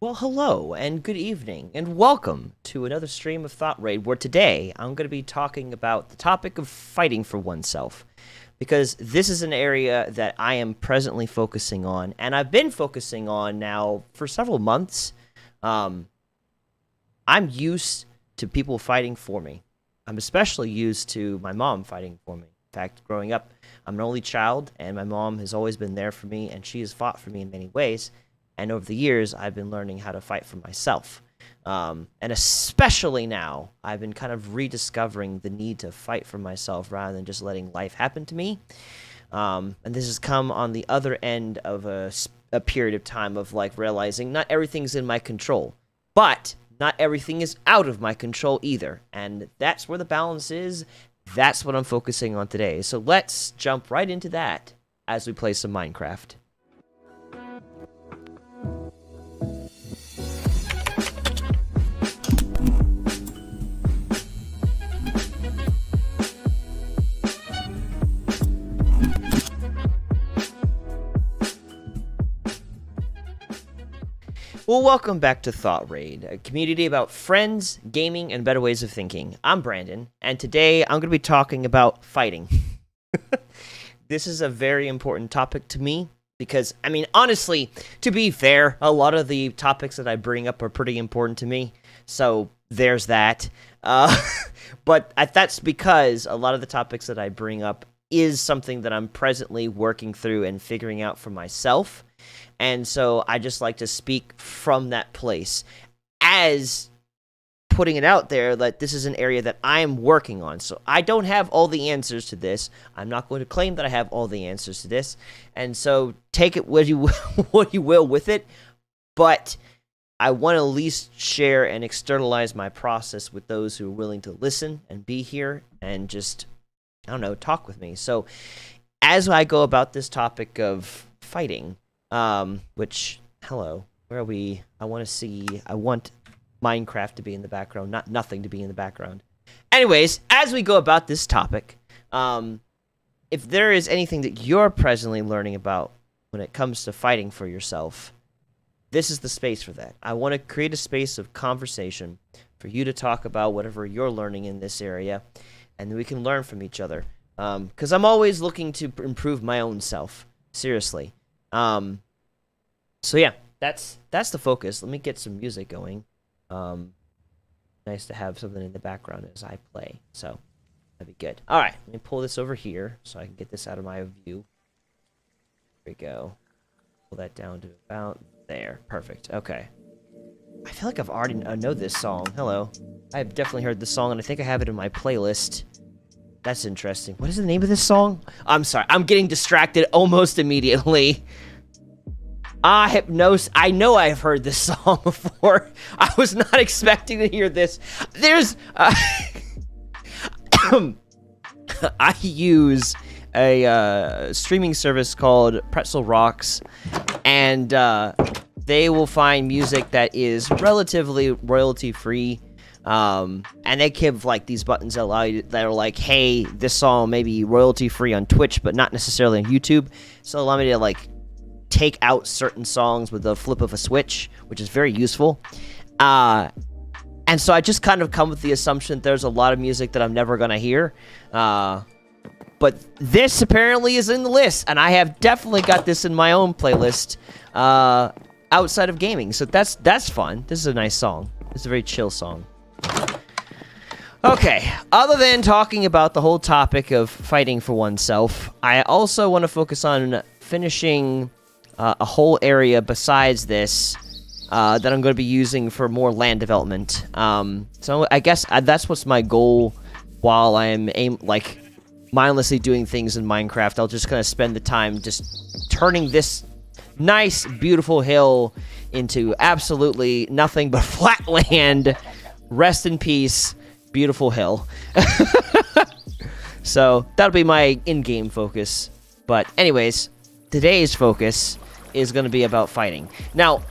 Well, hello and good evening, and welcome to another stream of thoughtraid, where today I'm going to be talking about the topic of fighting for oneself, because this is an area that I am presently focusing on, and I've been focusing on now for several months. I'm used to people fighting for me. I'm especially used to my mom fighting for me. In fact, growing up, I'm an only child, and my mom has always been there for me, and she has fought for me in many ways. And over the years, I've been learning how to fight for myself. And especially now, I've been kind of rediscovering the need to fight for myself rather than just letting life happen to me. And this has come on the other end of a period of time of like realizing not everything's in my control, but not everything is out of my control either. And that's where the balance is. That's what I'm focusing on today. So let's jump right into that as we play some Minecraft. Well, welcome back to thoughtraid, a community about friends, gaming, and better ways of thinking. I'm Brandon, and today I'm going to be talking about fighting. This is a very important topic to me because, I mean, honestly, to be fair, a lot of the topics that I bring up are pretty important to me, so there's that. But that's because a lot of the topics that I bring up is something that I'm presently working through and figuring out for myself. And so I just like to speak from that place as putting it out there that this is an area that I'm working on. So I don't have all the answers to this. I'm not going to claim that I have all the answers to this. And so take it what you will with it. But I want to at least share and externalize my process with those who are willing to listen and be here and just, I don't know, talk with me. So as I go about this topic of fighting, which, hello, where are we? I want Minecraft to be in the background, not nothing to be in the background. Anyways, as we go about this topic, if there is anything that you're presently learning about when it comes to fighting for yourself, this is the space for that. I want to create a space of conversation for you to talk about whatever you're learning in this area, and we can learn from each other. Because I'm always looking to improve my own self, seriously. So yeah, that's the focus. Let me get some music going. Nice to have something in the background as I play, so that'd be good. All right, let me pull this over here so I can get this out of my view. There we go. Pull that down to about there. Perfect. Okay. I feel like I've already know this song. Hello. I've definitely heard this song, and I think I have it in my playlist. That's interesting. What is the name of this song? I'm sorry. I'm getting distracted almost immediately. Hypnosis. I know I've heard this song before. I was not expecting to hear this. There's... I use a streaming service called Pretzel Rocks, and they will find music that is relatively royalty-free. And they give like these buttons that allow you that are like, hey, this song may be royalty free on Twitch, but not necessarily on YouTube. So allow me to like take out certain songs with the flip of a switch, which is very useful. And so I just kind of come with the assumption that there's a lot of music that I'm never gonna hear. But this apparently is in the list, and I have definitely got this in my own playlist outside of gaming. So that's fun. This is a nice song. It's a very chill song. Okay, other than talking about the whole topic of fighting for oneself, I also want to focus on finishing a whole area besides this that I'm going to be using for more land development. So I guess that's what's my goal while I am mindlessly doing things in Minecraft. I'll just kind of spend the time just turning this nice, beautiful hill into absolutely nothing but flat land. Rest in peace, beautiful hill. So that'll be my in-game focus. But anyways, today's focus is going to be about fighting. Now,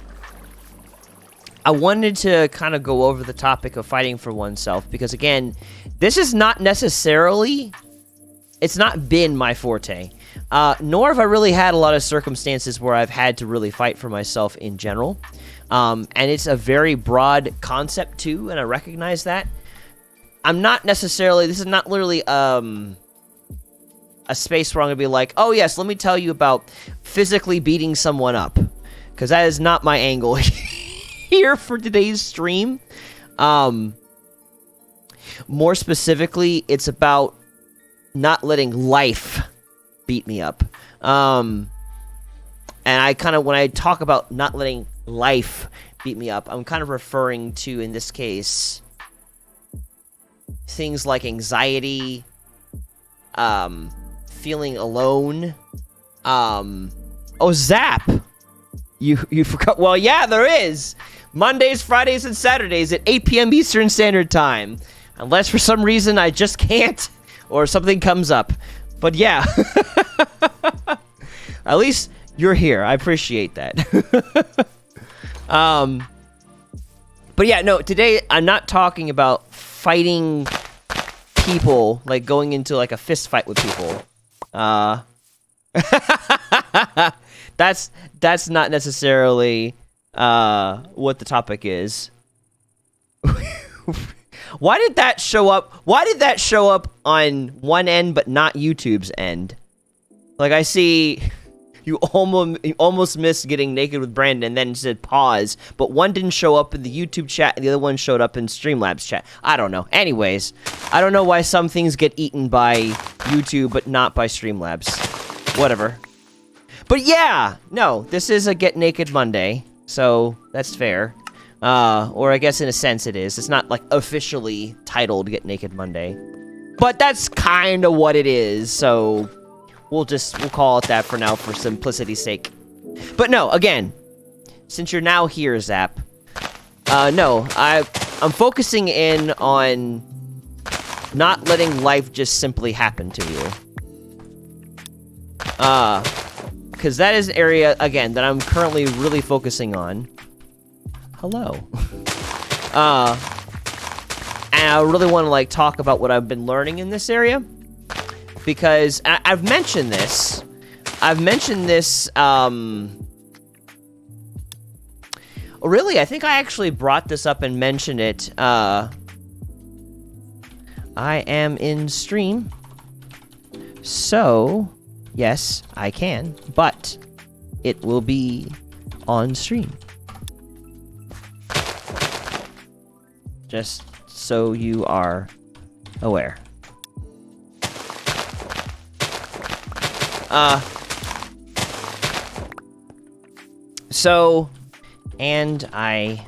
I wanted to kind of go over the topic of fighting for oneself because, again, this is not necessarily... It's not been my forte. Nor have I really had a lot of circumstances where I've had to really fight for myself in general. And it's a very broad concept, too, and I recognize that. I'm not necessarily... This is not literally a space where I'm going to be like, oh, yes, let me tell you about physically beating someone up. Because that is not my angle here for today's stream. More specifically, it's about not letting life beat me up. And I kind of, when I talk about not letting life beat me up, I'm kind of referring to, in this case, things like anxiety, feeling alone. Oh, Zap! You forgot. Well, yeah, there is. Mondays, Fridays, and Saturdays at 8 p.m. Eastern Standard Time. Unless for some reason I just can't, or something comes up. But yeah. At least you're here. I appreciate that. But yeah, no, today I'm not talking about fighting people, like going into like a fist fight with people. That's not necessarily what the topic is. Why did that show up? Why did that show up on one end but not YouTube's end? Like, I see you almost missed getting naked with Brandon and then said pause, but one didn't show up in the YouTube chat and the other one showed up in Streamlabs chat. I don't know. Anyways, I don't know why some things get eaten by YouTube but not by Streamlabs. Whatever. But yeah, no, this is a Get Naked Monday, so that's fair. Or I guess in a sense it is. It's not, like, officially titled Get Naked Monday. But that's kind of what it is, so we'll call it that for now for simplicity's sake. But no, again, since you're now here, Zap, no, I'm focusing in on not letting life just simply happen to you. Because that is an area, again, that I'm currently really focusing on. Hello. And I really want to, like, talk about what I've been learning in this area. Because I've mentioned this. Really, I think I actually brought this up and mentioned it. I am in stream. So, yes, I can. But it will be on stream. Just so you are aware. So, and I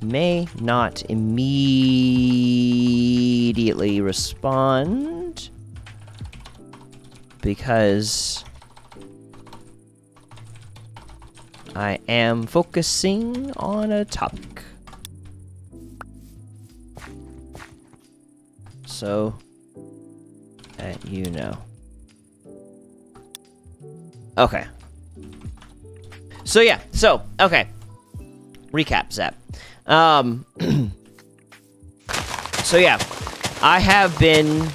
may not immediately respond because I am focusing on a topic. So that you know. Okay. So yeah, okay. Recap, Zap. So yeah, I have been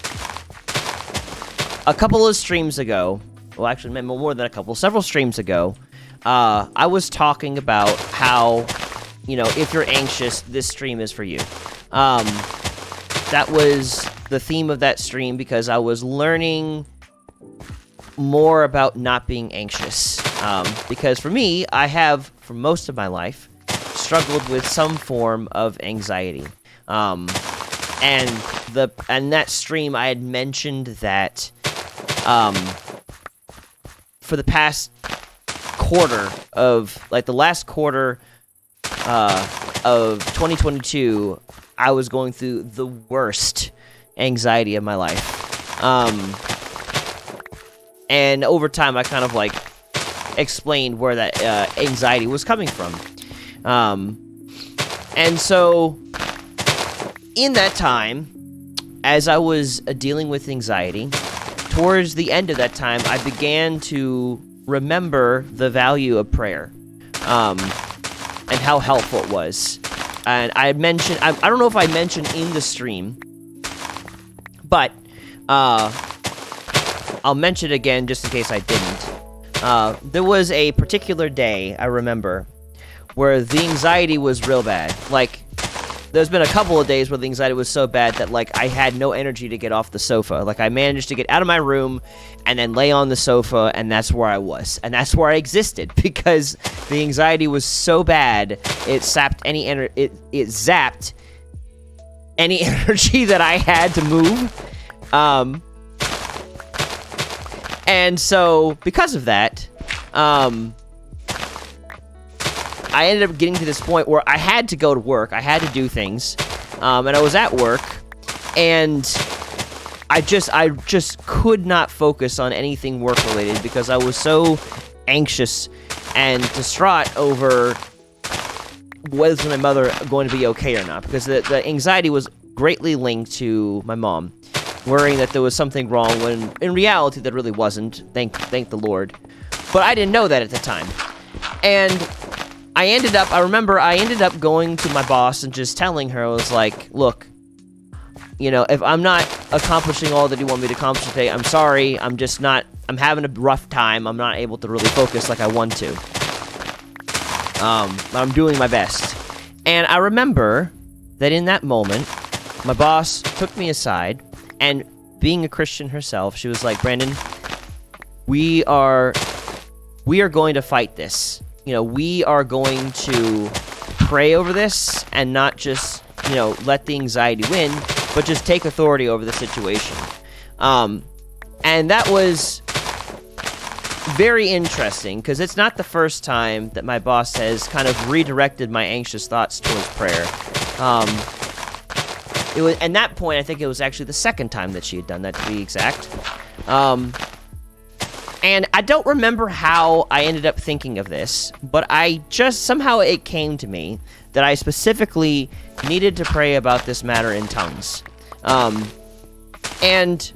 a couple of streams ago, well actually more than a couple, several streams ago, I was talking about how, you know, if you're anxious, this stream is for you. That was the theme of that stream because I was learning more about not being anxious. Because for me, I have, for most of my life, struggled with some form of anxiety. And that stream, I had mentioned that for the past quarter of, like the last quarter of 2022, I was going through the worst anxiety of my life. And over time, I kind of, like, explained where that anxiety was coming from. And so, in that time, as I was dealing with anxiety, towards the end of that time, I began to remember the value of prayer, and how helpful it was. And I mentioned, I don't know if I mentioned in the stream, but I'll mention it again just in case I didn't. There was a particular day, I remember, where the anxiety was real bad. Like, there's been a couple of days where the anxiety was so bad that, like, I had no energy to get off the sofa. Like, I managed to get out of my room and then lay on the sofa, and that's where I was. And that's where I existed, because the anxiety was so bad, it zapped any energy that I had to move. And so, because of that, I ended up getting to this point where I had to go to work. I had to do things. And I was at work, and I just could not focus on anything work-related because I was so anxious and distraught over was my mother going to be okay or not, because the anxiety was greatly linked to my mom, worrying that there was something wrong when in reality there really wasn't. Thank the Lord. But I didn't know that at the time. And I remember I ended up going to my boss and just telling her, I was like, look, you know, if I'm not accomplishing all that you want me to accomplish today, I'm sorry. I'm having a rough time. I'm not able to really focus like I want to. I'm doing my best. And I remember that in that moment, my boss took me aside, and being a Christian herself, she was like, Brandon, we are going to fight this. You know, we are going to pray over this and not just, you know, let the anxiety win, but just take authority over the situation. And that was very interesting, because it's not the first time that my boss has kind of redirected my anxious thoughts towards prayer. It was, at that point, I think it was actually the second time that she had done that, to be exact. And I don't remember how I ended up thinking of this, but somehow it came to me that I specifically needed to pray about this matter in tongues. And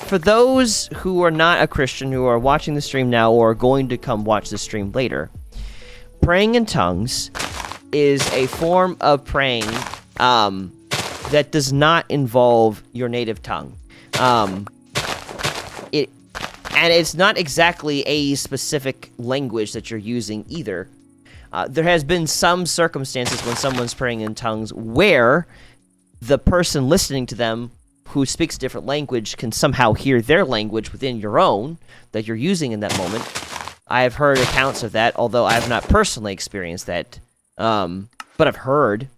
for those who are not a Christian, who are watching the stream now or are going to come watch the stream later, praying in tongues is a form of praying that does not involve your native tongue. And it's not exactly a specific language that you're using either. There has been some circumstances when someone's praying in tongues where the person listening to them who speaks a different language can somehow hear their language within your own that you're using in that moment. I have heard accounts of that, although I have not personally experienced that. But I've heard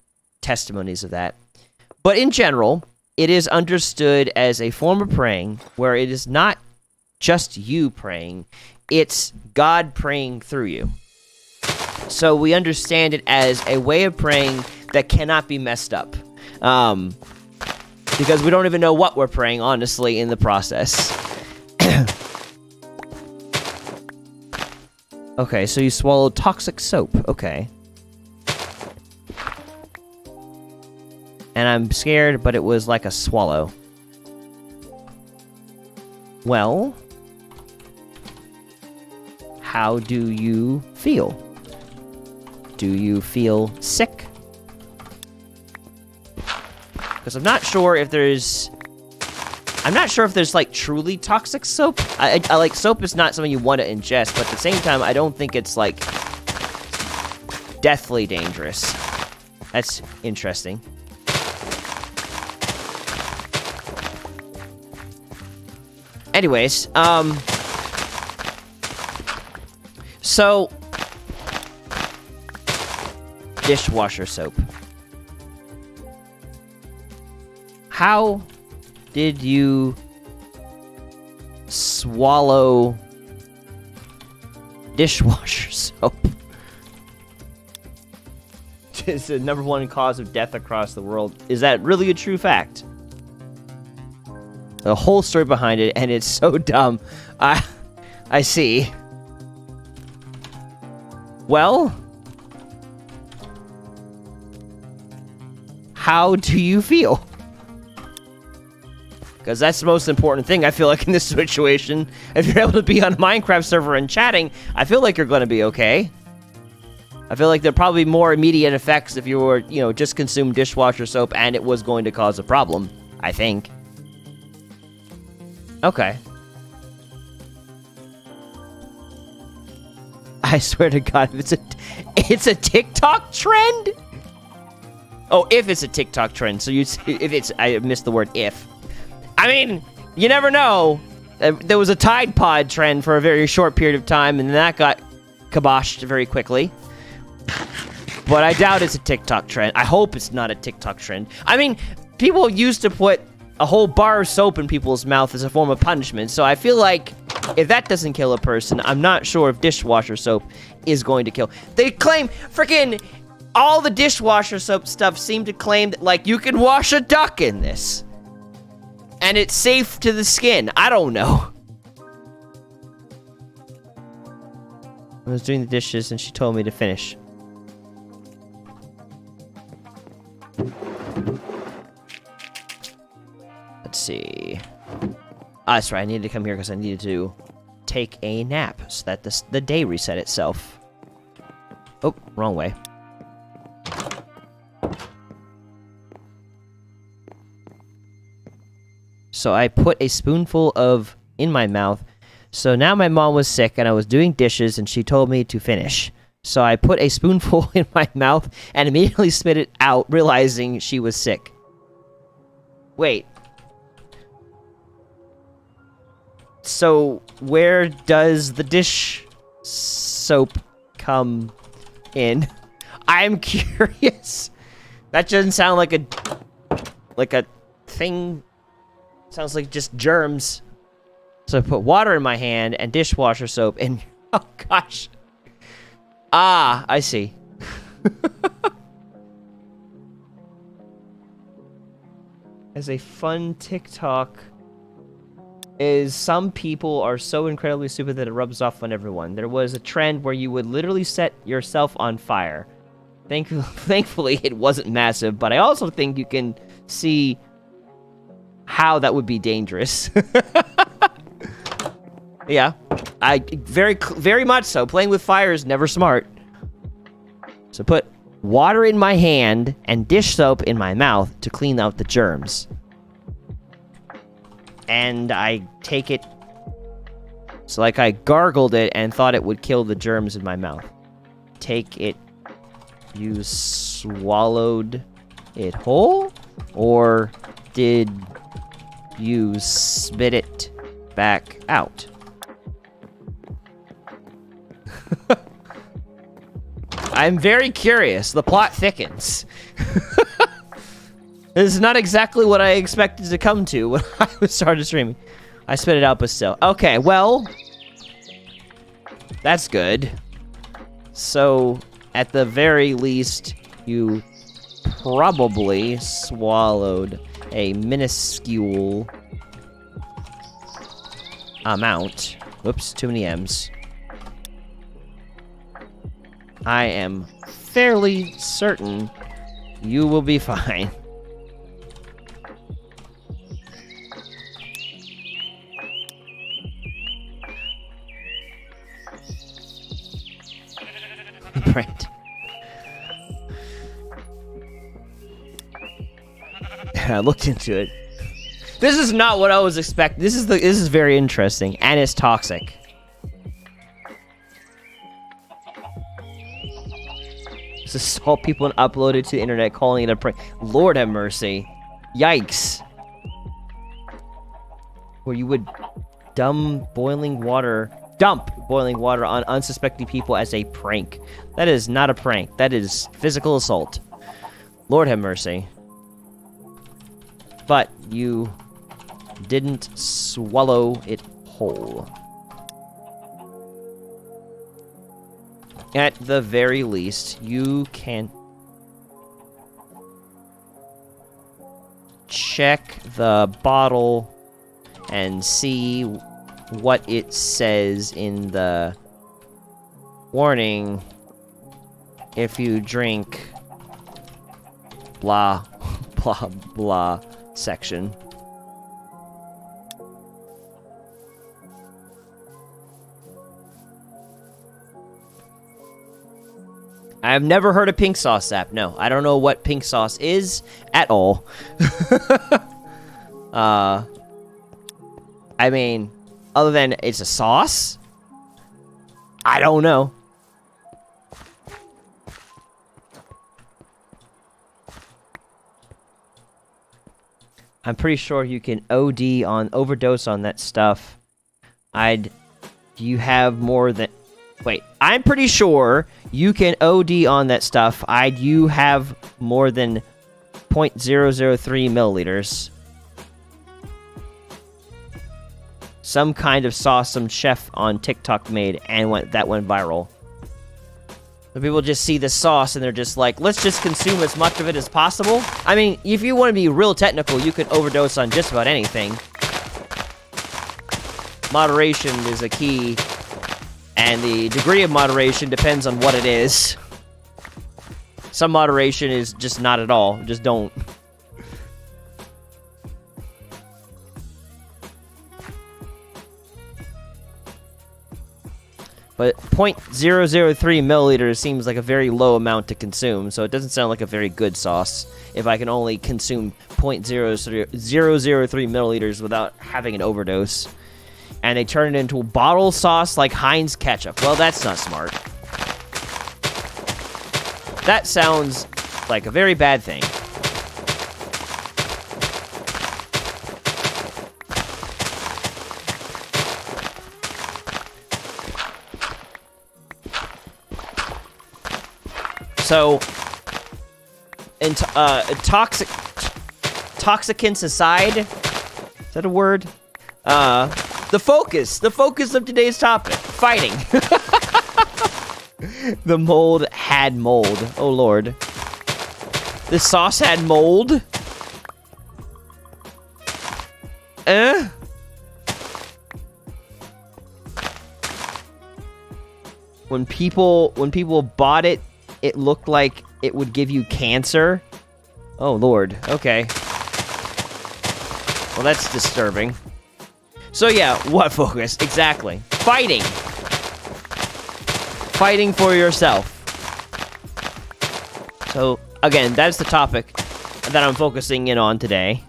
testimonies of that. But in general, it is understood as a form of praying where it is not just you praying, it's God praying through you. So we understand it as a way of praying that cannot be messed up. Because we don't even know what we're praying, honestly, in the process. Okay, so you swallowed toxic soap. Okay. And I'm scared, but it was like a swallow. Well, how do you feel? Do you feel sick? Because I'm not sure if there's like truly toxic soap. I like soap is not something you want to ingest, but at the same time, I don't think it's like deathly dangerous. That's interesting. Anyways, so dishwasher soap. How did you swallow dishwasher soap? It's the #1 cause of death across the world. Is that really a true fact? The whole story behind it, and it's so dumb. I see. Well, how do you feel? Because that's the most important thing, I feel like, in this situation. If you're able to be on a Minecraft server and chatting, I feel like you're going to be okay. I feel like there are probably more immediate effects if you were, you know, just consume dishwasher soap and it was going to cause a problem. I think. Okay. I swear to God, if it's a TikTok trend? Oh, if it's a TikTok trend. So I missed the word if. I mean, you never know. There was a Tide Pod trend for a very short period of time, and that got kiboshed very quickly. But I doubt it's a TikTok trend. I hope it's not a TikTok trend. I mean, people used to put a whole bar of soap in people's mouth as a form of punishment, so I feel like if that doesn't kill a person, I'm not sure if dishwasher soap is going to kill. They claim freaking all the dishwasher soap stuff seem to claim that, like, you can wash a duck in this. And it's safe to the skin. I don't know. I was doing the dishes and she told me to finish. Let's see. That's right. I needed to come here because I needed to take a nap so that the day reset itself. Oh, wrong way. So I put a spoonful in my mouth. So now my mom was sick and I was doing dishes and she told me to finish. So I put a spoonful in my mouth and immediately spit it out, realizing she was sick. Wait. So where does the dish soap come in? I'm curious. That doesn't sound like a thing. Sounds like just germs. So I put water in my hand and dishwasher soap and oh gosh. Ah, I see. As a fun TikTok is some people are so incredibly stupid that it rubs off on everyone. There was a trend where you would literally set yourself on fire. Thankfully, it wasn't massive, but I also think you can see how that would be dangerous. Yeah, very much so. Playing with fire is never smart. So put water in my hand and dish soap in my mouth to clean out the germs. And I take it, so like I gargled it and thought it would kill the germs in my mouth. Take it, you swallowed it whole? Or did you spit it back out? I'm very curious. The plot thickens. This is not exactly what I expected to come to when I started streaming. I spit it out, but still. Okay, well, that's good. So, at the very least, you probably swallowed a minuscule amount. Whoops, too many M's. I am fairly certain you will be fine. Right. I looked into it. This is not what I was expecting. This is very interesting, and it's toxic. This is all people uploaded to the internet calling it a prank. Lord have mercy. Yikes. Where you would dump boiling water on unsuspecting people as a prank. That is not a prank. That is physical assault. Lord have mercy. But you didn't swallow it whole. At the very least, you can check the bottle and see what it says in the warning if you drink blah blah blah section. I've never heard of pink sauce app. No, I don't know what pink sauce is at all. I mean, other than it's a sauce? I don't know. I'm pretty sure you can overdose on that stuff. You have more than... Wait, I'm pretty sure you can OD on that stuff. You have more than 0.003 milliliters. Some kind of sauce some chef on TikTok made and that went viral. So people just see the sauce and they're just like, let's just consume as much of it as possible. I mean, if you want to be real technical, you could overdose on just about anything. Moderation is a key, and the degree of moderation depends on what it is. Some moderation is just not at all. Just don't. But 0.003 milliliters seems like a very low amount to consume, so it doesn't sound like a very good sauce if I can only consume 0.003 milliliters without having an overdose. And they turn it into a bottle sauce like Heinz ketchup. Well, that's not smart. That sounds like a very bad thing. So, toxicants aside, is that a word? The focus of today's topic, fighting. The mold had mold. Oh lord. The sauce had mold? When people bought it, it looked like it would give you cancer. Oh lord, okay. Well, that's disturbing. So yeah, what focus? Exactly. Fighting. Fighting for yourself. So, again, that's the topic that I'm focusing in on today.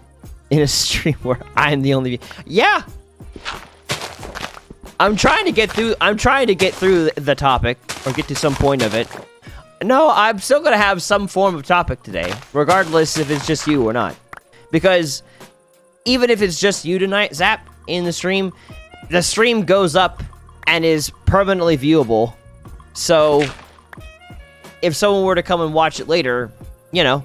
In a stream where I'm the only... Yeah! I'm trying to get through the topic, or get to some point of it. No, I'm still gonna have some form of topic today, regardless if it's just you or not. Because even if it's just you tonight, Zap, in the stream goes up and is permanently viewable. So, if someone were to come and watch it later, you know,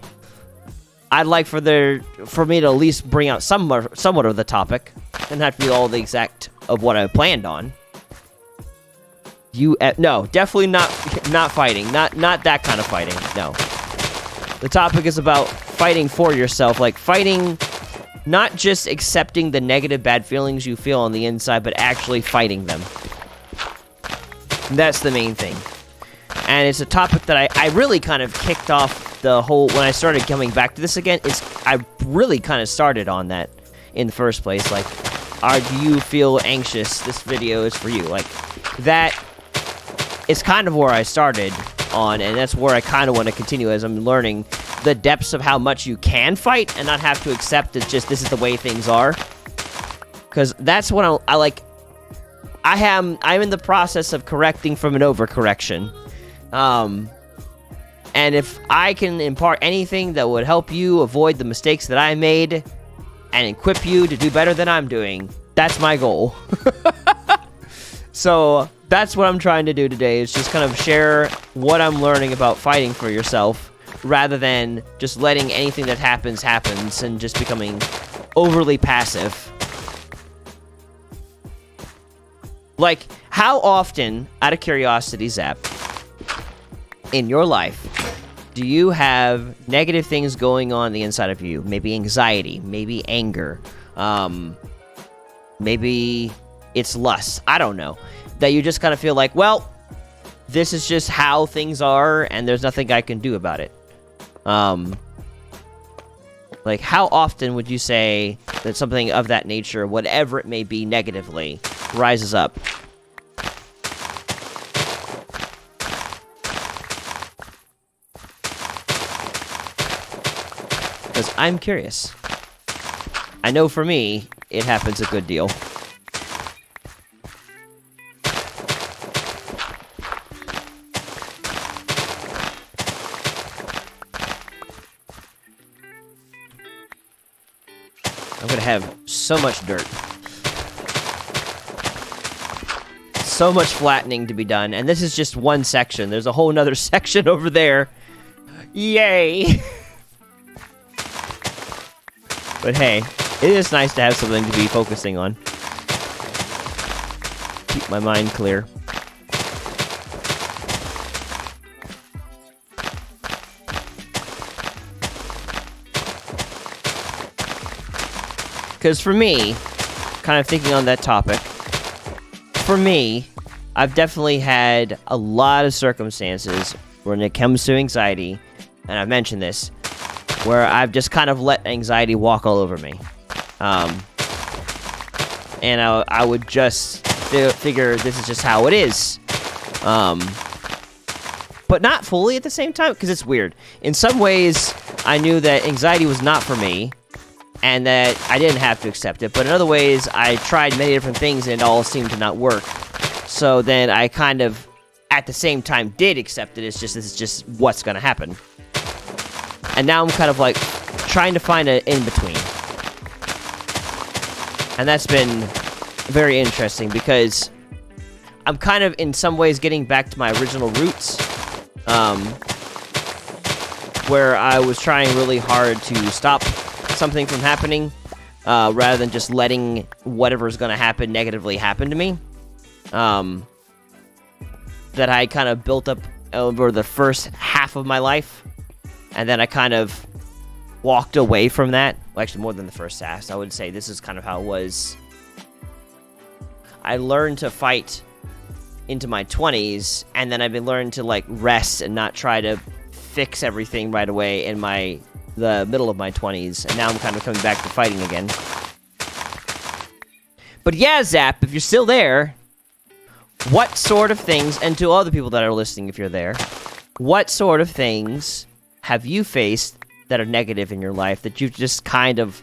I'd like for me to at least bring out somewhat of the topic. Doesn't have to be all the exact of what I planned on. No, definitely not fighting. Not that kind of fighting. No. The topic is about fighting for yourself, like fighting, not just accepting the negative bad feelings you feel on the inside, but actually fighting them. That's the main thing. And it's a topic that I really kind of kicked off the whole, when I started coming back to this again, I really kind of started on that in the first place. Like, do you feel anxious? This video is for you. Like, that is kind of where I started on, and that's where I kind of want to continue as I'm learning the depths of how much you can fight and not have to accept that just this is the way things are. Because that's what I'm in the process of correcting from an overcorrection. And if I can impart anything that would help you avoid the mistakes that I made and equip you to do better than I'm doing, that's my goal. So that's what I'm trying to do today, is just kind of share what I'm learning about fighting for yourself, rather than just letting anything that happens and just becoming overly passive. Like, how often, out of curiosity, Zap, in your life, do you have negative things going on the inside of you? Maybe anxiety, maybe anger, maybe it's lust. I don't know. That you just kind of feel like, well, this is just how things are, and there's nothing I can do about it. Like, how often would you say that something of that nature, whatever it may be negatively, rises up? Because I'm curious. I know for me, it happens a good deal. I'm gonna have so much dirt. So much flattening to be done, and this is just one section. There's a whole nother section over there. Yay! But hey, it is nice to have something to be focusing on. Keep my mind clear. Because for me, kind of thinking on that topic, for me, I've definitely had a lot of circumstances when it comes to anxiety, and I've mentioned this, where I've just kind of let anxiety walk all over me. And I would just figure this is just how it is. But not fully at the same time, because it's weird. In some ways, I knew that anxiety was not for me, and that I didn't have to accept it. But in other ways, I tried many different things, and it all seemed to not work. So then I kind of, at the same time, did accept it. This is just what's going to happen. And now I'm kind of like trying to find an in-between. And that's been very interesting because I'm kind of, in some ways, getting back to my original roots. Where I was trying really hard to stop something from happening, rather than just letting whatever's going to happen negatively happen to me. That I kind of built up over the first half of my life, and then I kind of walked away from that. Well, actually, more than the first half. So I would say this is kind of how it was. I learned to fight into my 20s, and then I've been learning to like rest and not try to fix everything right away in the middle of my 20s, and now I'm kind of coming back to fighting again. But yeah, Zap, if you're still there, what sort of things, and to all the people that are listening if you're there, what sort of things have you faced that are negative in your life that you've just kind of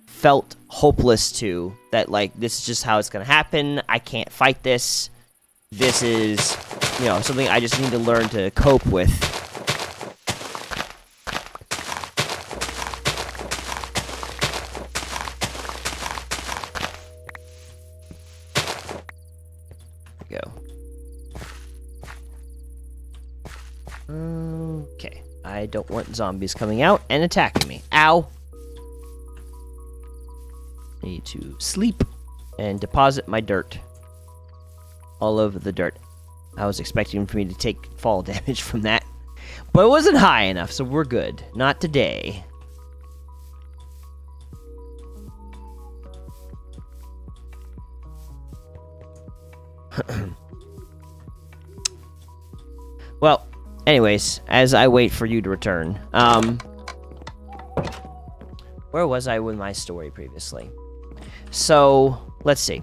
felt hopeless to, that like, this is just how it's gonna happen, I can't fight this, this is, something I just need to learn to cope with? Okay, I don't want zombies coming out and attacking me. Ow! Need to sleep and deposit my dirt. All over the dirt. I was expecting for me to take fall damage from that, but it wasn't high enough, so we're good. Not today. Well, anyways, as I wait for you to return, where was I with my story previously? So, let's see.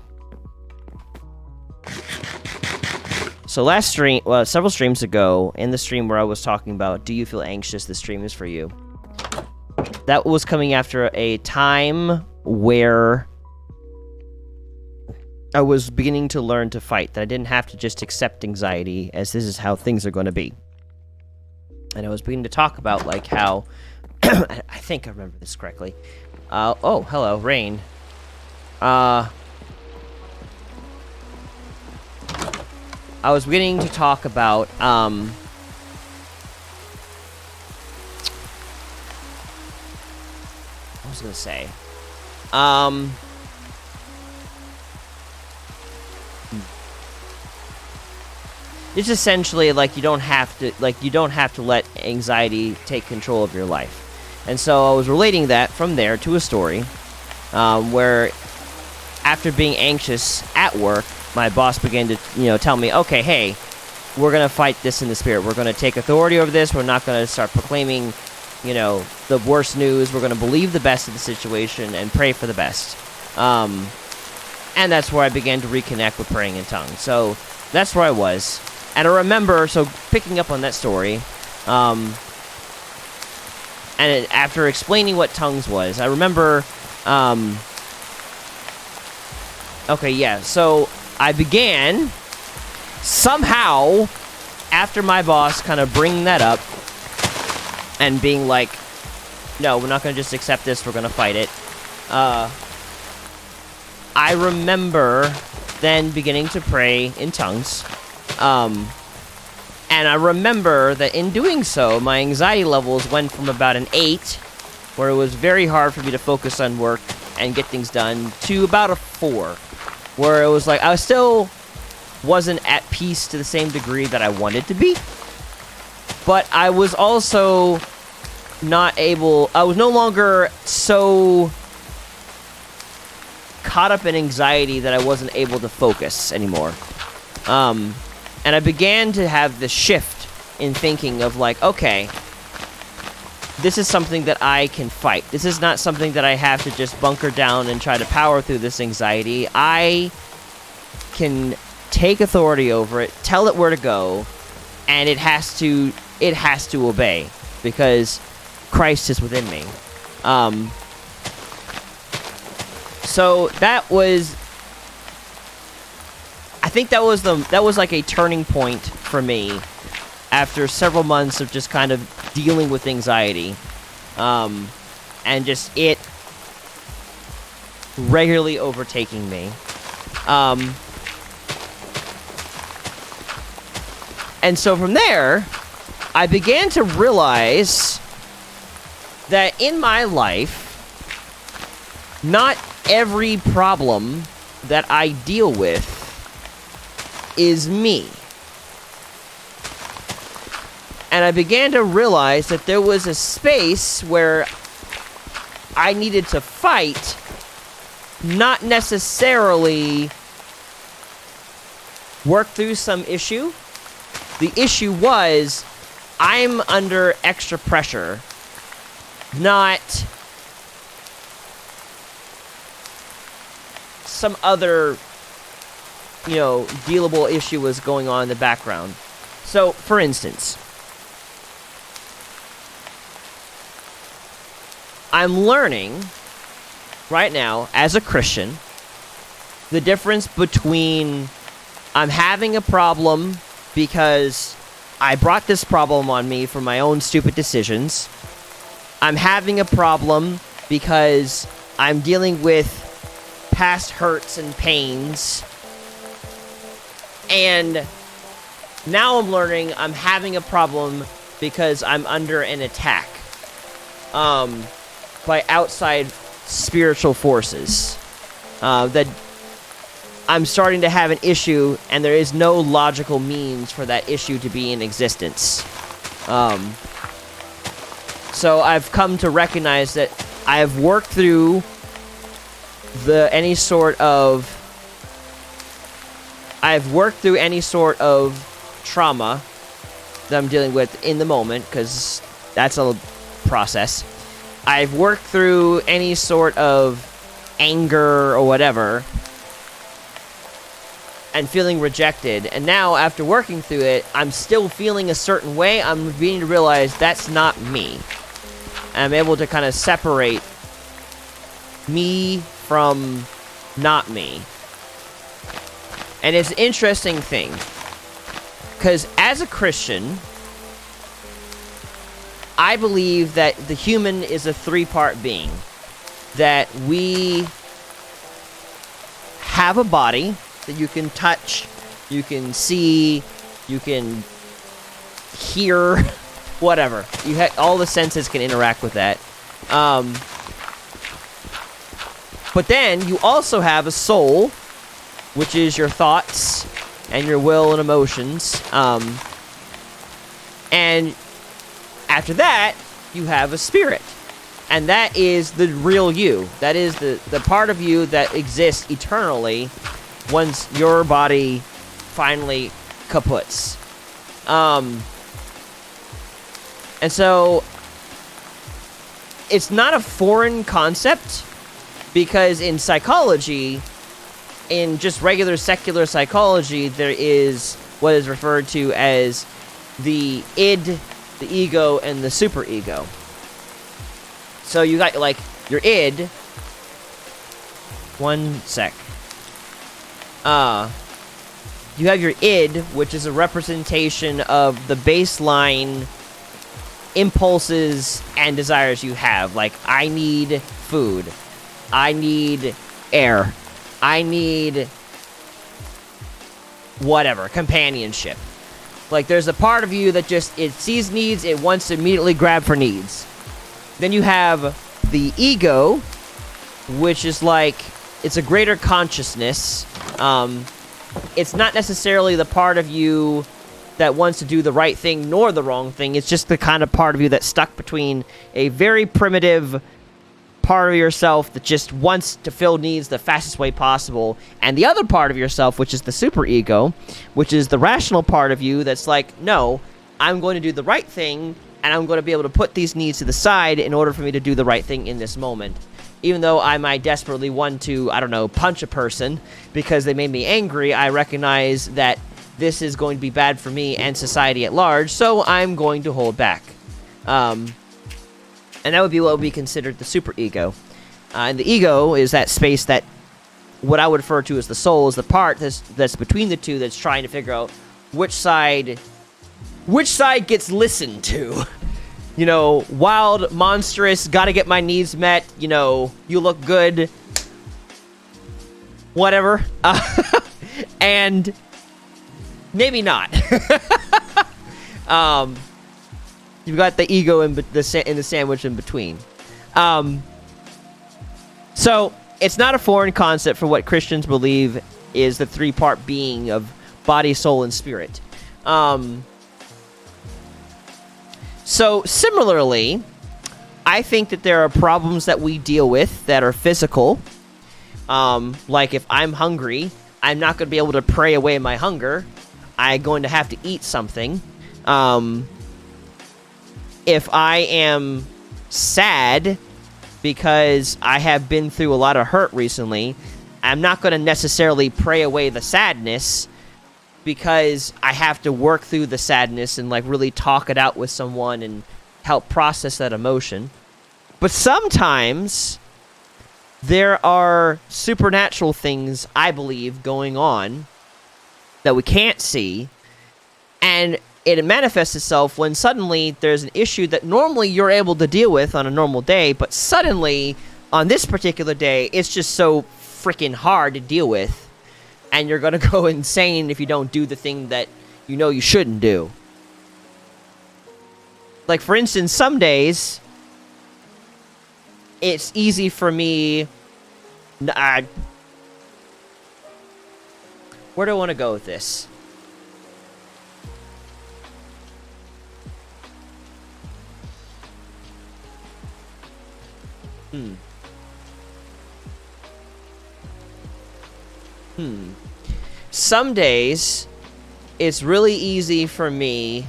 So last stream, well, several streams ago, in the stream where I was talking about, do you feel anxious, this stream is for you. That was coming after a time where I was beginning to learn to fight, that I didn't have to just accept anxiety as this is how things are going to be. And I was beginning to talk about, like, how... I think I remember this correctly. Oh, hello, Rain. I was beginning to talk about, what was I going to say? It's essentially like you don't have to let anxiety take control of your life. And so I was relating that from there to a story where after being anxious at work, my boss began to, tell me, okay, hey, we're going to fight this in the spirit. We're going to take authority over this. We're not going to start proclaiming, the worst news. We're going to believe the best of the situation and pray for the best. And that's where I began to reconnect with praying in tongues. So that's where I was. And I remember, so picking up on that story, and after explaining what tongues was, I remember, okay, yeah, so I began, somehow, after my boss kind of bringing that up, and being like, no, we're not going to just accept this, we're going to fight it. I remember then beginning to pray in tongues. And I remember that in doing so, my anxiety levels went from about an 8, where it was very hard for me to focus on work and get things done, to about a 4, where it was like I still wasn't at peace to the same degree that I wanted to be. But I was also I was no longer so caught up in anxiety that I wasn't able to focus anymore. And I began to have this shift in thinking of like, okay, this is something that I can fight. This is not something that I have to just bunker down and try to power through this anxiety. I can take authority over it, tell it where to go, and it has to obey because Christ is within me. So that was, I think that was like a turning point for me after several months of just kind of dealing with anxiety, and just it regularly overtaking me. And so from there, I began to realize that in my life, not every problem that I deal with is me. And I began to realize that there was a space where I needed to fight, not necessarily work through some issue. The issue was I'm under extra pressure, not some other, dealable issue was going on in the background. So, for instance, I'm learning right now as a Christian the difference between I'm having a problem because I brought this problem on me for my own stupid decisions. I'm having a problem because I'm dealing with past hurts and pains. And now I'm learning I'm having a problem because I'm under an attack by outside spiritual forces. That I'm starting to have an issue, and there is no logical means for that issue to be in existence. So I've come to recognize that I have worked through any sort of trauma that I'm dealing with in the moment, because that's a process. I've worked through any sort of anger or whatever, and feeling rejected. And now, after working through it, I'm still feeling a certain way. I'm beginning to realize that's not me. I'm able to kind of separate me from not me. And it's an interesting thing, because as a Christian, I believe that the human is a 3-part being. That we have a body that you can touch, you can see, you can hear, whatever. All the senses can interact with that. But then you also have a soul, which is your thoughts and your will and emotions. And after that, you have a spirit. And that is the real you. That is the part of you that exists eternally once your body finally kaputs. And so it's not a foreign concept, because in psychology, in just regular secular psychology, there is what is referred to as the id, the ego, and the superego. So you got like your id. One sec. You have your id, which is a representation of the baseline impulses and desires you have. Like, I need food. I need air. I need whatever, companionship. Like, there's a part of you that just, it sees needs, it wants to immediately grab for needs. Then you have the ego, which is like, it's a greater consciousness. It's not necessarily the part of you that wants to do the right thing nor the wrong thing. It's just the kind of part of you that's stuck between a very primitive part of yourself that just wants to fill needs the fastest way possible, and the other part of yourself, which is the superego, which is the rational part of you that's like, no, I'm going to do the right thing, and I'm going to be able to put these needs to the side in order for me to do the right thing in this moment. Even though I might desperately want to, I don't know, punch a person because they made me angry, I recognize that this is going to be bad for me and society at large, so I'm going to hold back. And that would be what would be considered the superego. And the ego is that space that, what I would refer to as the soul, is the part that's between the two that's trying to figure out which side gets listened to. You know, wild, monstrous, gotta get my needs met, you know, you look good, whatever. And maybe not. You've got the ego in the sandwich in between. So, it's not a foreign concept for what Christians believe is the three-part being of body, soul, and spirit. So, similarly, I think that there are problems that we deal with that are physical. Like, if I'm hungry, I'm not going to be able to pray away my hunger. I'm going to have to eat something. If I am sad because I have been through a lot of hurt recently, I'm not going to necessarily pray away the sadness because I have to work through the sadness and, like, really talk it out with someone and help process that emotion. But sometimes there are supernatural things, I believe, going on that we can't see, and it manifests itself when suddenly there's an issue that normally you're able to deal with on a normal day, but suddenly, on this particular day, it's just so freaking hard to deal with, and you're gonna go insane if you don't do the thing that you know you shouldn't do. Like, for instance, some days, it's easy for me... where do I want to go with this? Some days, it's really easy for me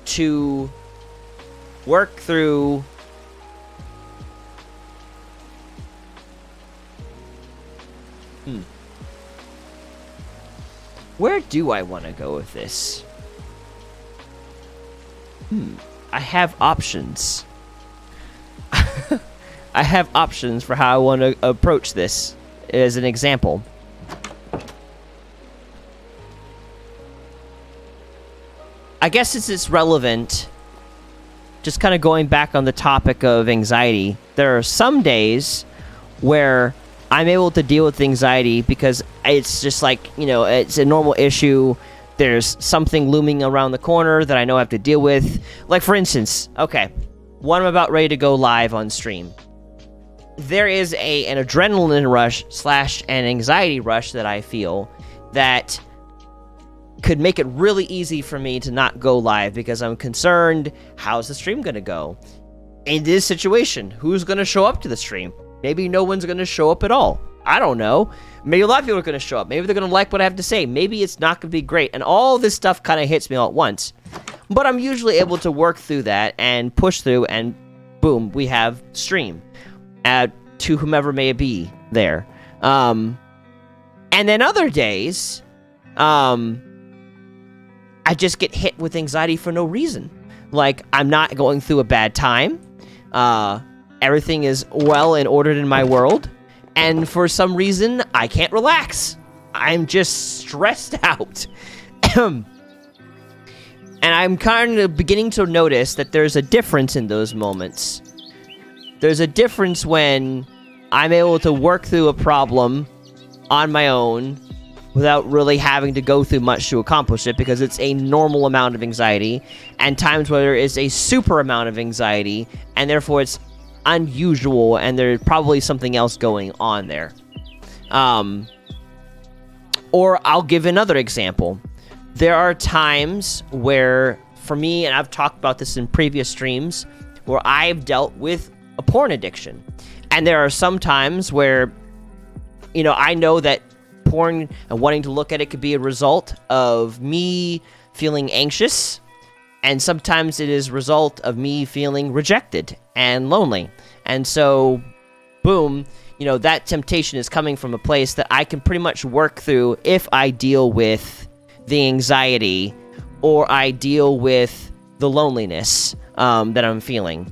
to work through where do I want to go with this? I have options. I have options for how I want to approach this as an example. I guess it's relevant, just kind of going back on the topic of anxiety. There are some days where I'm able to deal with anxiety because it's just like, you know, it's a normal issue. There's something looming around the corner that I know I have to deal with. Like, for instance, okay, when I'm about ready to go live on stream, there is an adrenaline rush / an anxiety rush that I feel that could make it really easy for me to not go live because I'm concerned, how's the stream going to go? In this situation, who's going to show up to the stream? Maybe no one's going to show up at all. I don't know. Maybe a lot of people are going to show up. Maybe they're going to like what I have to say. Maybe it's not going to be great. And all this stuff kind of hits me all at once. But I'm usually able to work through that and push through, and boom, we have stream. To whomever may be there. And then other days, I just get hit with anxiety for no reason. Like, I'm not going through a bad time. Everything is well and ordered in my world. And for some reason, I can't relax. I'm just stressed out. And I'm kind of beginning to notice that there's a difference in those moments. There's a difference when I'm able to work through a problem on my own without really having to go through much to accomplish it, because it's a normal amount of anxiety, and times where there is a super amount of anxiety, and therefore it's unusual, and there's probably something else going on there. Or I'll give another example. There are times where, for me, and I've talked about this in previous streams, where I've dealt with a porn addiction. And there are some times where, I know that porn and wanting to look at it could be a result of me feeling anxious, and sometimes it is a result of me feeling rejected and lonely. And so, boom, that temptation is coming from a place that I can pretty much work through if I deal with the anxiety or I deal with the loneliness that I'm feeling.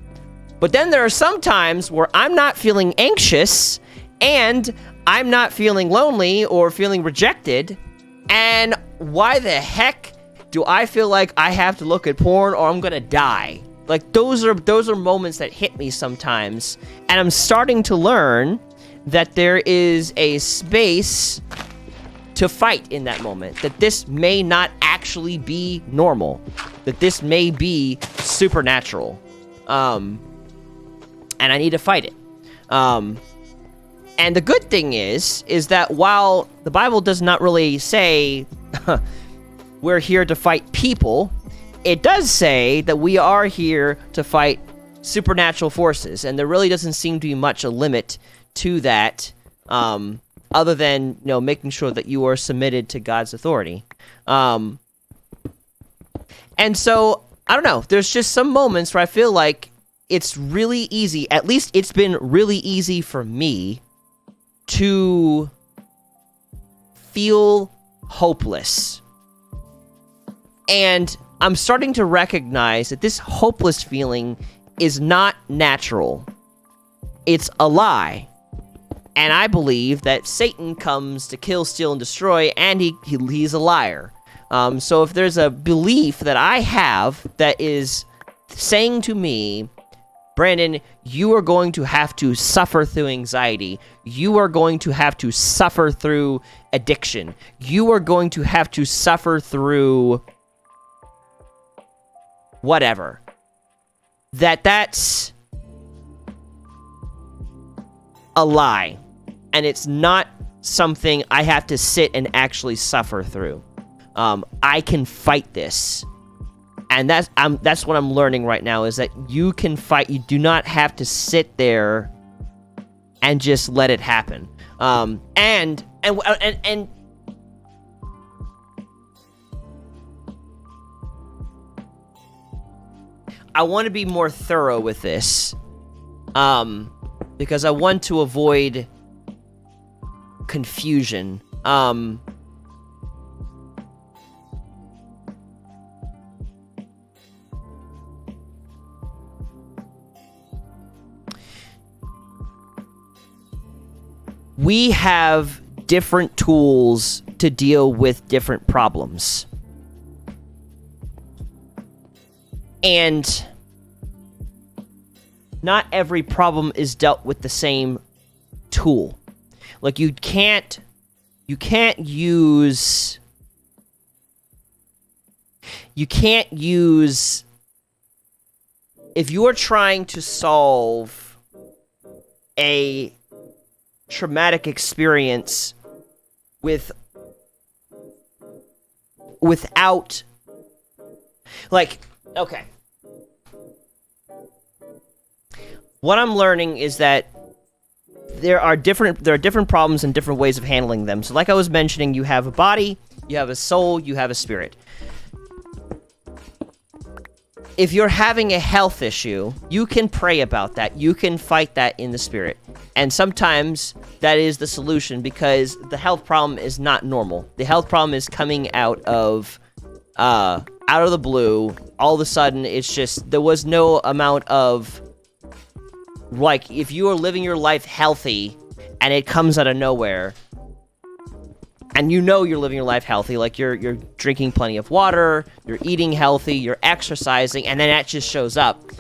But then there are some times where I'm not feeling anxious and I'm not feeling lonely or feeling rejected, and why the heck do I feel like I have to look at porn or I'm gonna die? Like, those are moments that hit me sometimes, and I'm starting to learn that there is a space to fight in that moment, that this may not actually be normal, that this may be supernatural, and I need to fight it. And the good thing is that while the Bible does not really say we're here to fight people, it does say that we are here to fight supernatural forces, and there really doesn't seem to be much a limit to that, other than, making sure that you are submitted to God's authority. And so, I don't know, there's just some moments where I feel like it's really easy, at least it's been really easy for me, to feel hopeless. And I'm starting to recognize that this hopeless feeling is not natural. It's a lie. And I believe that Satan comes to kill, steal, and destroy, and he's a liar. So if there's a belief that I have that is saying to me, Brandon, you are going to have to suffer through anxiety. You are going to have to suffer through addiction. You are going to have to suffer through whatever. That's a lie. And it's not something I have to sit and actually suffer through. I can fight this. And that's what I'm learning right now, is that you can fight. You do not have to sit there and just let it happen. And I want to be more thorough with this, because I want to avoid confusion. We have different tools to deal with different problems. And not every problem is dealt with the same tool. Like, you can't use if you're trying to solve a traumatic experience without, like, okay. What I'm learning is that there are different problems and different ways of handling them. So like I was mentioning, you have a body, you have a soul, you have a spirit. If you're having a health issue, you can pray about that. You can fight that in the spirit. And sometimes that is the solution, because the health problem is not normal. The health problem is coming out of the blue. All of a sudden, it's just, there was no amount of, like, if you are living your life healthy and it comes out of nowhere, and you're living your life healthy, like you're drinking plenty of water, you're eating healthy, you're exercising, and then that just shows up.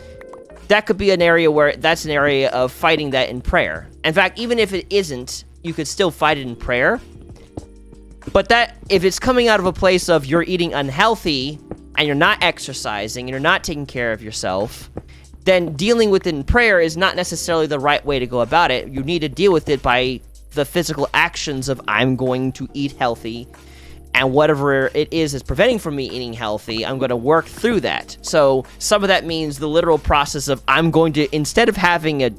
that could be an area where that's an area of fighting that in prayer. In fact, even if it isn't, you could still fight it in prayer. But that, if it's coming out of a place of you're eating unhealthy and you're not exercising and you're not taking care of yourself, then dealing with it in prayer is not necessarily the right way to go about it. You need to deal with it by the physical actions of I'm going to eat healthy, and whatever it is that's preventing from me eating healthy, I'm going to work through that. So some of that means the literal process of I'm going to, instead of having a,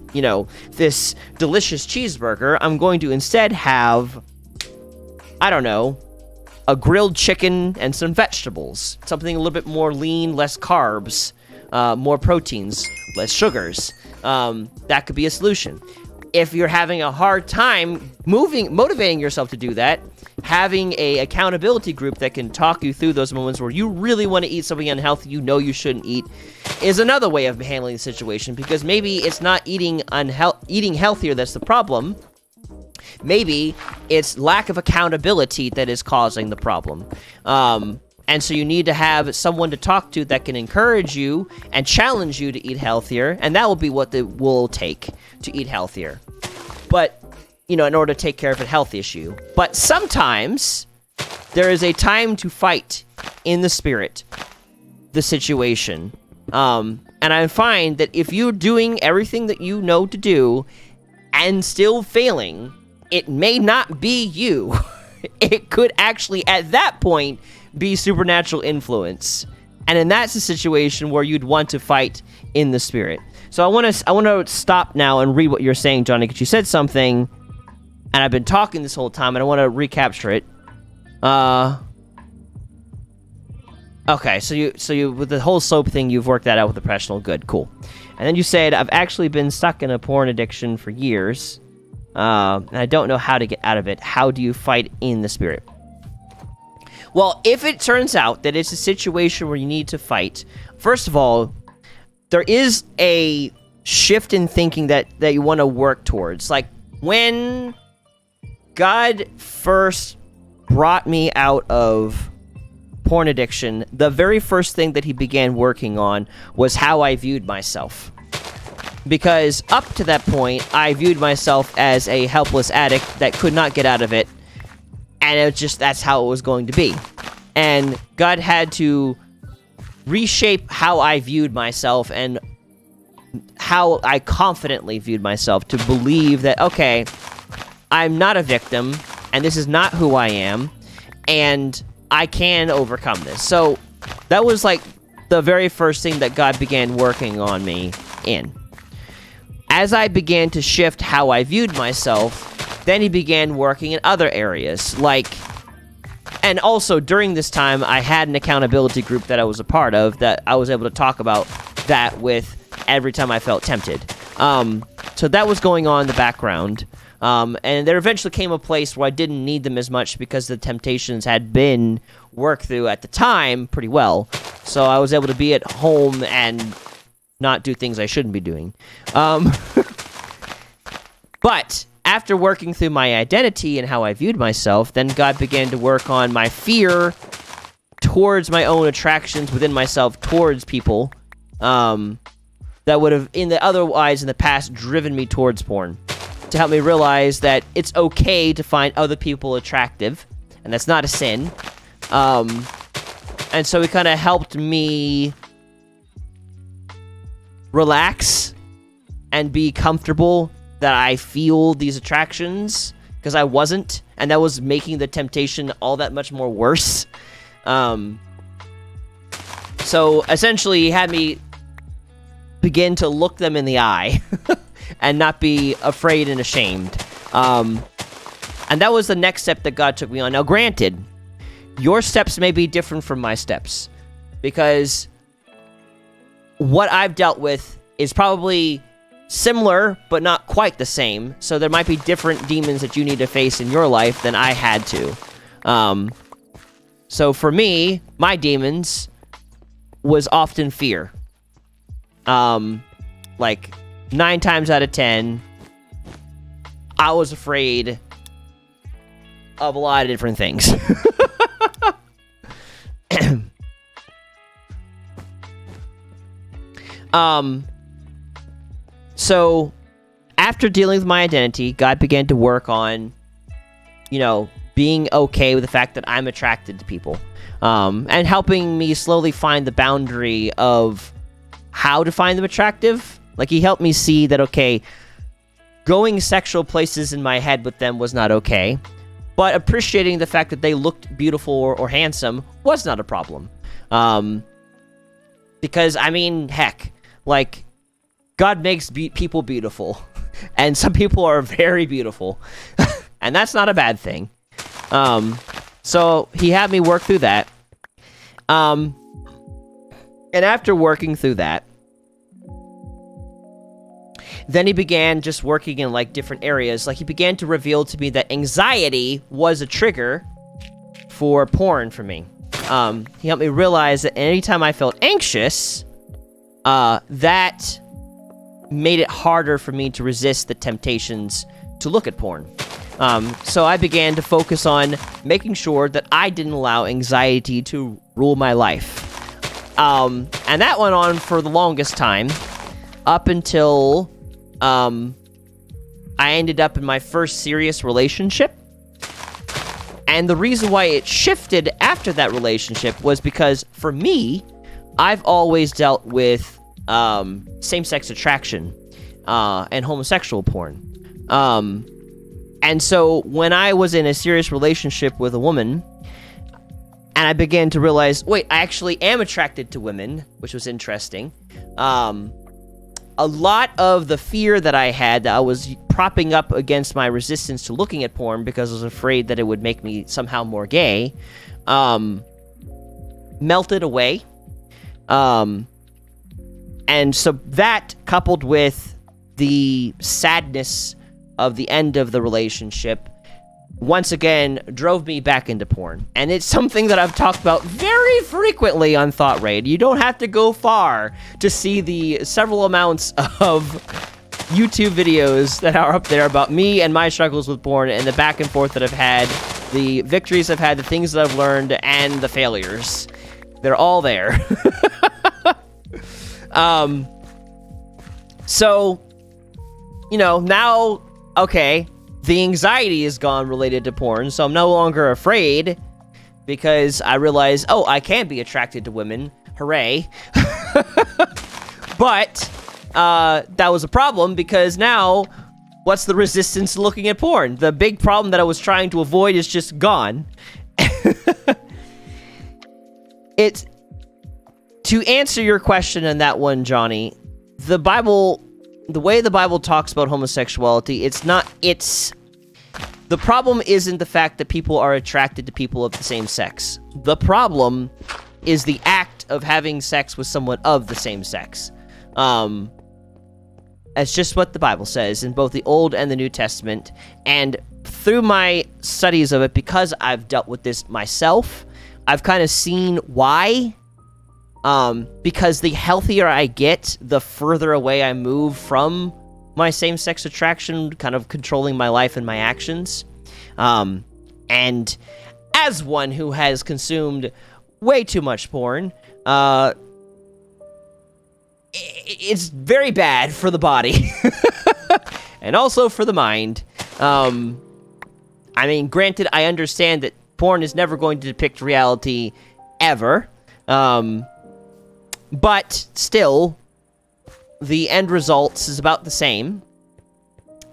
this delicious cheeseburger, I'm going to instead have, I don't know, a grilled chicken and some vegetables. Something a little bit more lean, less carbs, more proteins, less sugars. That could be a solution. If you're having a hard time motivating yourself to do that, having a accountability group that can talk you through those moments where you really want to eat something unhealthy you shouldn't eat is another way of handling the situation, because maybe it's not eating healthier that's the problem. Maybe it's lack of accountability that is causing the problem. And so you need to have someone to talk to that can encourage you and challenge you to eat healthier, and that will be what it will take to eat healthier. But, in order to take care of a health issue. But sometimes there is a time to fight in the spirit, the situation. And I find that if you're doing everything that you know to do and still failing, it may not be you. It could actually, at that point, be supernatural influence. And then that's a situation where you'd want to fight in the spirit. So I want to stop now and read what you're saying, Johnny, because you said something, and I've been talking this whole time, and I want to recapture it. Okay, so you with the whole soap thing, you've worked that out with the professional. Good, cool. And then you said, I've actually been stuck in a porn addiction for years, and I don't know how to get out of it. How do you fight in the spirit? Well, if it turns out that it's a situation where you need to fight, first of all, there is a shift in thinking that you want to work towards. Like, when God first brought me out of porn addiction, the very first thing that he began working on was how I viewed myself. Because up to that point, I viewed myself as a helpless addict that could not get out of it. And it was just, that's how it was going to be. And God had to reshape how I viewed myself and how I confidently viewed myself to believe that, okay, I'm not a victim, and this is not who I am, and I can overcome this. So that was like the very first thing that God began working on me in. As I began to shift how I viewed myself, then he began working in other areas, and also during this time, I had an accountability group that I was a part of that I was able to talk about that with every time I felt tempted. So that was going on in the background. And there eventually came a place where I didn't need them as much because the temptations had been worked through at the time pretty well. So I was able to be at home and not do things I shouldn't be doing. But after working through my identity and how I viewed myself, then God began to work on my fear towards my own attractions within myself towards people that would have, in the past, driven me towards porn. To help me realize that it's okay to find other people attractive, and that's not a sin. And so it kind of helped me relax and be comfortable that I feel these attractions, because I wasn't, and that was making the temptation all that much more worse. So essentially, he had me begin to look them in the eye and not be afraid and ashamed. And that was the next step that God took me on. Now, granted, your steps may be different from my steps, because what I've dealt with is probably similar, but not quite the same. So there might be different demons that you need to face in your life than I had to. So for me, my demons was often fear. 9 times out of 10, I was afraid of a lot of different things. So after dealing with my identity, God began to work on, being okay with the fact that I'm attracted to people, and helping me slowly find the boundary of how to find them attractive. Like, he helped me see that, okay, going sexual places in my head with them was not okay, but appreciating the fact that they looked beautiful or handsome was not a problem. Because, heck, like, God makes people beautiful, and some people are very beautiful, and that's not a bad thing. So he had me work through that. And after working through that, then he began just working in, like, different areas. Like, he began to reveal to me that anxiety was a trigger for porn for me. He helped me realize that anytime I felt anxious, that made it harder for me to resist the temptations to look at porn. So I began to focus on making sure that I didn't allow anxiety to rule my life. And that went on for the longest time, up until I ended up in my first serious relationship. And the reason why it shifted after that relationship was because, for me, I've always dealt with same-sex attraction and homosexual porn. And so when I was in a serious relationship with a woman, and I began to realize, wait, I actually am attracted to women, which was interesting. A lot of the fear that I had, that I was propping up against my resistance to looking at porn because I was afraid that it would make me somehow more gay, melted away. And so that, coupled with the sadness of the end of the relationship, once again drove me back into porn. And it's something that I've talked about very frequently on thoughtraid. You don't have to go far to see the several amounts of YouTube videos that are up there about me and my struggles with porn, and the back and forth that I've had, the victories I've had, the things that I've learned, and the failures. They're all there. So, now, okay, the anxiety is gone related to porn, so I'm no longer afraid, because I realize, oh, I can be attracted to women. Hooray. But that was a problem, because now, what's the resistance to looking at porn? The big problem that I was trying to avoid is just gone. It's, to answer your question on that one, Johnny, the way the Bible talks about homosexuality, the problem isn't the fact that people are attracted to people of the same sex. The problem is the act of having sex with someone of the same sex. That's just what the Bible says in both the Old and the New Testament. And through my studies of it, because I've dealt with this myself, I've kind of seen why. Because the healthier I get, the further away I move from my same-sex attraction, kind of controlling my life and my actions. And as one who has consumed way too much porn, it's very bad for the body. And also for the mind. Granted, I understand that porn is never going to depict reality ever. But still, the end results is about the same.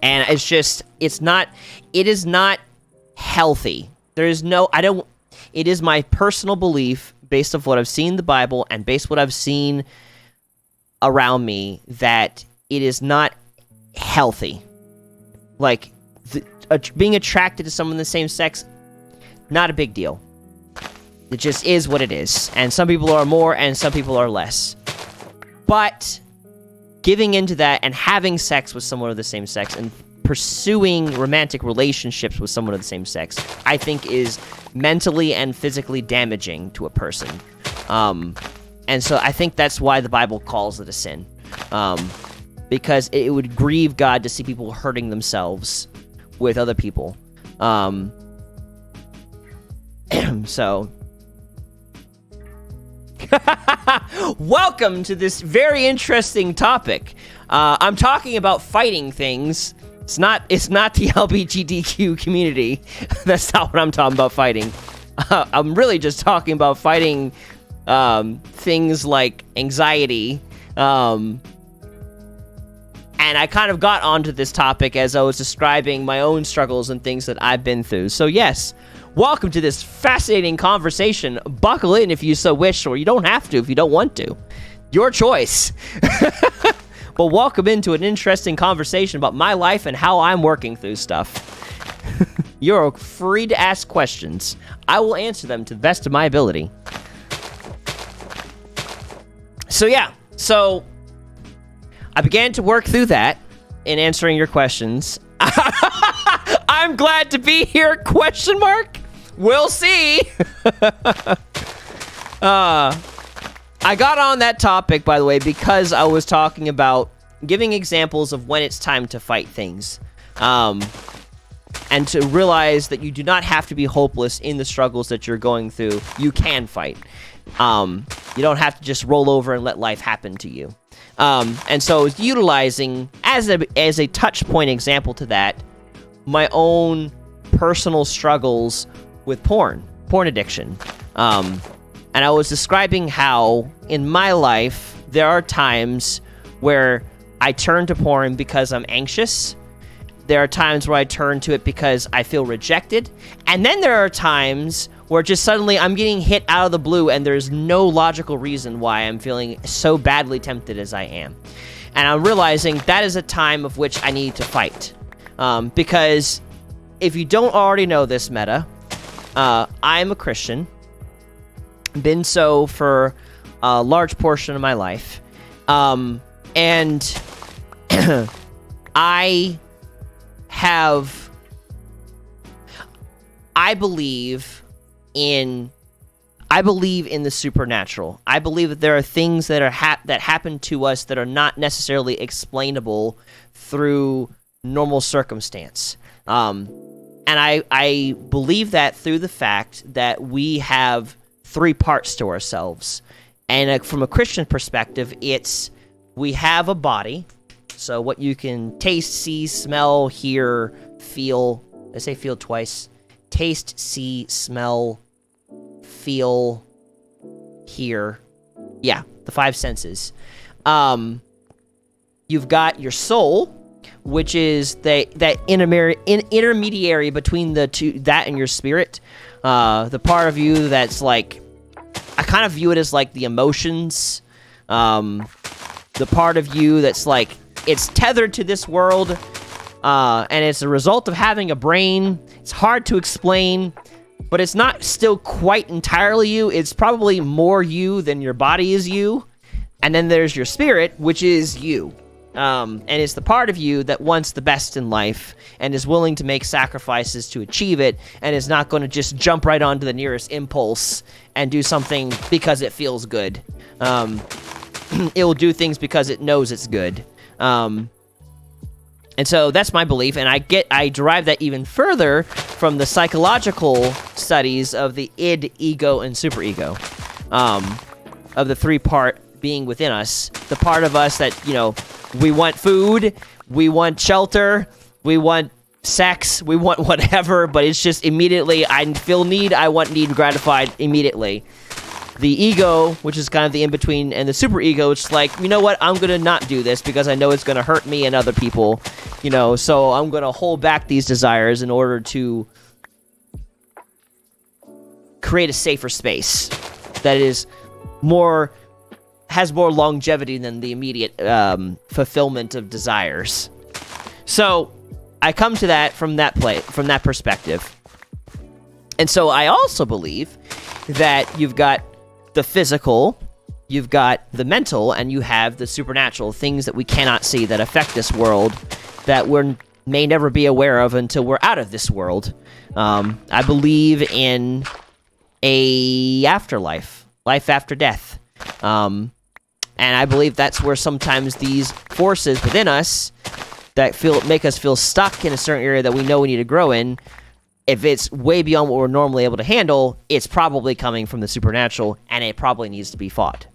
And it is not healthy. it is my personal belief, based off what I've seen in the Bible and based what I've seen around me, that it is not healthy. Like, being attracted to someone of the same sex, not a big deal. It just is what it is. And some people are more and some people are less. But giving into that and having sex with someone of the same sex and pursuing romantic relationships with someone of the same sex, I think is mentally and physically damaging to a person. And so I think that's why the Bible calls it a sin. Because it would grieve God to see people hurting themselves with other people. So... Welcome to this very interesting topic. I'm talking about fighting things. It's not the LGBTQ community. That's not what I'm talking about fighting. I'm really just talking about fighting things like anxiety. And I kind of got onto this topic as I was describing my own struggles and things that I've been through. So yes, welcome to this fascinating conversation. Buckle in if you so wish, or you don't have to if you don't want to. Your choice. But welcome into an interesting conversation about my life and how I'm working through stuff. You're free to ask questions. I will answer them to the best of my ability. So yeah, I began to work through that in answering your questions. I'm glad to be here, question mark? We'll see. I got on that topic, by the way, because I was talking about giving examples of when it's time to fight things. And to realize that you do not have to be hopeless in the struggles that you're going through. You can fight. You don't have to just roll over and let life happen to you. And so I was utilizing, as a touch point example to that, my own personal struggles with porn addiction. And I was describing how, in my life, there are times where I turn to porn because I'm anxious. There are times where I turn to it because I feel rejected. And then there are times where just suddenly I'm getting hit out of the blue and there's no logical reason why I'm feeling so badly tempted as I am. And I'm realizing that is a time of which I need to fight. Because if you don't already know this, Meta, I'm a Christian. Been so for a large portion of my life. And I believe in the supernatural. I believe that there are things that that happen to us that are not necessarily explainable through normal circumstance. And I believe that through the fact that we have three parts to ourselves. And from a Christian perspective, we have a body. So what you can taste, see, smell, hear, feel. I say feel twice. Taste, see, smell, feel, hear. Yeah, the five senses. You've got your soul, which is that intermediary between the two, that and your spirit. The part of you that's like, I kind of view it as like the emotions. The part of you that's like, it's tethered to this world, and it's a result of having a brain. It's hard to explain, but it's not still quite entirely you. It's probably more you than your body is you. And then there's your spirit, which is you. And it's the part of you that wants the best in life and is willing to make sacrifices to achieve it, and is not going to just jump right onto the nearest impulse and do something because it feels good. It will do things because it knows it's good. And so that's my belief, and I derive that even further from the psychological studies of the id, ego, and superego, of the three-part being within us. The part of us that, we want food, we want shelter, we want sex, we want whatever, but it's just immediately, I feel need, I want need gratified immediately. The ego, which is kind of the in-between, and the superego, it's like, you know what, I'm going to not do this because I know it's going to hurt me and other people, so I'm going to hold back these desires in order to create a safer space that has more longevity than the immediate fulfillment of desires. So I come to that from that perspective. And so I also believe that you've got the physical, you've got the mental, and you have the supernatural, things that we cannot see that affect this world that we may never be aware of until we're out of this world. I believe in a afterlife, life after death. And I believe that's where sometimes these forces within us that make us feel stuck in a certain area that we know we need to grow in, if it's way beyond what we're normally able to handle, it's probably coming from the supernatural, and it probably needs to be fought.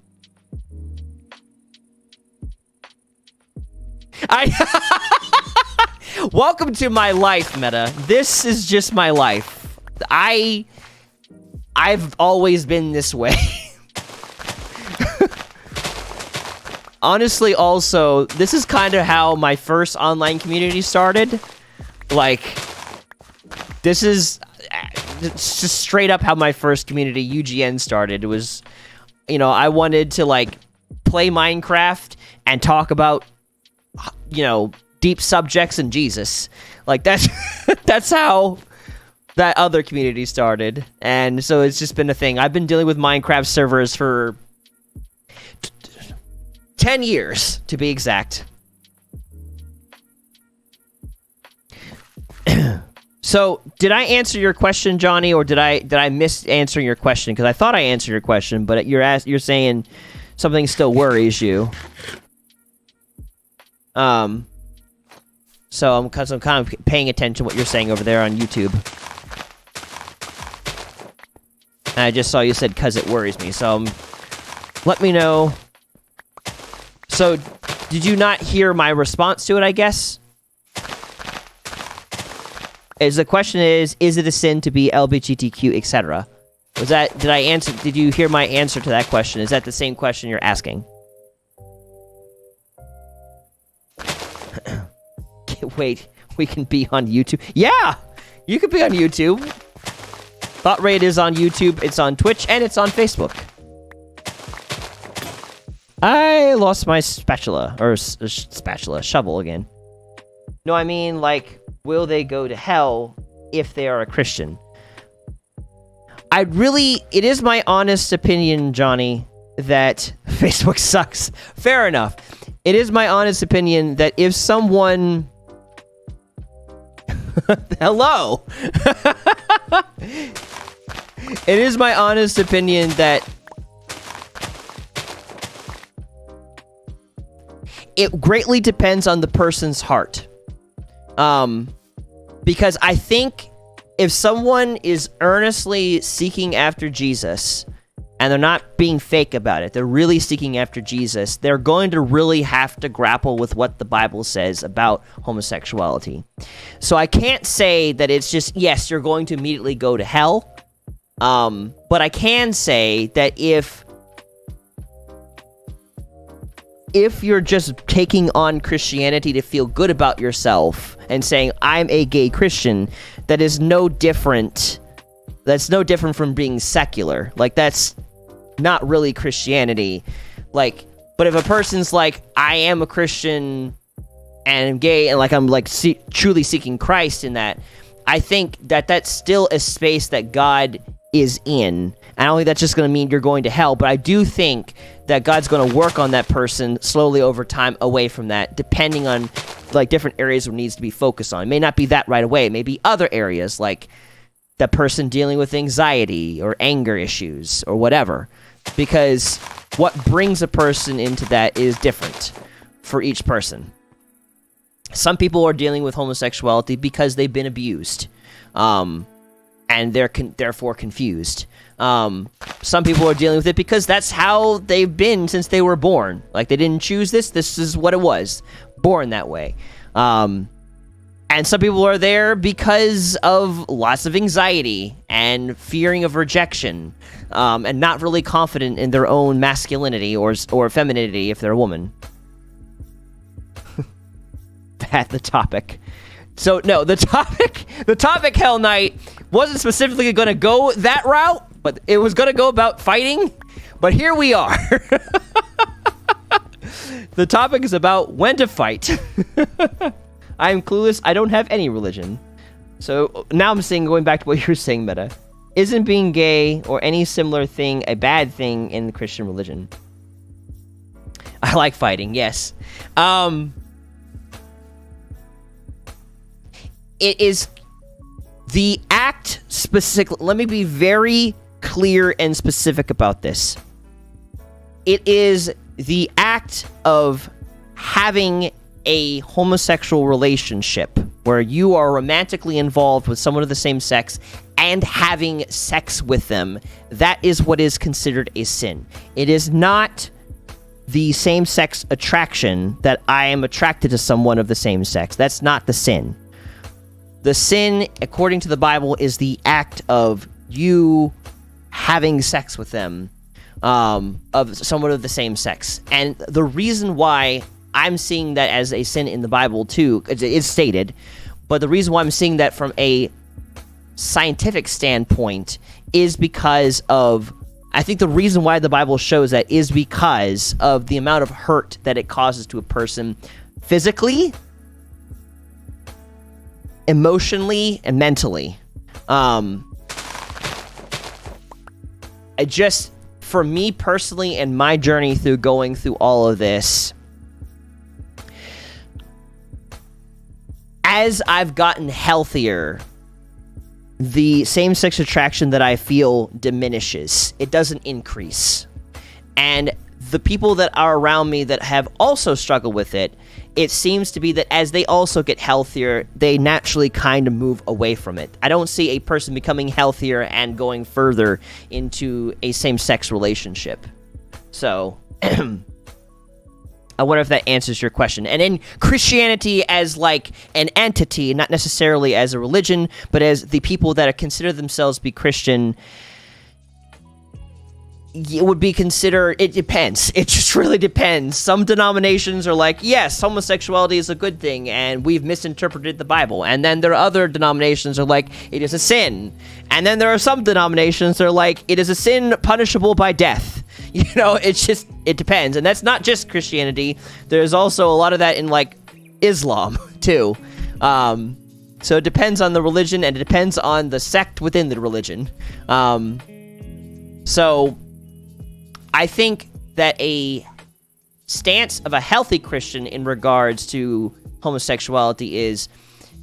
Welcome to my life, Meta. This is just my life. I've always been this way. Honestly, also, this is kind of how my first online community started. Like, this is just straight up how my first community, UGN, started. It was, you know, I wanted to, like, play Minecraft and talk about, you know, deep subjects and Jesus. Like, that's how that other community started. And so it's just been a thing. I've been dealing with Minecraft servers for 10 years, to be exact. So, did I answer your question, Johnny, or did I miss answering your question? Because I thought I answered your question, but you're saying something still worries you. So I'm kind of paying attention to what you're saying over there on YouTube. And I just saw you said "cause it worries me," so let me know. So, did you not hear my response to it, I guess? The question is it a sin to be LGBTQ, etc.? Did you hear my answer to that question? Is that the same question you're asking? Wait, we can be on YouTube? Yeah! You could be on YouTube. ThoughtRaid is on YouTube, it's on Twitch, and it's on Facebook. I lost my spatula, or shovel again. No, I mean, like, will they go to hell if they are a Christian? It is my honest opinion, Johnny, that Facebook sucks. Fair enough. It is my honest opinion that if someone... Hello! It is my honest opinion that it greatly depends on the person's heart. Because I think if someone is earnestly seeking after Jesus, and they're not being fake about it, they're really seeking after Jesus, they're going to really have to grapple with what the Bible says about homosexuality. So I can't say that it's just, yes, you're going to immediately go to hell. But I can say that if you're just taking on Christianity to feel good about yourself and saying, I'm a gay Christian, that is no different. That's no different from being secular. Like, that's not really Christianity. Like, but if a person's like, I am a Christian and I'm gay, and like, I'm like truly seeking Christ in that, I think that that's still a space that God is in. I don't think that's just going to mean you're going to hell, but I do think that God's going to work on that person slowly over time away from that, depending on like different areas where it needs to be focused on. It may not be that right away. It may be other areas, like that person dealing with anxiety or anger issues or whatever, because what brings a person into that is different for each person. Some people are dealing with homosexuality because they've been abused, and they're therefore confused. Some people are dealing with it because that's how they've been since they were born. Like, they didn't choose this. This is what it was. Born that way. And some people are there because of lots of anxiety and fearing of rejection, and not really confident in their own masculinity or femininity if they're a woman. At the topic. So, no, the topic, Hell Knight, wasn't specifically going to go that route, but it was going to go about fighting. But here we are. The topic is about when to fight. I'm clueless. I don't have any religion. So now I'm saying, going back to what you were saying, Meta, isn't being gay or any similar thing a bad thing in the Christian religion? I like fighting, yes. It is the act specific. Let me be very clear and specific about this. It is the act of having a homosexual relationship where you are romantically involved with someone of the same sex and having sex with them. That is what is considered a sin. It is not the same-sex attraction, that I am attracted to someone of the same sex. That's not the sin. The sin, according to the Bible, is the act of you having sex with them, of someone of the same sex. And the reason why I'm seeing that as a sin in the Bible, too, it's stated, but the reason why I'm seeing that from a scientific standpoint is because of, I think the reason why the Bible shows that is because of the amount of hurt that it causes to a person physically, emotionally, and mentally. For me personally and my journey through going through all of this, as I've gotten healthier, the same-sex attraction that I feel diminishes. It doesn't increase. And the people that are around me that have also struggled with it, it seems to be that as they also get healthier, they naturally kind of move away from it. I don't see a person becoming healthier and going further into a same-sex relationship. So, I wonder if that answers your question. And in Christianity as like an entity, not necessarily as a religion, but as the people that consider themselves to be Christian, it would be considered, it depends. It just really depends. Some denominations are like, yes, homosexuality is a good thing, and we've misinterpreted the Bible. And then there are other denominations that are like, it is a sin. And then there are some denominations that are like, it is a sin punishable by death. You know, it depends. And that's not just Christianity. There's also a lot of that in, like, Islam, too. So it depends on the religion, and it depends on the sect within the religion. So I think that a stance of a healthy Christian in regards to homosexuality is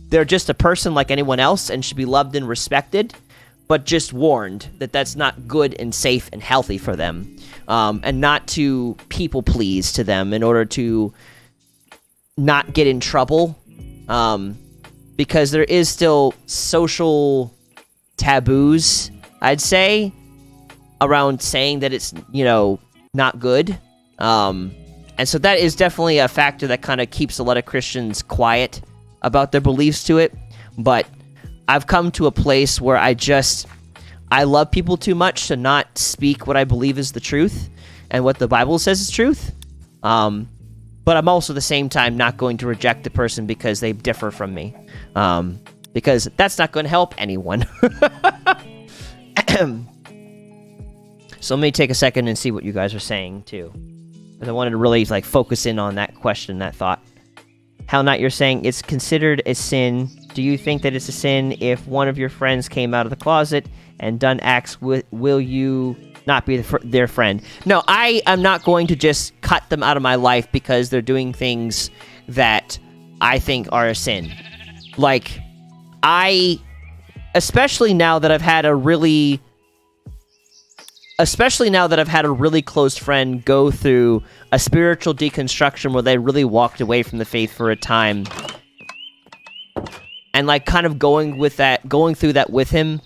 they're just a person like anyone else and should be loved and respected, but just warned that that's not good and safe and healthy for them, and not to people please to them in order to not get in trouble, because there is still social taboos, I'd say, around saying that it's, you know, not good. And so that is definitely a factor that kind of keeps a lot of Christians quiet about their beliefs to it. But I've come to a place where I love people too much to not speak what I believe is the truth and what the Bible says is truth. But I'm also at the same time not going to reject the person because they differ from me. Because that's not going to help anyone. So let me take a second and see what you guys are saying, too. Because I wanted to really, like, focus in on that question, that thought. Hell Knight, you're saying it's considered a sin. Do you think that it's a sin if one of your friends came out of the closet and done acts, will you not be their friend? No, I am not going to just cut them out of my life because they're doing things that I think are a sin. Like, especially now that I've had a really close friend go through a spiritual deconstruction where they really walked away from the faith for a time, and like kind of going through that with him,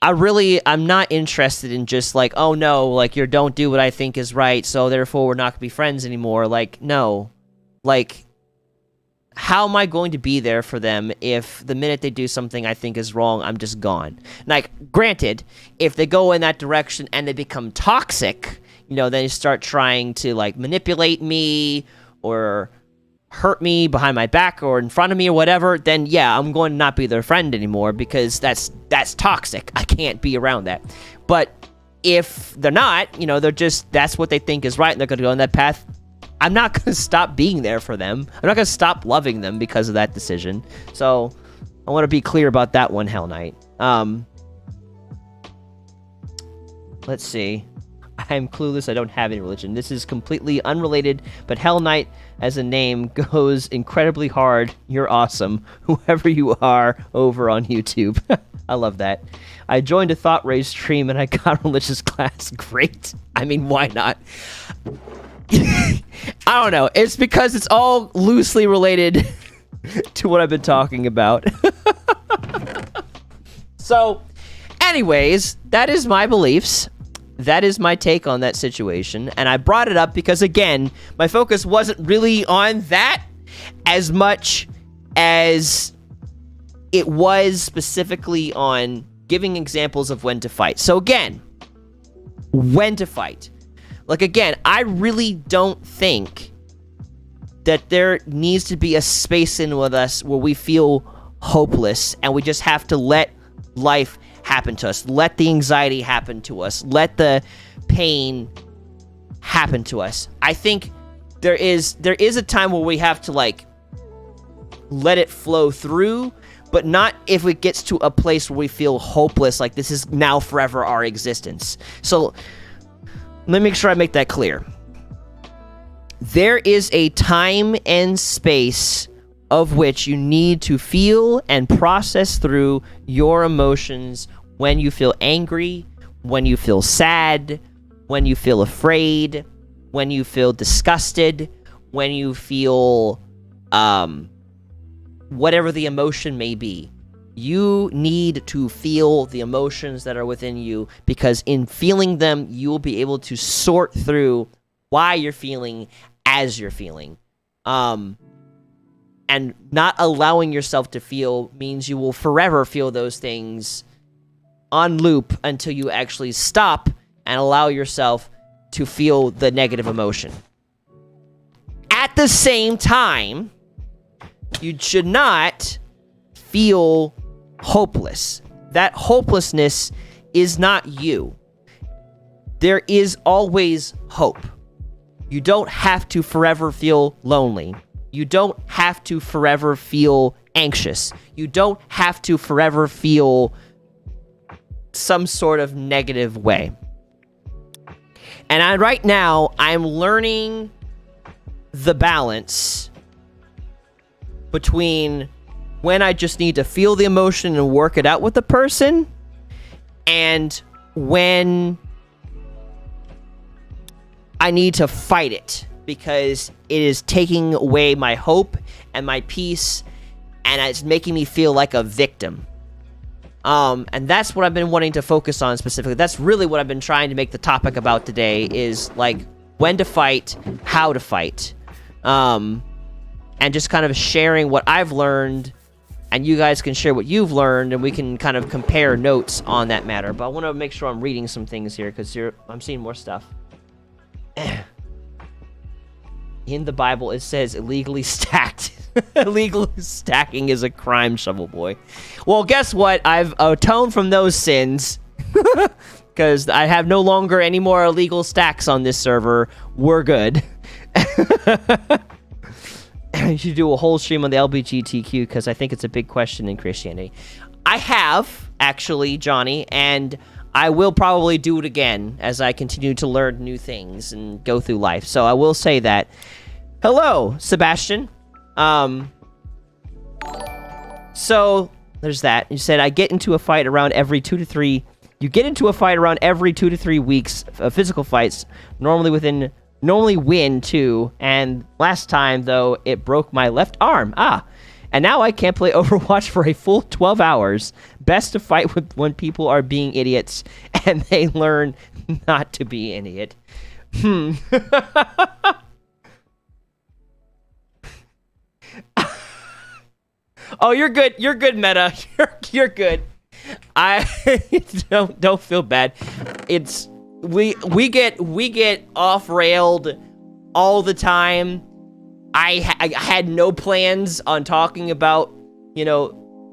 I'm not interested in just like, oh no, like you don't do what I think is right, so therefore we're not gonna be friends anymore. Like, no. Like, how am I going to be there for them if the minute they do something I think is wrong, I'm just gone? Like, granted, if they go in that direction and they become toxic, you know, then they start trying to, like, manipulate me or hurt me behind my back or in front of me or whatever, then yeah, I'm going to not be their friend anymore because that's toxic. I can't be around that. But if they're not, you know, that's what they think is right and they're going to go on that path, I'm not going to stop being there for them. I'm not going to stop loving them because of that decision. So I want to be clear about that one, Hell Knight. Let's see. I'm clueless. I don't have any religion. This is completely unrelated, but Hell Knight as a name goes incredibly hard. You're awesome, whoever you are over on YouTube. I love that. I joined a thought-raid stream and I got religious class. Great. I mean, why not? I don't know. It's because it's all loosely related to what I've been talking about. So, anyways, that is my beliefs. that is my take on that situation. And I brought it up because, again, my focus wasn't really on that as much as it was specifically on giving examples of when to fight. So again, when to fight. Like, again, I really don't think that there needs to be a space in with us where we feel hopeless and we just have to let life happen to us. Let the anxiety happen to us. Let the pain happen to us. I think there is a time where we have to, like, let it flow through, but not if it gets to a place where we feel hopeless, like this is now forever our existence. So let me make sure I make that clear. There is a time and space of which you need to feel and process through your emotions when you feel angry, when you feel sad, when you feel afraid, when you feel disgusted, when you feel whatever the emotion may be. You need to feel the emotions that are within you, because in feeling them, you will be able to sort through why you're feeling as you're feeling. And not allowing yourself to feel means you will forever feel those things on loop until you actually stop and allow yourself to feel the negative emotion. At the same time, you should not feel hopeless. That hopelessness is not you. There is always hope. You don't have to forever feel lonely. You don't have to forever feel anxious. You don't have to forever feel some sort of negative way. And right now, I'm learning the balance between when I just need to feel the emotion and work it out with the person, and when I need to fight it because it is taking away my hope and my peace, and it's making me feel like a victim. And that's what I've been wanting to focus on specifically. That's really what I've been trying to make the topic about today, is like when to fight, how to fight. And just kind of sharing what I've learned, and you guys can share what you've learned, and we can kind of compare notes on that matter. But I want to make sure I'm reading some things here, because I'm seeing more stuff. In the Bible, it says illegally stacked. Illegal stacking is a crime, Shovel Boy. Well, guess what? I've atoned from those sins, because I have no longer any more illegal stacks on this server. We're good. You should do a whole stream on the LGBTQ, because I think it's a big question in Christianity. I have, actually, Johnny, and I will probably do it again as I continue to learn new things and go through life. So I will say that. Hello, Sebastian. So there's that. You said I get into a fight around every 2 to 3. You get into a fight around every 2 to 3 weeks of physical fights, normally win too. And last time though, it broke my left arm. And now I can't play Overwatch for a full 12 hours. Best to fight with when people are being idiots and they learn not to be an idiot. Oh, you're good. You're good, Meta. You're good. I don't feel bad. It's we get off railed all the time. I had no plans on talking about,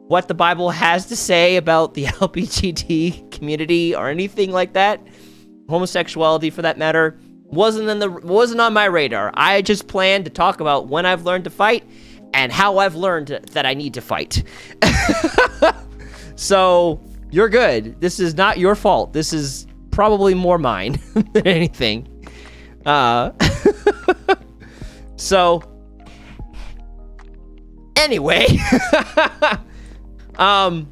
what the Bible has to say about the LGBT community or anything like that. Homosexuality, for that matter, wasn't on my radar. I just planned to talk about when I've learned to fight and how I've learned that I need to fight. So you're good. This is not your fault. This is probably more mine than anything. So anyway, I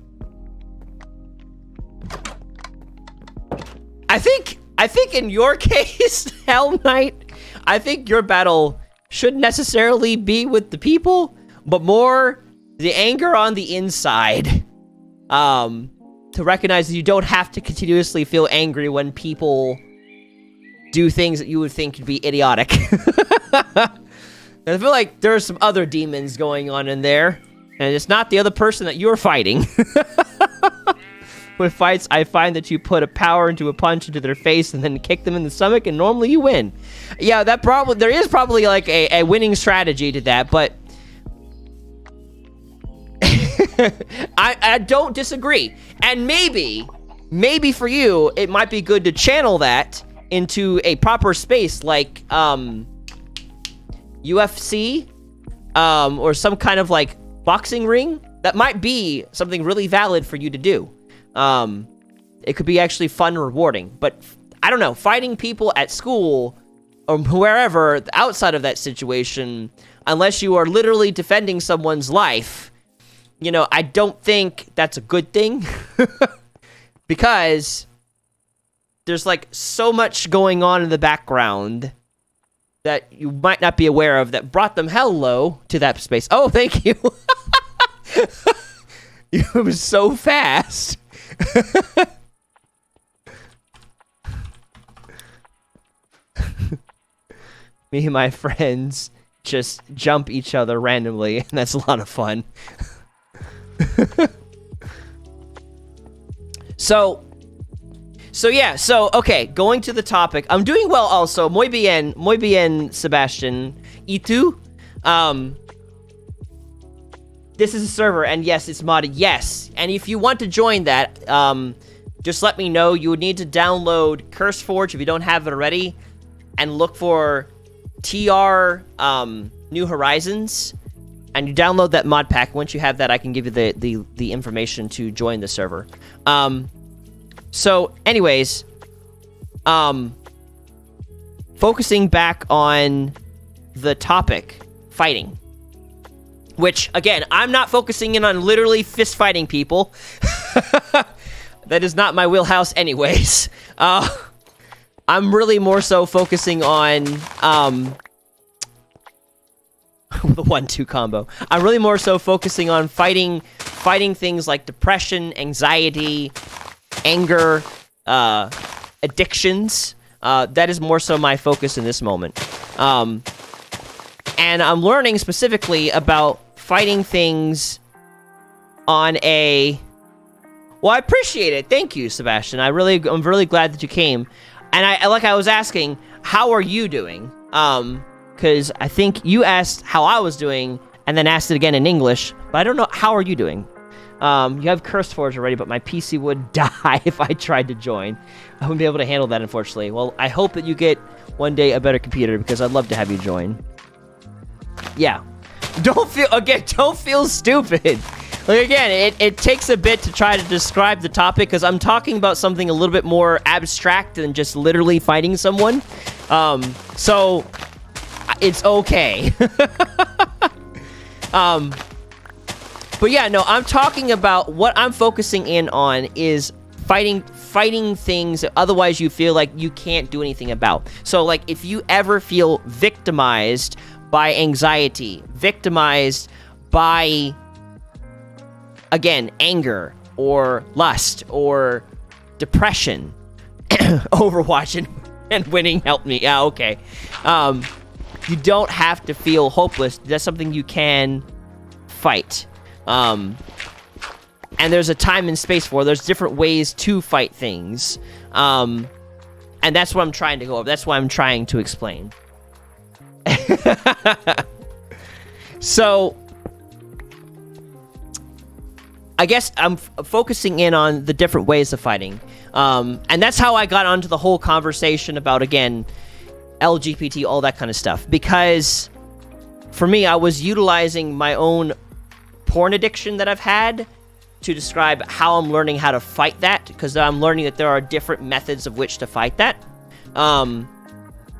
think in your case, Hell Knight, I think your battle shouldn't necessarily be with the people, but more the anger on the inside. to recognize that you don't have to continuously feel angry when people do things that you would think would be idiotic. And I feel like there are some other demons going on in there, and it's not the other person that you're fighting. With fights, I find that you put a power into a punch into their face and then kick them in the stomach, and normally you win. Yeah, there is probably like a winning strategy to that, but I don't disagree. And maybe for you, it might be good to channel that into a proper space like UFC, or some kind of like boxing ring. That might be something really valid for you to do. It could be actually fun and rewarding, but I don't know, fighting people at school or wherever outside of that situation, unless you are literally defending someone's life, you know, I don't think that's a good thing. Because there's like so much going on in the background that you might not be aware of that brought them hello to that space. Oh, thank you. It was so fast. Me and my friends just jump each other randomly, and that's a lot of fun. So okay, going to the topic. I'm doing well also. Muy bien, Sebastian. ¿Y tú? This is a server, and yes, it's modded. Yes, and if you want to join that, just let me know. You would need to download CurseForge if you don't have it already, and look for TR New Horizons, and you download that mod pack. Once you have that, I can give you the information to join the server. So, anyways, focusing back on the topic, fighting. Which, again, I'm not focusing in on literally fist fighting people. That is not my wheelhouse anyways. I'm really more so focusing on, the 1-2 combo. I'm really more so focusing on fighting things like depression, anxiety, anger, addictions. That is more so my focus in this moment. And I'm learning specifically about fighting things on a... Well, I appreciate it. Thank you, Sebastian. I'm really glad that you came. And I was asking, how are you doing? Because I think you asked how I was doing, and then asked it again in English, but I don't know, how are you doing? You have CurseForge already, but my PC would die if I tried to join. I wouldn't be able to handle that, unfortunately. Well, I hope that you get, one day, a better computer, because I'd love to have you join. Yeah. Don't feel stupid. Like, again, it takes a bit to try to describe the topic, because I'm talking about something a little bit more abstract than just literally fighting someone. So, it's okay. But yeah, no, I'm talking about what I'm focusing in on is fighting things that otherwise you feel like you can't do anything about. So, like, if you ever feel victimized by anxiety, victimized by, again, anger, or lust, or depression, Overwatch and winning helped me. Yeah, okay. You don't have to feel hopeless. That's something you can fight. And there's a time and space for. There's different ways to fight things. And that's what I'm trying to go over. That's what I'm trying to explain. So, I guess I'm focusing in on the different ways of fighting. And that's how I got onto the whole conversation about, again, LGBT, all that kind of stuff. Because, for me, I was utilizing my own porn addiction that I've had to describe how I'm learning how to fight that, because I'm learning that there are different methods of which to fight that.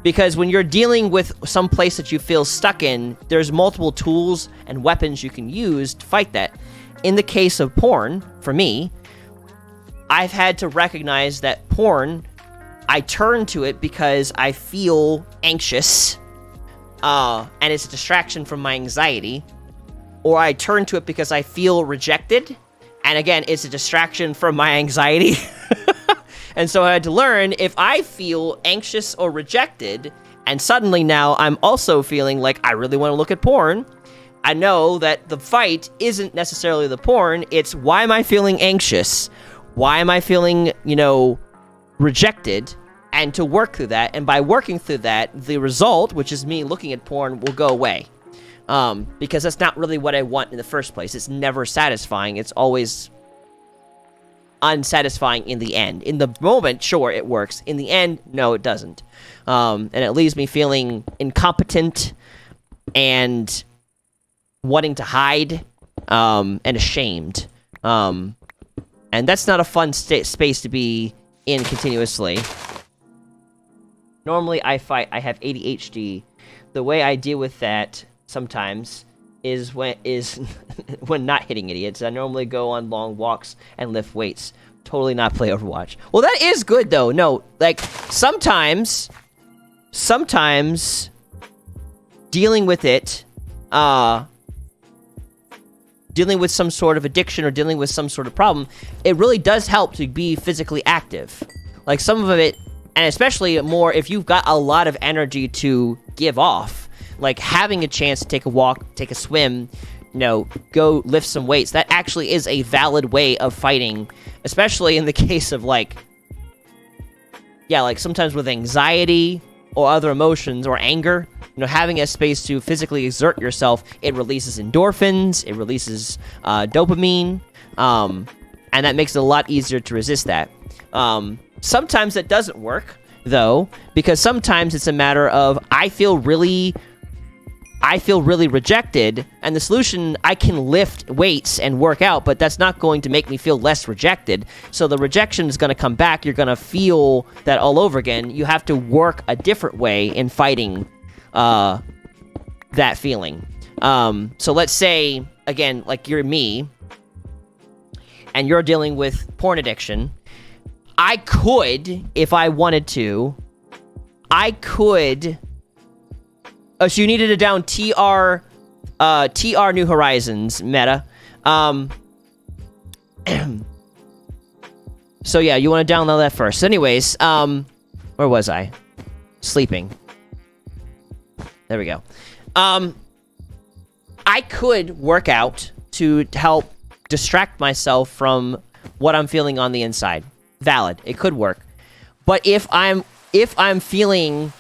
Because when you're dealing with some place that you feel stuck in, there's multiple tools and weapons you can use to fight that. In the case of porn, for me, I've had to recognize that porn, I turn to it because I feel anxious, and it's a distraction from my anxiety, or I turn to it because I feel rejected, And again, it's a distraction from my anxiety. And so I had to learn, if I feel anxious or rejected, and suddenly now I'm also feeling like I really want to look at porn, I know that the fight isn't necessarily the porn, it's why am I feeling anxious? Why am I feeling, rejected? And to work through that, and by working through that, the result, which is me looking at porn, will go away. Because that's not really what I want in the first place. It's never satisfying. It's always unsatisfying in the end. In the moment, sure, it works. In the end, no, it doesn't. And it leaves me feeling incompetent and wanting to hide, and ashamed. And that's not a fun space to be in continuously. Normally, I have ADHD. The way I deal with that sometimes is when not hitting idiots. I normally go on long walks and lift weights. Totally not play Overwatch. Well, that is good though. No, like sometimes dealing with it, dealing with some sort of addiction or dealing with some sort of problem, it really does help to be physically active. Like some of it, and especially more if you've got a lot of energy to give off, like having a chance to take a walk, take a swim, go lift some weights, that actually is a valid way of fighting, especially in the case of like sometimes with anxiety or other emotions or anger, having a space to physically exert yourself, it releases endorphins, it releases dopamine, and that makes it a lot easier to resist that. Sometimes that doesn't work, though, because sometimes it's a matter of I feel really rejected, and the solution, I can lift weights and work out, but that's not going to make me feel less rejected. So the rejection is going to come back. You're going to feel that all over again. You have to work a different way in fighting that feeling. So let's say, again, like you're me, and you're dealing with porn addiction. I could, if I wanted to, Oh, so you needed to down TR New Horizons meta. So yeah, you want to download that first. Anyways, where was I? Sleeping. There we go. I could work out to help distract myself from what I'm feeling on the inside. Valid. It could work. But if I'm feeling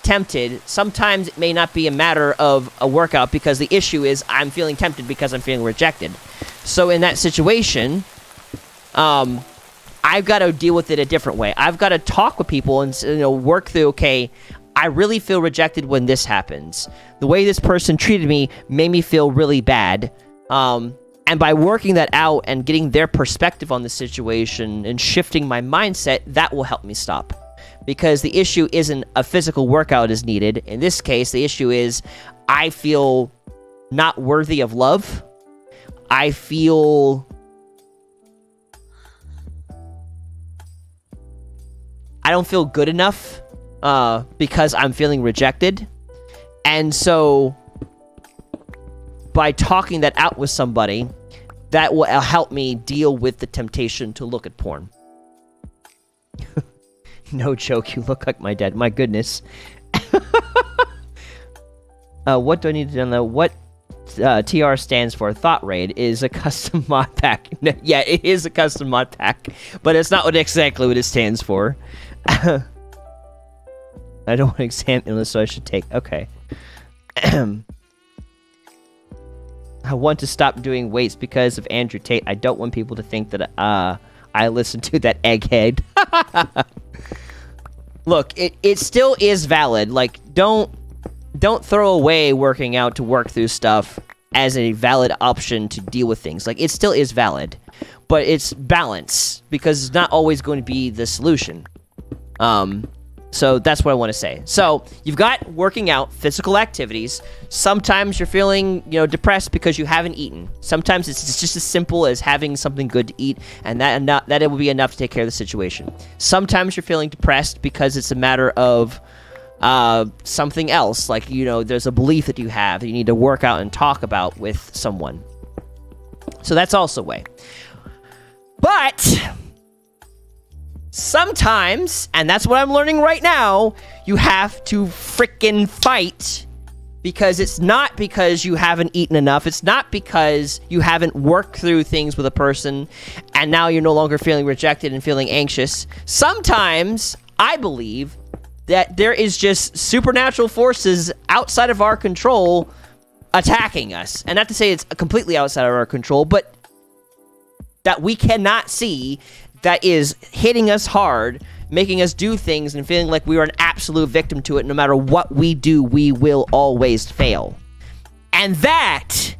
tempted, sometimes it may not be a matter of a workout, because the issue is I'm feeling tempted because I'm feeling rejected. So in that situation, I've got to deal with it a different way. I've got to talk with people and work through, okay, I really feel rejected when this happens. The way this person treated me made me feel really bad. And by working that out and getting their perspective on the situation and shifting my mindset, that will help me stop. Because the issue isn't a physical workout is needed. In this case, the issue is I feel not worthy of love. I feel I don't feel good enough because I'm feeling rejected. And so by talking that out with somebody, that will help me deal with the temptation to look at porn. No joke, you look like my dad. My goodness. What do I need to download? What TR stands for? Thoughtraid is a custom mod pack. Yeah, it is a custom mod pack, but it's not exactly what it stands for. I don't want to exam illness, so I should take... Okay. I want to stop doing weights because of Andrew Tate. I don't want people to think that I listen to that egghead. Look, it still is valid. Like, don't throw away working out to work through stuff as a valid option to deal with things. Like, it still is valid, but it's balance, because it's not always going to be the solution. So that's what I want to say. So you've got working out, physical activities. Sometimes you're feeling, depressed because you haven't eaten. Sometimes it's just as simple as having something good to eat, and that it will be enough to take care of the situation. Sometimes you're feeling depressed because it's a matter of something else, like there's a belief that you have that you need to work out and talk about with someone. So that's also a way. But sometimes, and that's what I'm learning right now, you have to frickin' fight, because it's not because you haven't eaten enough. It's not because you haven't worked through things with a person and now you're no longer feeling rejected and feeling anxious. Sometimes I believe that there is just supernatural forces outside of our control attacking us. And not to say it's completely outside of our control, but that we cannot see, that is hitting us hard, making us do things and feeling like we are an absolute victim to it. No matter what we do, we will always fail. And that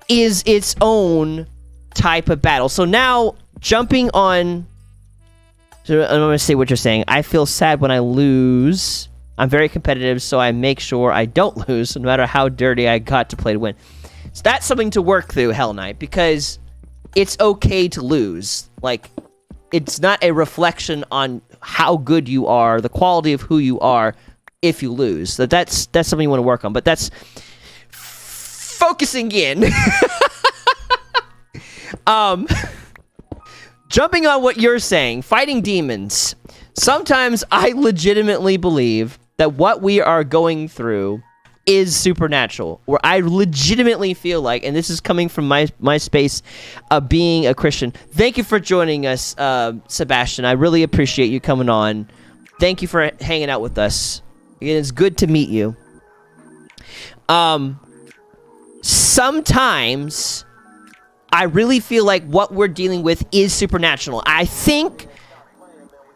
is its own type of battle. So now, jumping on... So I'm going to say what you're saying. I feel sad when I lose. I'm very competitive, so I make sure I don't lose, no matter how dirty I got to play to win. So that's something to work through, Hell Knight, because it's okay to lose. Like, it's not a reflection on how good you are, the quality of who you are, if you lose. That's something you want to work on. But that's focusing in. Jumping on what you're saying, fighting demons. Sometimes I legitimately believe that what we are going through is supernatural, where I legitimately feel like, and this is coming from my space of being a Christian. Thank you for joining us, Sebastian. I really appreciate you coming on. Thank you for hanging out with us. It is good to meet you. Sometimes I really feel like what we're dealing with is supernatural. I think,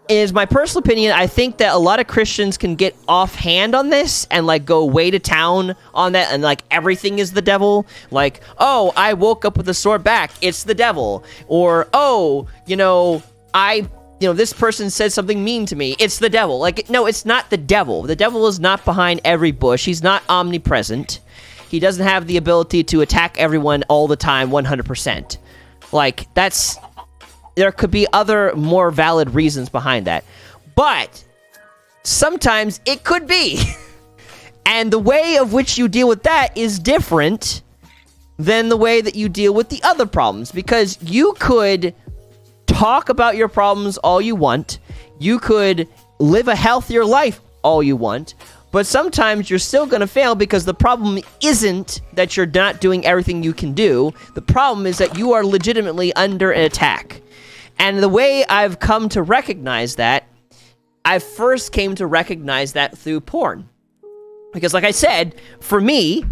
is my personal opinion, I think that a lot of Christians can get offhand on this and like go way to town on that, and like everything is the devil. Like, oh, I woke up with a sore back, it's the devil. Or, oh, this person said something mean to me, it's the devil. Like, no, it's not the devil. The devil is not behind every bush. He's not omnipresent. He doesn't have the ability to attack everyone all the time 100%. Like, there could be other more valid reasons behind that. But sometimes it could be. And the way of which you deal with that is different than the way that you deal with the other problems. Because you could talk about your problems all you want. You could live a healthier life all you want. But sometimes you're still going to fail, because the problem isn't that you're not doing everything you can do. The problem is that you are legitimately under an attack. And the way I've come to recognize that, I first came to recognize that through porn. Because like I said, for me,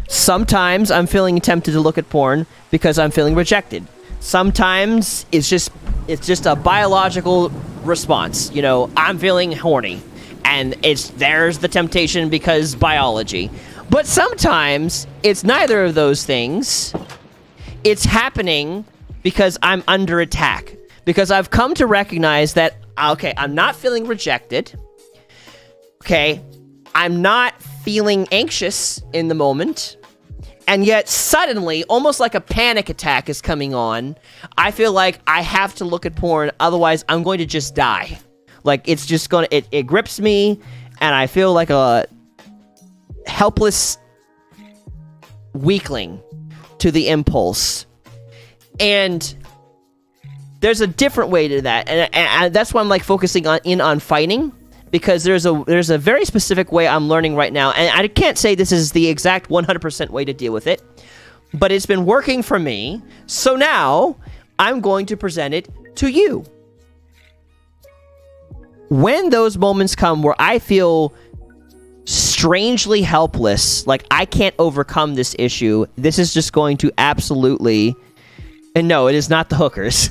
sometimes I'm feeling tempted to look at porn because I'm feeling rejected. Sometimes it's just a biological response. I'm feeling horny. And there's the temptation because biology. But sometimes it's neither of those things. It's happening because I'm under attack. Because I've come to recognize that, okay, I'm not feeling rejected. Okay, I'm not feeling anxious in the moment. And yet suddenly, almost like a panic attack is coming on, I feel like I have to look at porn, otherwise I'm going to just die. Like, it's just gonna, it grips me, and I feel like a helpless weakling to the impulse. And there's a different way to that, and that's why I'm like focusing on fighting, because there's a very specific way I'm learning right now, and I can't say this is the exact 100% way to deal with it, but it's been working for me, so now I'm going to present it to you. When those moments come where I feel strangely helpless, like I can't overcome this issue, this is just going to absolutely... And no, it is not the hookers.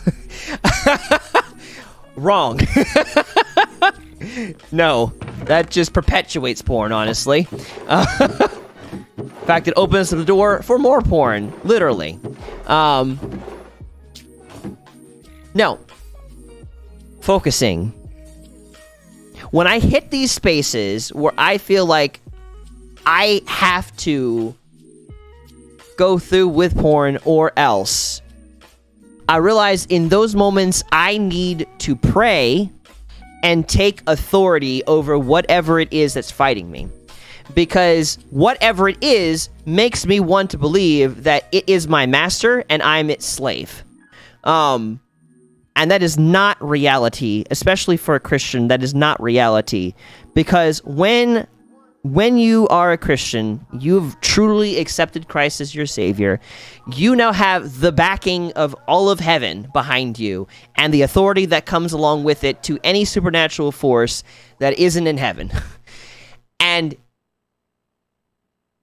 Wrong. No, that just perpetuates porn, honestly. In fact, it opens the door for more porn, literally. No. Focusing. When I hit these spaces where I feel like I have to go through with porn or else, I realize in those moments I need to pray and take authority over whatever it is that's fighting me. Because whatever it is makes me want to believe that it is my master and I'm its slave. And that is not reality, especially for a Christian. That is not reality, because when you are a Christian, you've truly accepted Christ as your Savior. You now have the backing of all of heaven behind you and the authority that comes along with it to any supernatural force that isn't in heaven. And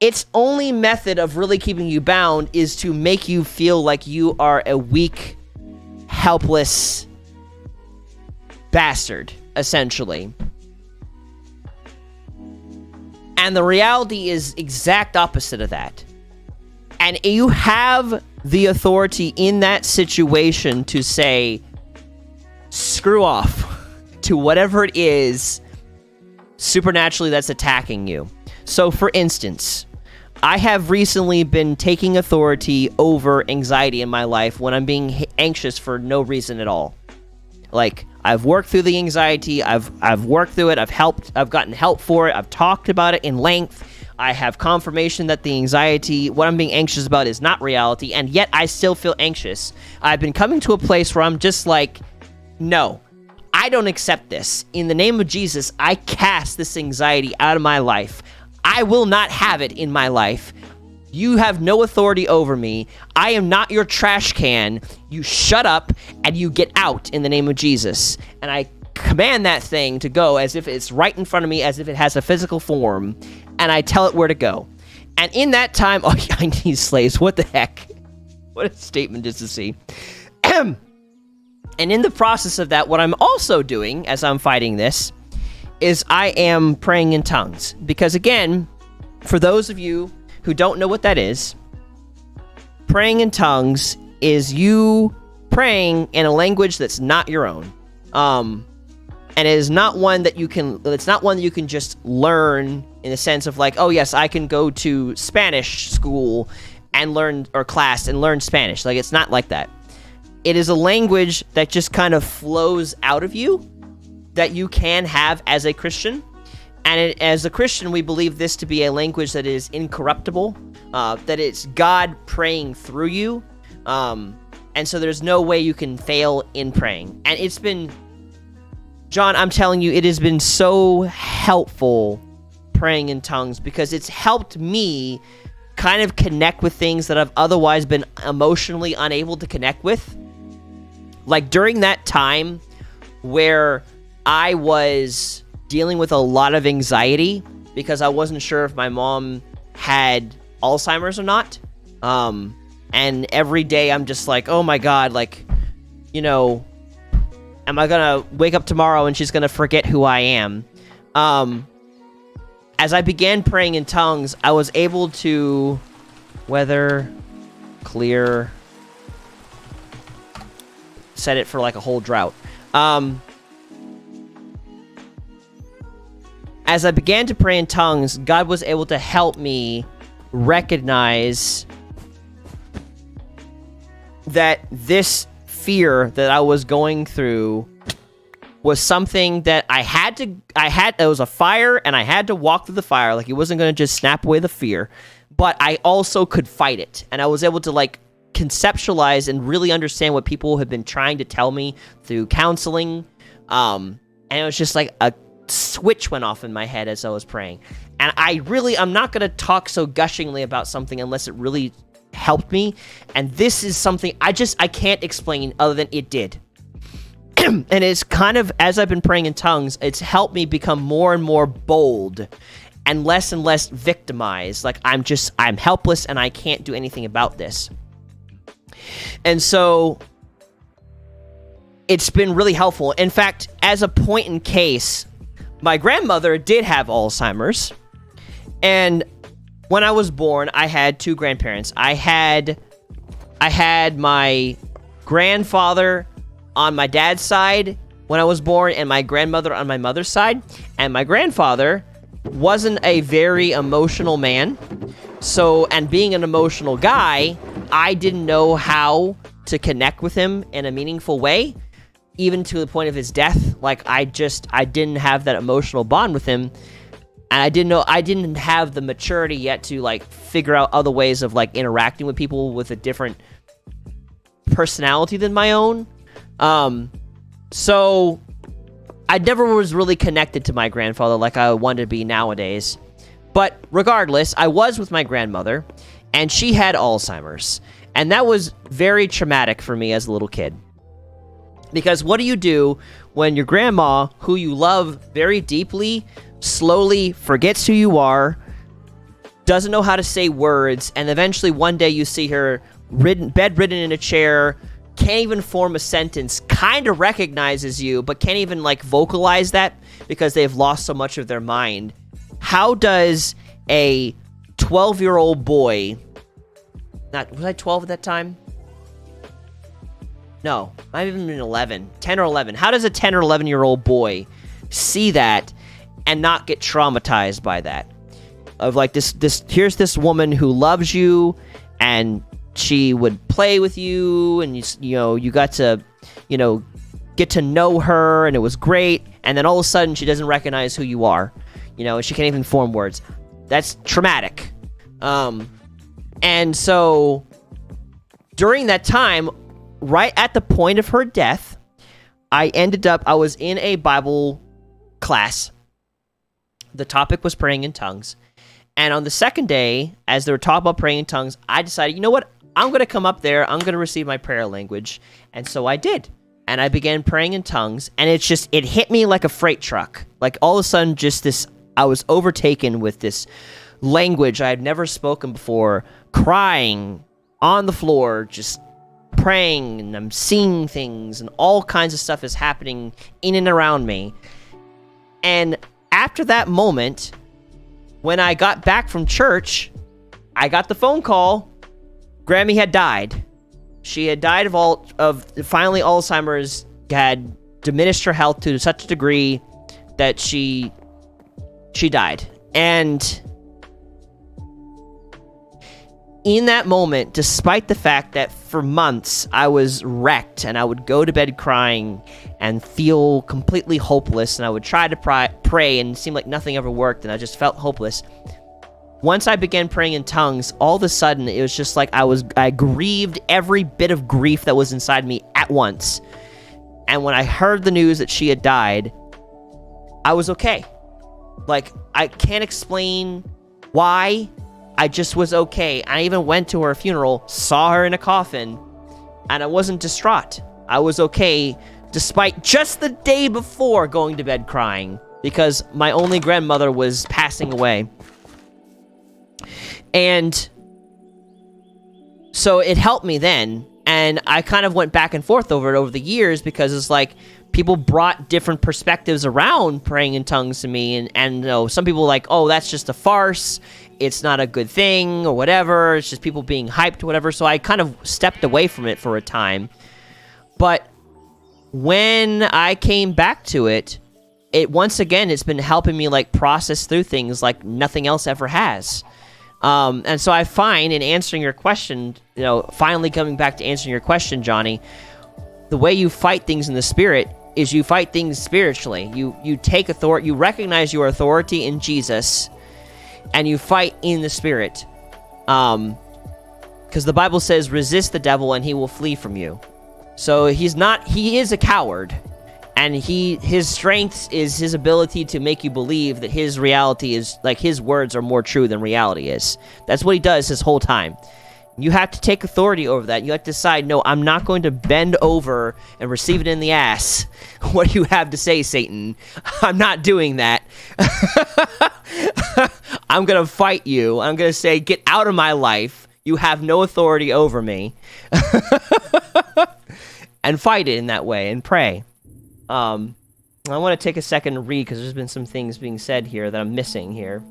its only method of really keeping you bound is to make you feel like you are a weak, helpless bastard, essentially. And the reality is exact opposite of that. And you have the authority in that situation to say, screw off to whatever it is supernaturally that's attacking you. So, for instance, I have recently been taking authority over anxiety in my life when I'm being anxious for no reason at all. Like, I've worked through the anxiety, I've worked through it, I've gotten help for it, I've talked about it in length, I have confirmation that the anxiety, what I'm being anxious about is not reality, and yet I still feel anxious. I've been coming to a place where I'm just like, no, I don't accept this. In the name of Jesus, I cast this anxiety out of my life. I will not have it in my life. You have no authority over me. I am not your trash can. You shut up and you get out in the name of Jesus. And I command that thing to go as if it's right in front of me, as if it has a physical form, and I tell it where to go. And in that time, oh, I need slaves. What the heck? What a statement just to see. And in the process of that, what I'm also doing as I'm fighting this is I am praying in tongues. Because again, for those of you who don't know what that is, praying in tongues is you praying in a language that's not your own. And it is not one that you can, it's not one that you can just learn in the sense of like, oh yes, I can go to Spanish school and learn, or class and learn Spanish. Like, it's not like that. It is a language that just kind of flows out of you that you can have as a Christian. And as a Christian, we believe this to be a language that is incorruptible, that it's God praying through you. And so there's no way you can fail in praying. And it's been, John, I'm telling you, it has been so helpful praying in tongues, because it's helped me kind of connect with things that I've otherwise been emotionally unable to connect with. Like during that time where I was dealing with a lot of anxiety because I wasn't sure if my mom had Alzheimer's or not. And every day I'm just like, oh my God, like, you know, am I gonna wake up tomorrow and she's gonna forget who I am? As I began praying in tongues, I was able to weather, clear, set it for like a whole drought. As I began to pray in tongues, God was able to help me recognize that this fear that I was going through was something that it was a fire, and I had to walk through the fire. Like, it wasn't going to just snap away the fear, but I also could fight it. And I was able to like conceptualize and really understand what people have been trying to tell me through counseling. And it was just like a switch went off in my head as I was praying. And I'm not going to talk so gushingly about something unless it really helped me. And this is something I can't explain other than it did. And it's kind of, as I've been praying in tongues, it's helped me become more and more bold and less victimized. Like, I'm helpless and I can't do anything about this. And so it's been really helpful. In fact, as a point in case, my grandmother did have Alzheimer's. And when I was born, I had two grandparents. I had my grandfather on my dad's side when I was born, and my grandmother on my mother's side. And my grandfather wasn't a very emotional man. So, and being an emotional guy, I didn't know how to connect with him in a meaningful way, even to the point of his death. Like, I didn't have that emotional bond with him. And I didn't have the maturity yet to like figure out other ways of like interacting with people with a different personality than my own. So I never was really connected to my grandfather like I wanted to be nowadays. But regardless, I was with my grandmother, and she had Alzheimer's. And that was very traumatic for me as a little kid. Because what do you do when your grandma, who you love very deeply, slowly forgets who you are, doesn't know how to say words, and eventually one day you see her bedridden in a chair, can't even form a sentence, kind of recognizes you, but can't even, like, vocalize that because they've lost so much of their mind. How does a 12-year-old boy... was I 12 at that time? No, I might have even been 11. 10 or 11. How does a 10 or 11-year-old boy see that and not get traumatized by that? Of like, here's this woman who loves you, and she would play with you, and you got to, get to know her, and it was great, and then all of a sudden she doesn't recognize who you are, and she can't even form words. That's traumatic. And so during that time, right at the point of her death, I was in a Bible class. The topic was praying in tongues. And on the second day, as they were talking about praying in tongues, I decided, you know what? I'm going to come up there. I'm going to receive my prayer language. And so I did. And I began praying in tongues. And it hit me like a freight truck. Like all of a sudden, I was overtaken with this language I had never spoken before, crying on the floor, just praying, and I'm seeing things, and all kinds of stuff is happening in and around me. And after that moment, when I got back from church, I got the phone call. Grammy had died. She had died finally Alzheimer's had diminished her health to such a degree that she died. And in that moment, despite the fact that for months I was wrecked and I would go to bed crying and feel completely hopeless, and I would try to pray and it seemed like nothing ever worked and I just felt hopeless. Once I began praying in tongues, all of a sudden it was just like I grieved every bit of grief that was inside me at once. And when I heard the news that she had died, I was okay. Like, I can't explain why. I just was okay. I even went to her funeral, saw her in a coffin, and I wasn't distraught. I was okay, despite just the day before going to bed crying, because my only grandmother was passing away. And so it helped me then, and I kind of went back and forth over it over the years, because it's like people brought different perspectives around praying in tongues to me, and some people were like, oh, that's just a farce, it's not a good thing, or whatever, it's just people being hyped or whatever, so I kind of stepped away from it for a time. But when I came back to it, once again, it's been helping me, like, process through things like nothing else ever has. And so I find in answering your question, finally coming back to answering your question, Johnny, the way you fight things in the spirit is you fight things spiritually. You take authority, you recognize your authority in Jesus, and you fight in the spirit. Because the Bible says, resist the devil and he will flee from you. So he is a coward. And his strength is his ability to make you believe that his reality is, like, his words are more true than reality is. That's what he does his whole time. You have to take authority over that. You have to decide, no, I'm not going to bend over and receive it in the ass. What do you have to say, Satan? I'm not doing that. I'm going to fight you. I'm going to say, get out of my life. You have no authority over me. And fight it in that way and pray. I want to take a second to read, because there's been some things being said here that I'm missing here.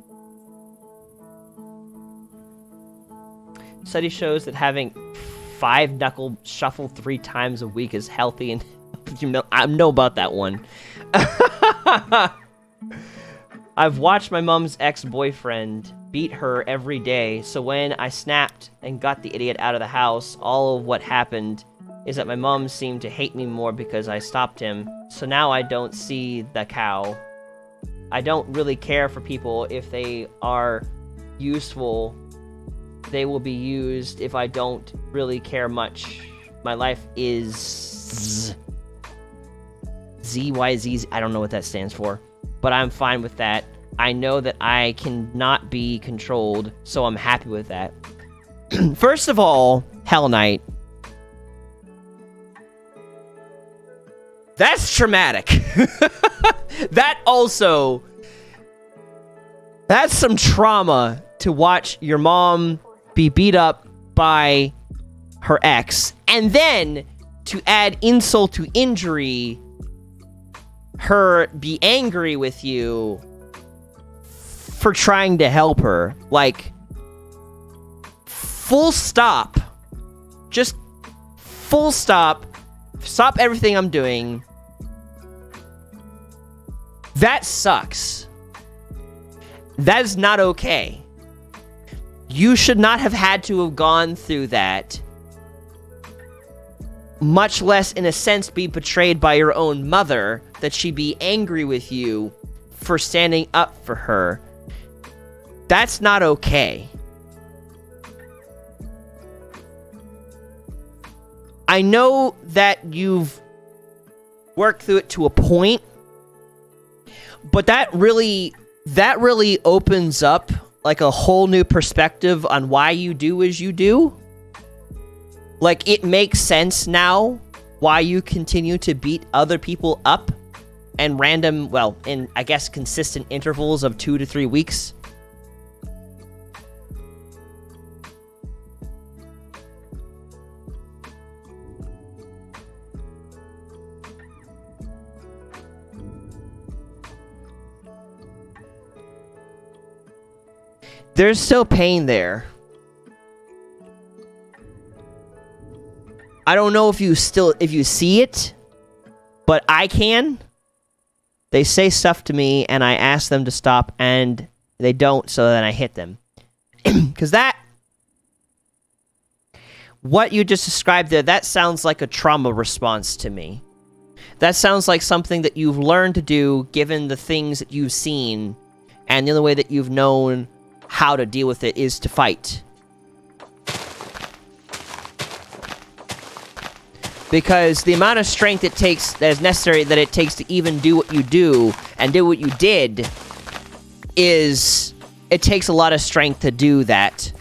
Study shows that having 5-knuckle shuffle 3 times a week is healthy, and I know about that one. I've watched my mom's ex-boyfriend beat her every day, so when I snapped and got the idiot out of the house, all of what happened is that my mom seemed to hate me more because I stopped him. So now I don't see the cow. I don't really care for people. If they are useful, they will be used. If I don't really care much, my life is ZYZ. I don't know what that stands for, but I'm fine with that. I know that I cannot be controlled, so I'm happy with that. First of all, Hell Knight. That's traumatic. That's some trauma to watch your mom be beat up by her ex, and then to add insult to injury, her be angry with you for trying to help her. Like, full stop. Just full stop. Stop everything I'm doing. That sucks. That is not okay. You should not have had to have gone through that. Much less, in a sense, be betrayed by your own mother, that she'd be angry with you for standing up for her. That's not okay. I know that you've worked through it to a point, but that really opens up like a whole new perspective on why you do as you do. Like, it makes sense now why you continue to beat other people up and random, well, in, I guess, consistent intervals of 2 to 3 weeks. There's still pain there. I don't know if you see it, but I can. They say stuff to me, and I ask them to stop, and they don't, so then I hit them. Because what you just described there, that sounds like a trauma response to me. That sounds like something that you've learned to do, given the things that you've seen, and the only way that you've known how to deal with it is to fight. Because the amount of strength that is necessary that it takes to even do what you do and do what you did it takes a lot of strength to do that.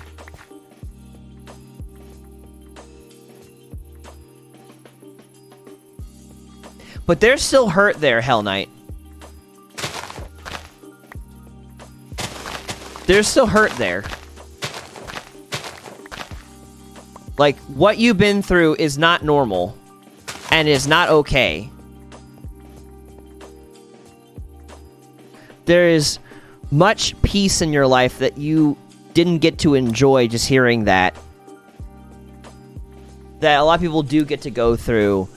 But there's still hurt there, Hell Knight. There's still hurt there. Like, what you've been through is not normal. And is not okay. There is much peace in your life that you didn't get to enjoy just hearing that. That a lot of people do get to go through.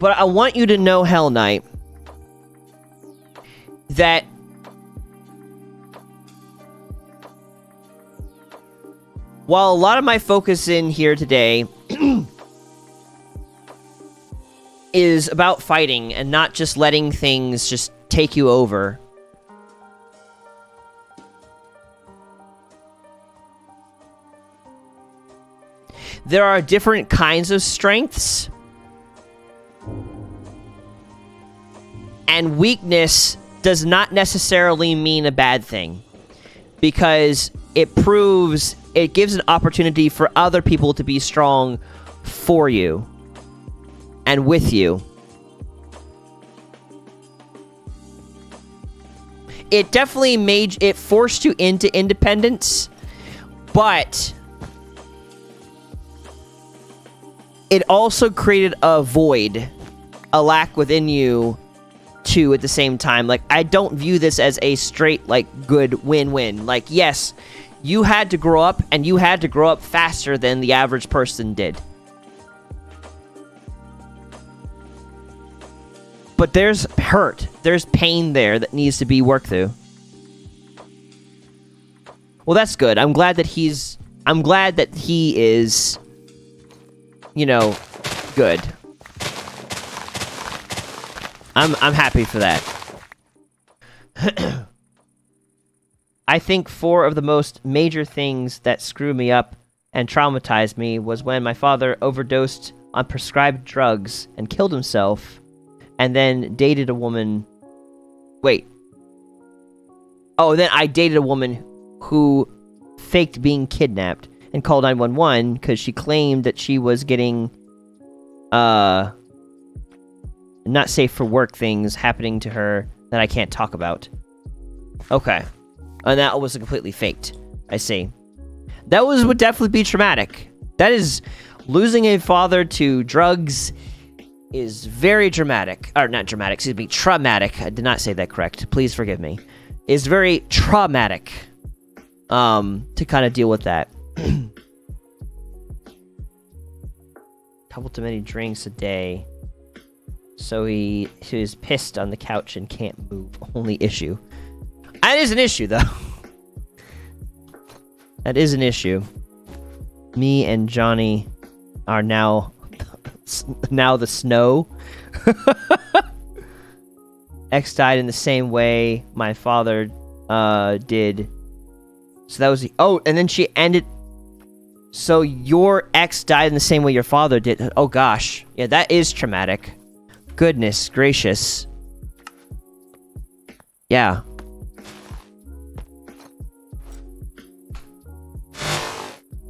But I want you to know, Hell Knight, that while a lot of my focus in here today is about fighting and not just letting things just take you over, there are different kinds of strengths, and weakness does not necessarily mean a bad thing, because it gives an opportunity for other people to be strong for you and with you. It definitely it forced you into independence, but it also created a void, a lack within you too at the same time. Like, I don't view this as a straight, like, good win-win. Like, yes, you had to grow up, and you had to grow up faster than the average person did. But there's hurt. There's pain there that needs to be worked through. Well, that's good. I'm glad that he is, you know, good. I'm happy for that. I think four of the most major things that screwed me up and traumatized me was when my father overdosed on prescribed drugs and killed himself, and then dated a woman... Wait. Oh, then I dated a woman who faked being kidnapped and called 911 because she claimed that she was getting, not safe for work things happening to her that I can't talk about. Okay. And that was completely faked. I see. That would definitely be traumatic. That is... Losing a father to drugs is very dramatic. Or, not dramatic, excuse me, traumatic. I did not say that correct. Please forgive me. Is very traumatic, to kind of deal with that. Couple too many drinks a day. So he is pissed on the couch and can't move. Only issue. That is an issue, though. That is an issue. Me and Johnny... are now the snow. X died in the same way my father did. So that was the... Oh, and then she ended... So your ex died in the same way your father did. Oh gosh. Yeah, that is traumatic. Goodness gracious. Yeah.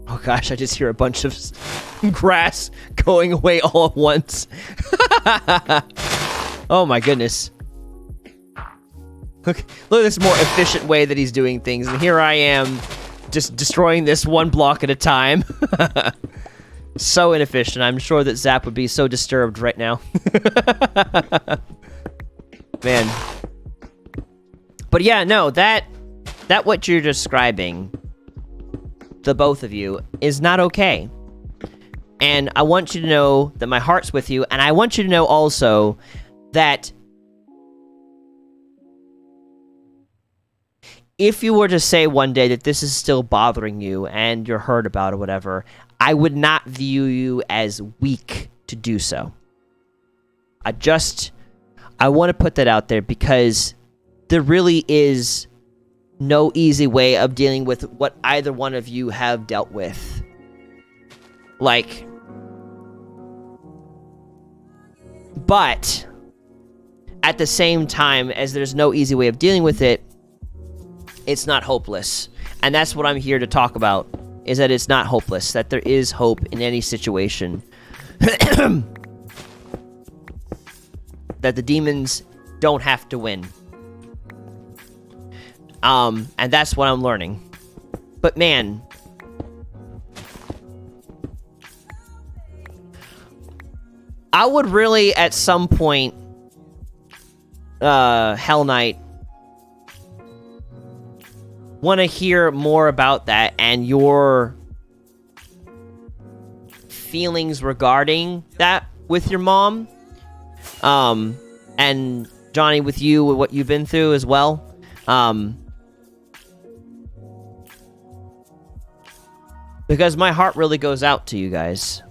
Oh gosh, I just hear a bunch of grass going away all at once. Oh my goodness. Look at this more efficient way that he's doing things, and here I am just destroying this one block at a time. So inefficient. I'm sure that Zap would be so disturbed right now. Man. But yeah, no, that what you're describing, the both of you, is not okay. And I want you to know that my heart's with you, and I want you to know also that if you were to say one day that this is still bothering you and you're hurt about it or whatever, I would not view you as weak to do so. I want to put that out there because there really is no easy way of dealing with what either one of you have dealt with. Like... But, at the same time, as there's no easy way of dealing with it, it's not hopeless. And that's what I'm here to talk about, is that it's not hopeless, that there is hope in any situation. That the demons don't have to win. And that's what I'm learning. But man... I would really, at some point, Hell Knight, want to hear more about that and your feelings regarding that with your mom. And Johnny, with you, with what you've been through as well. Because my heart really goes out to you guys.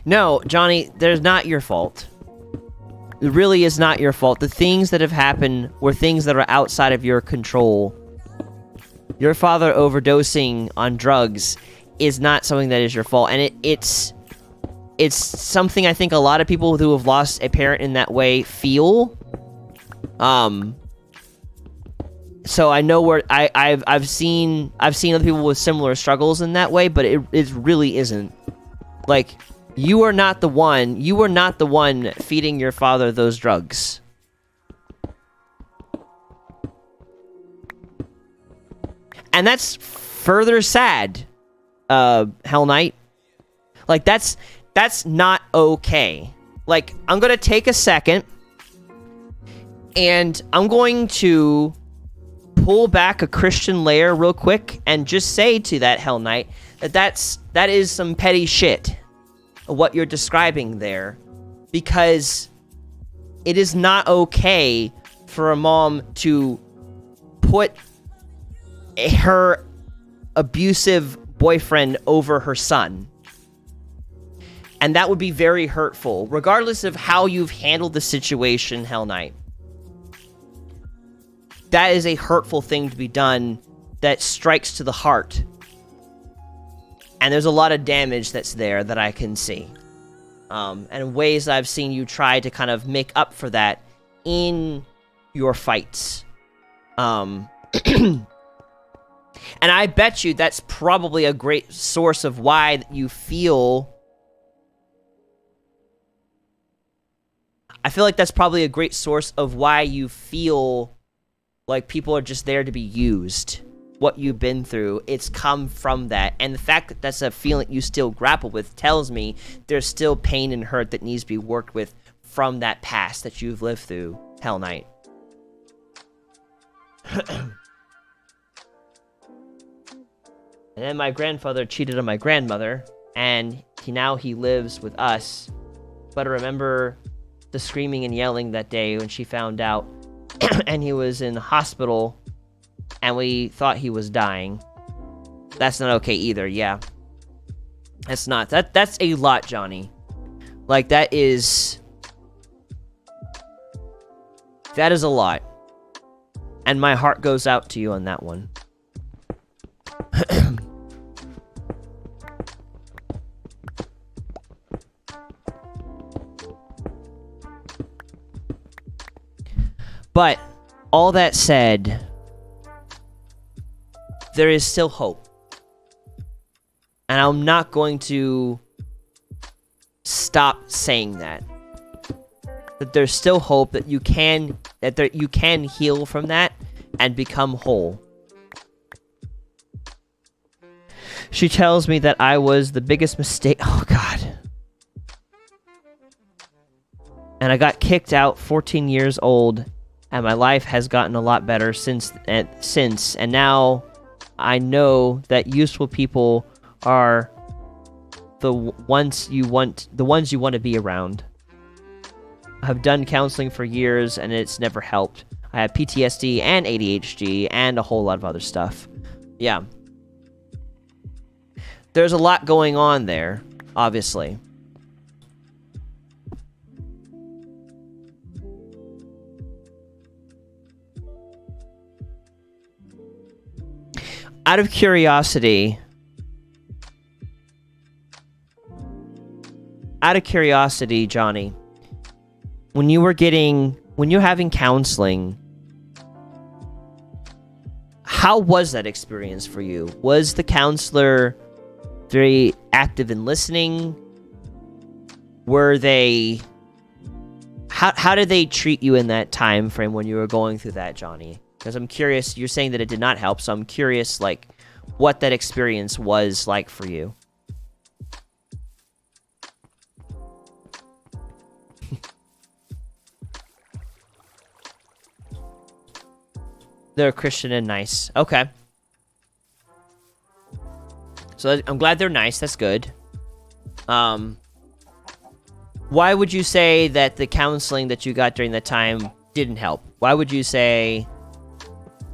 No, Johnny, there's not your fault. It really is not your fault. The things that have happened were things that are outside of your control. Your father overdosing on drugs is not something that is your fault. And it's something I think a lot of people who have lost a parent in that way feel. So I know where I've seen other people with similar struggles in that way, but it really isn't. Like... You are not the one feeding your father those drugs. And that's further sad, Hell Knight. Like, that's not okay. Like, I'm gonna take a second, and I'm going to pull back a Christian layer real quick, and just say to that Hell Knight that is some petty shit. What you're describing there, because it is not okay for a mom to put her abusive boyfriend over her son. And that would be very hurtful, regardless of how you've handled the situation, Hell Knight. that is a hurtful thing to be done that strikes to the heart. And there's a lot of damage that's there that I can see. And ways that I've seen you try to kind of make up for that in your fights. And I bet you that's probably a great source of why you feel... I feel like that's probably a great source of why you feel like people are just there to be used. What you've been through, it's come from that. And the fact that that's a feeling you still grapple with tells me there's still pain and hurt that needs to be worked with from that past that you've lived through, Hell Knight. And then my grandfather cheated on my grandmother, and now he lives with us. But I remember the screaming and yelling that day when she found out, and he was in the hospital, and we thought he was dying. That's not okay either, yeah. That's not. That's a lot, Johnny. Like, that is a lot. And my heart goes out to you on that one. But, all that said, there is still hope. And I'm not going to stop saying that. That there's still hope that you can heal from that and become whole. She tells me that I was the biggest mistake. Oh, God. And I got kicked out 14 years old, and my life has gotten a lot better since. And now I know that useful people are the ones you want to be around. I've done counseling for years, and it's never helped. I have PTSD and ADHD and a whole lot of other stuff. Yeah. There's a lot going on there, obviously. Out of curiosity, Johnny, when you're having counseling, how was that experience for you? Was the counselor very active in listening? Were they... How did they treat you in that time frame when you were going through that, Johnny? Because I'm curious, you're saying that it did not help, so I'm curious, like, what that experience was like for you. They're Christian and nice. Okay. So I'm glad they're nice, that's good. Why would you say that the counseling that you got during that time didn't help? Why would you say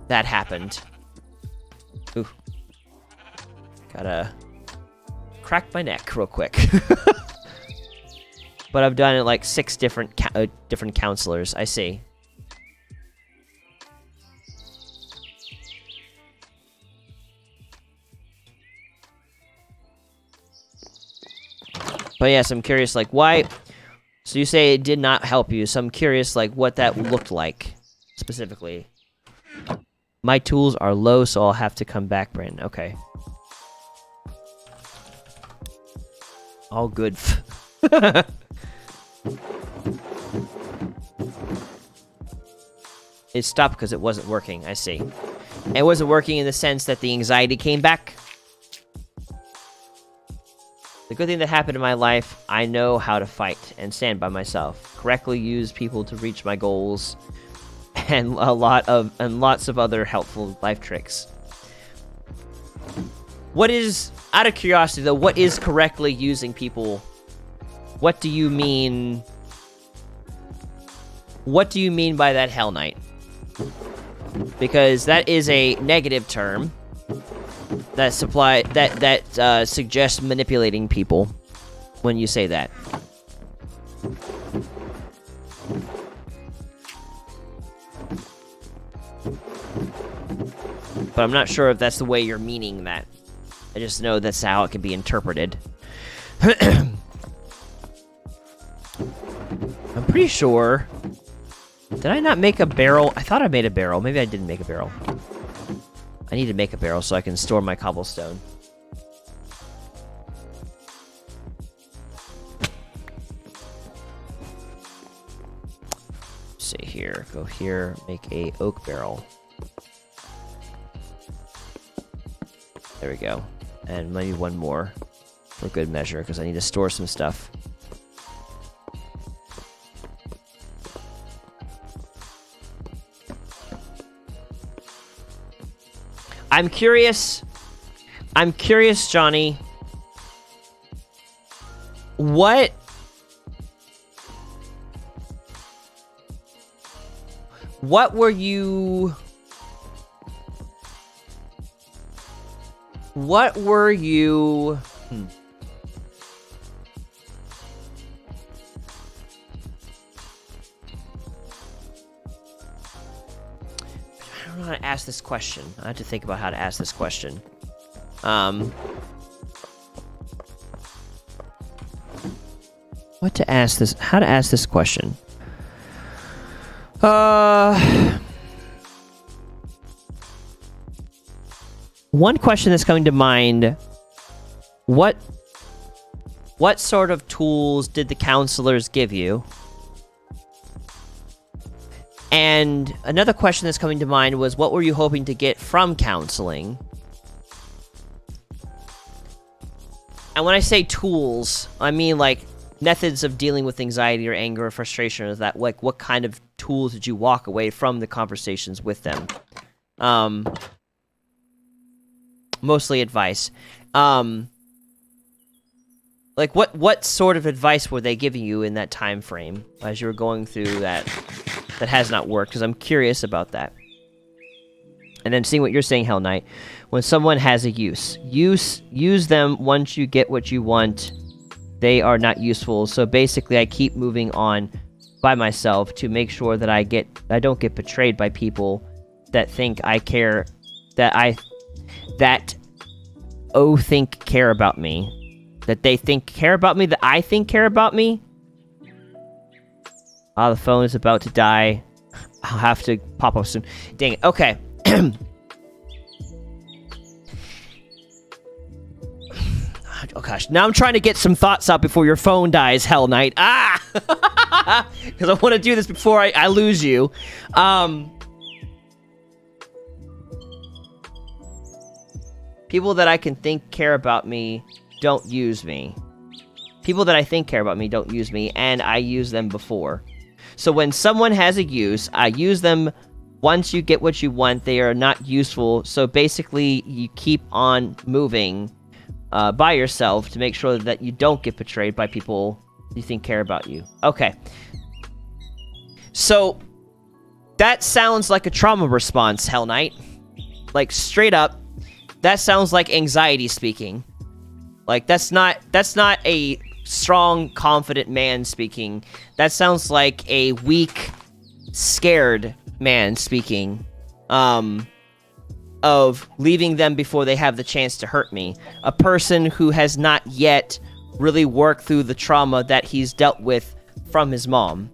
that happened? Ooh. Gotta crack my neck real quick. But I've done it like 6 different counselors. I see. But yes, I'm curious, like, why... So you say it did not help you, so I'm curious, like, what that looked like, specifically. My tools are low, so I'll have to come back, Brandon. Okay. All good. It stopped because it wasn't working, I see. It wasn't working in the sense that the anxiety came back. The good thing that happened in my life, I know how to fight and stand by myself. Correctly use people to reach my goals, and lots of other helpful life tricks. What is, out of curiosity though, what is correctly using people? What do you mean? What do you mean by that, Hell Knight? Because that is a negative term that suggests manipulating people when you say that. but I'm not sure if that's the way you're meaning that. I just know that's how it can be interpreted. I'm pretty sure... Did I not make a barrel? I thought I made a barrel. Maybe I didn't make a barrel. I need to make a barrel so I can store my cobblestone. Let's see here. Go here. Make a oak barrel. There we go. And maybe one more for good measure because I need to store some stuff. I'm curious, Johnny. What were you... What were you... I don't know how to ask this question. I have to think about how to ask this question. What to ask this... How to ask this question. One question that's coming to mind, what sort of tools did the counselors give you? And another question that's coming to mind was, what were you hoping to get from counseling? And when I say tools, I mean like methods of dealing with anxiety or anger or frustration, or that, like, what kind of tools did you walk away from the conversations with them? Mostly advice. Like, what sort of advice were they giving you in that time frame as you were going through that has not worked? Because I'm curious about that. And then seeing what you're saying, Hell Knight. When someone has a use them once you get what you want. They are not useful. So basically, I keep moving on by myself to make sure that I don't get betrayed by people that think I care, think care about me, that they think care about me, that I think care about me. Ah, the phone is about to die. I'll have to pop up soon. Dang it. Okay. Oh gosh, now I'm trying to get some thoughts out before your phone dies, Hell Knight. Ah! Because I want to do this before I lose you. People that I can think care about me don't use me. People that I think care about me don't use me, and I use them before. So when someone has a use, I use them. Once you get what you want, they are not useful. So basically, you keep on moving by yourself to make sure that you don't get betrayed by people you think care about you. Okay. So that sounds like a trauma response, Hell Knight. Like, straight up, that sounds like anxiety speaking. Like, that's not a strong, confident man speaking. That sounds like a weak, scared man speaking. Of leaving them before they have the chance to hurt me. A person who has not yet really worked through the trauma that he's dealt with from his mom.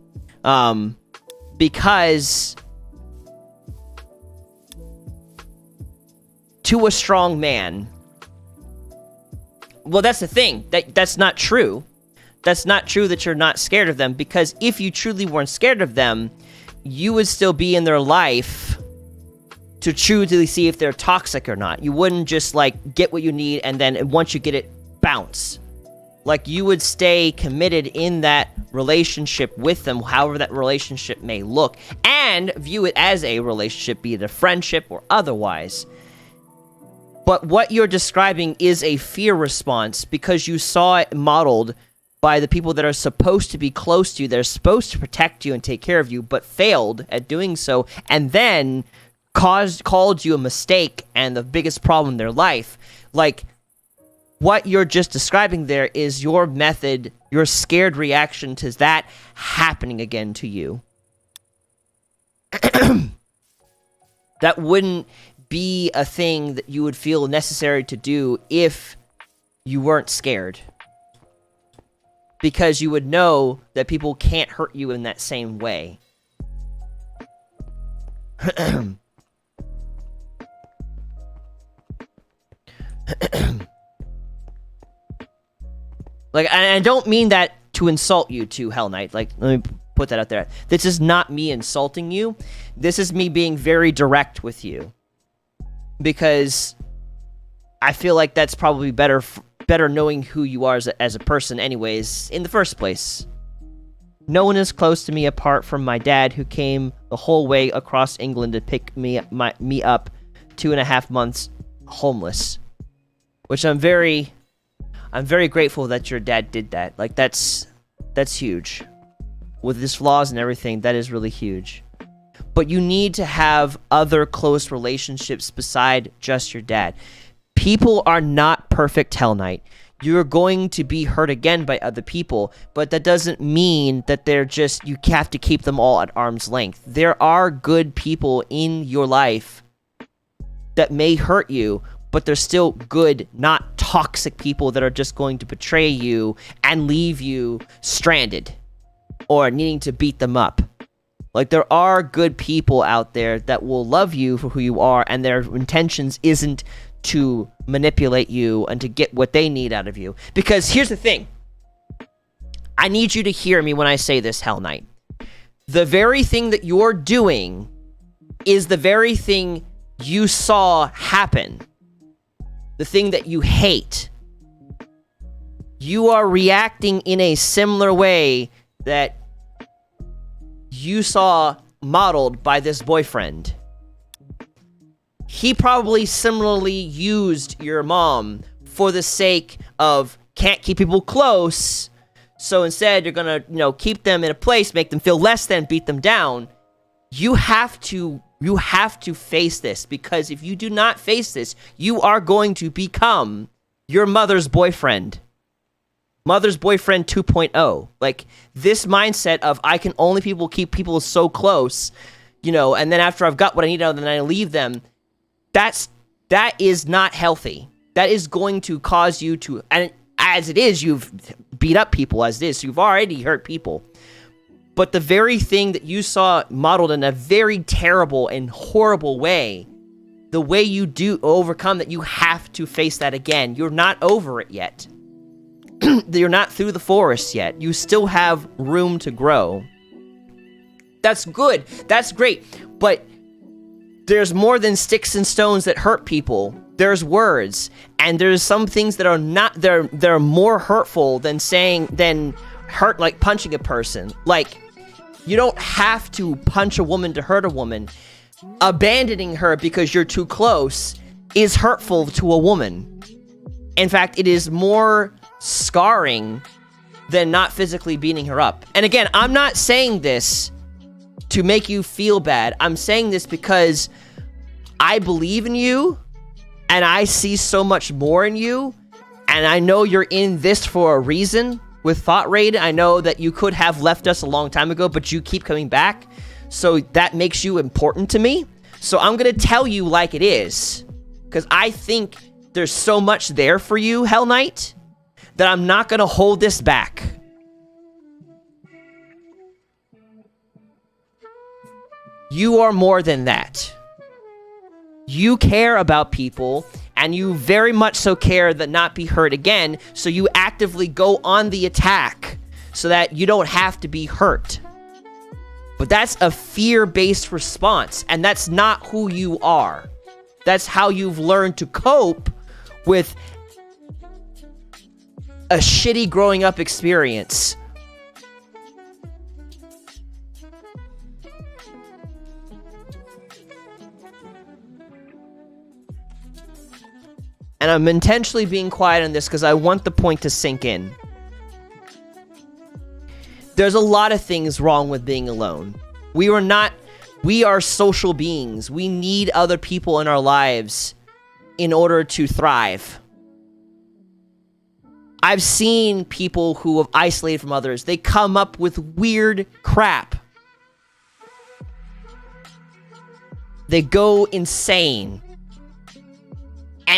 Because to a strong man... Well, that's the thing. That's not true. That's not true that you're not scared of them, because if you truly weren't scared of them, you would still be in their life to truly see if they're toxic or not. You wouldn't just, like, get what you need and then once you get it, bounce. Like, you would stay committed in that relationship with them, however that relationship may look, and view it as a relationship, be it a friendship or otherwise. But what you're describing is a fear response because you saw it modeled by the people that are supposed to be close to you, they're supposed to protect you and take care of you, but failed at doing so, and then called you a mistake and the biggest problem in their life. Like, what you're just describing there is your method, your scared reaction to that happening again to you. That wouldn't be a thing that you would feel necessary to do if you weren't scared. Because you would know that people can't hurt you in that same way. Like, I don't mean that to insult you too, Hell Knight. Like, let me put that out there. This is not me insulting you. This is me being very direct with you. Because I feel like that's probably better knowing who you are as a person anyways, in the first place. No one is close to me apart from my dad, who came the whole way across England to pick me up 2.5 months homeless. Which I'm very grateful that your dad did that. Like, that's huge. With his flaws and everything, that is really huge. But you need to have other close relationships beside just your dad. People are not perfect, Hell Knight. You're going to be hurt again by other people, but that doesn't mean that you have to keep them all at arm's length. There are good people in your life that may hurt you, but they're still good, not toxic people that are just going to betray you and leave you stranded or needing to beat them up. Like, there are good people out there that will love you for who you are, and their intentions isn't to manipulate you and to get what they need out of you. Because here's the thing. I need you to hear me when I say this, Hell Knight. The very thing that you're doing is the very thing you saw happen. The thing that you hate. You are reacting in a similar way that you saw modeled by this boyfriend. He probably similarly used your mom for the sake of can't keep people close, so instead you're gonna, keep them in a place, make them feel less than, beat them down. You have to face this, because if you do not face this, you are going to become your mother's boyfriend. Mother's boyfriend 2.0. Like, this mindset of I can only keep people so close, and then after I've got what I need out of them, then I leave them. That is not healthy. That is going to cause you to, and as it is, you've beat up people as it is, so you've already hurt people. But the very thing that you saw modeled in a very terrible and horrible way, the way you do overcome that, you have to face that again. You're not over it yet. You're not through the forest yet. You still have room to grow. That's good. That's great. But there's more than sticks and stones that hurt people. There's words. And there's some things that are not, they're more hurtful than hurt, like punching a person. Like, you don't have to punch a woman to hurt a woman. Abandoning her because you're too close is hurtful to a woman. In fact, it is more scarring than not physically beating her up. And again, I'm not saying this to make you feel bad. I'm saying this because I believe in you, and I see so much more in you, and I know you're in this for a reason. With thoughtraid, I know that you could have left us a long time ago, but you keep coming back, so that makes you important to me. So I'm gonna tell you like it is, because I think there's so much there for you, Hell Knight, that I'm not gonna hold this back. You are more than that. You care about people, and you very much so care that not be hurt again, so you actively go on the attack so that you don't have to be hurt. But that's a fear-based response, and that's not who you are. That's how you've learned to cope with a shitty growing up experience. And I'm intentionally being quiet on this because I want the point to sink in. There's a lot of things wrong with being alone. We are social beings. We need other people in our lives in order to thrive. I've seen people who have isolated from others. They come up with weird crap. They go insane.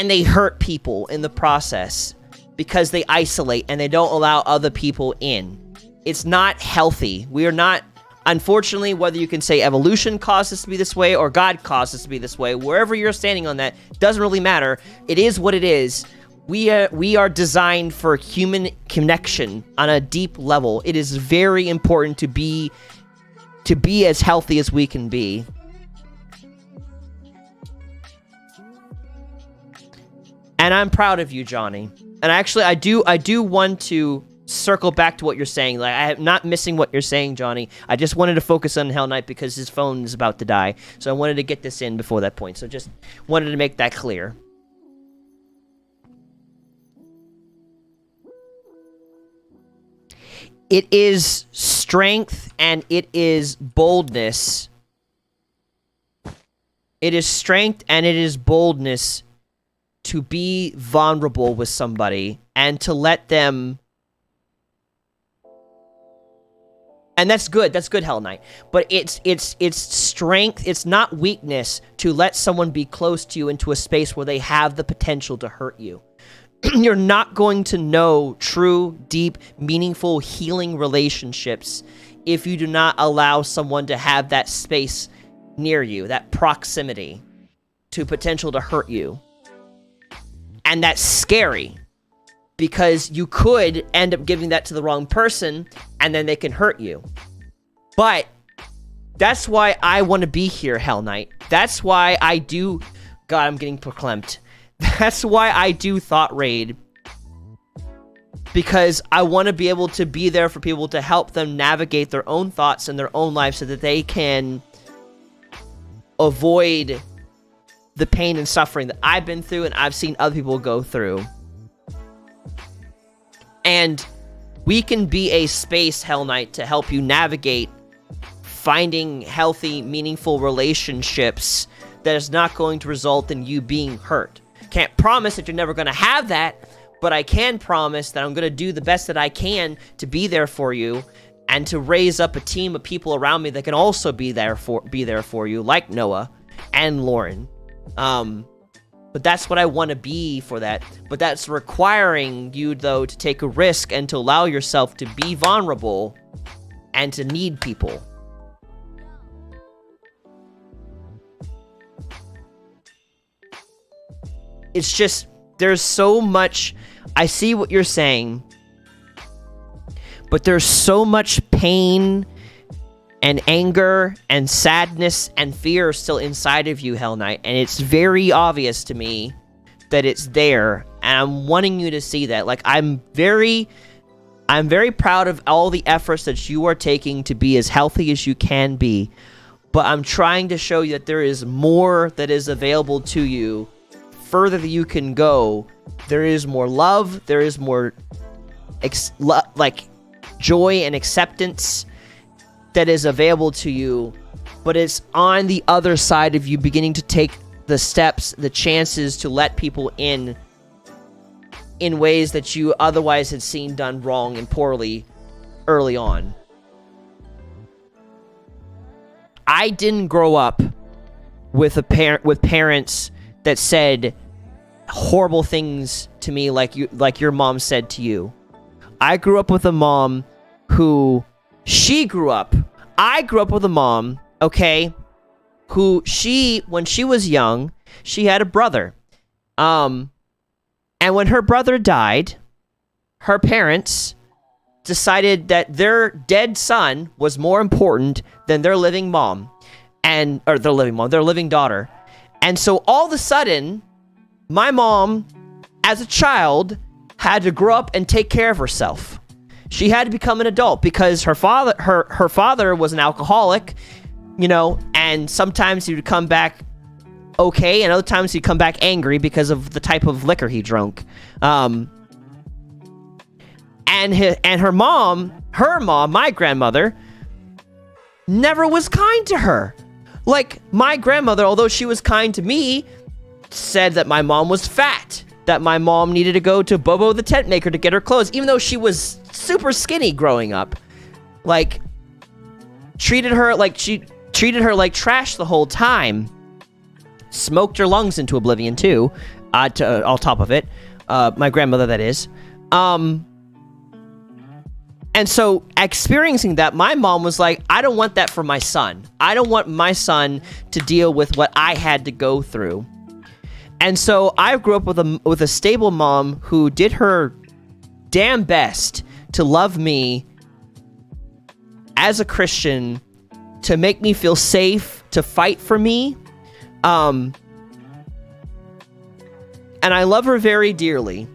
and they hurt people in the process because they isolate and they don't allow other people in. It's not healthy. We are not, unfortunately, whether you can say evolution caused us to be this way or God caused us to be this way, wherever you're standing on that, doesn't really matter. It is what it is. We are designed for human connection on a deep level. It is very important to be as healthy as we can be. And I'm proud of you, Johnny. And actually, I do want to circle back to what you're saying. Like, I'm not missing what you're saying, Johnny. I just wanted to focus on Hell Knight because his phone is about to die. So I wanted to get this in before that point. So just wanted to make that clear. It is strength and it is boldness. It is strength and it is boldness to be vulnerable with somebody and to let them... And that's good, Hell Knight. But it's strength, it's not weakness to let someone be close to you into a space where they have the potential to hurt you. You're not going to know true, deep, meaningful, healing relationships if you do not allow someone to have that space near you, that proximity to potential to hurt you. And that's scary because you could end up giving that to the wrong person and then they can hurt you. But that's why I want to be here, Hell Knight. That's why I do... God, I'm getting proclaimed. That's why I do Thought Raid. Because I want to be able to be there for people to help them navigate their own thoughts and their own lives so that they can avoid the pain and suffering that I've been through and I've seen other people go through. And we can be a space, Hell Knight, to help you navigate finding healthy, meaningful relationships that is not going to result in you being hurt. Can't promise that you're never going to have that, but I can promise that I'm going to do the best that I can to be there for you and to raise up a team of people around me that can also be there for you, like Noah and Lauren. But that's what I want to be for that. But that's requiring you, though, to take a risk and to allow yourself to be vulnerable and to need people. It's just, there's so much, I see what you're saying, but there's so much pain and anger and sadness and fear still inside of you, Hell Knight, and it's very obvious to me that it's there, and I'm wanting you to see that. Like, I'm very proud of all the efforts that you are taking to be as healthy as you can be, but I'm trying to show you that there is more that is available to you. Further that you can go, there is more love, there is more joy and acceptance that is available to you, but it's on the other side of you beginning to take the steps, the chances to let people in ways that you otherwise had seen done wrong and poorly early on. I didn't grow up with parents that said horrible things to me like your mom said to you. I grew up with a mom who... I grew up with a mom, okay, who when she was young, she had a brother. And when her brother died, her parents decided that their dead son was more important than their living mom. Their living daughter. And so all of a sudden, my mom, as a child, had to grow up and take care of herself. She had to become an adult because her father was an alcoholic, and sometimes he would come back okay, and other times he'd come back angry because of the type of liquor he drank. And her mom, my grandmother, never was kind to her. Like, my grandmother, although she was kind to me, said that my mom was fat, that my mom needed to go to Bobo the tent maker to get her clothes, even though she was super skinny growing up. Like, treated her like trash the whole time. Smoked her lungs into oblivion, too. on top of it. My grandmother, that is. And so experiencing that, my mom was like, I don't want that for my son. I don't want my son to deal with what I had to go through. And so I grew up with a stable mom who did her damn best to love me as a Christian, to make me feel safe, to fight for me. And I love her very dearly.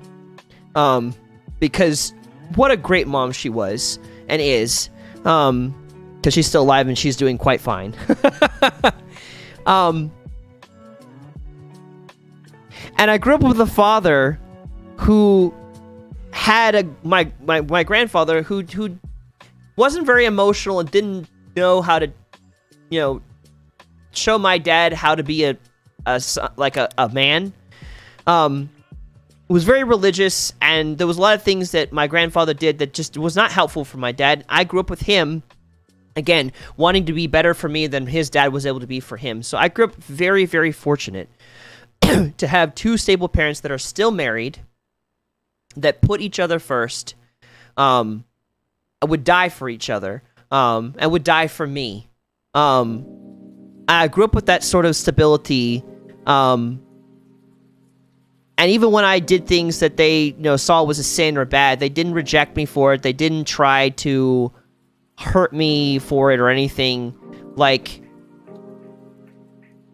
Because what a great mom she was and is. Because she's still alive and she's doing quite fine. And I grew up with a father who had my grandfather who wasn't very emotional and didn't know how to, show my dad how to be a man. Was very religious, and there was a lot of things that my grandfather did that just was not helpful for my dad. I grew up with him, again, wanting to be better for me than his dad was able to be for him. So I grew up very, very fortunate to have two stable parents that are still married, that put each other first, would die for each other, and would die for me. I grew up with that sort of stability, and even when I did things that they saw was a sin or bad, they didn't reject me for it. They didn't try to hurt me for it or anything. Like,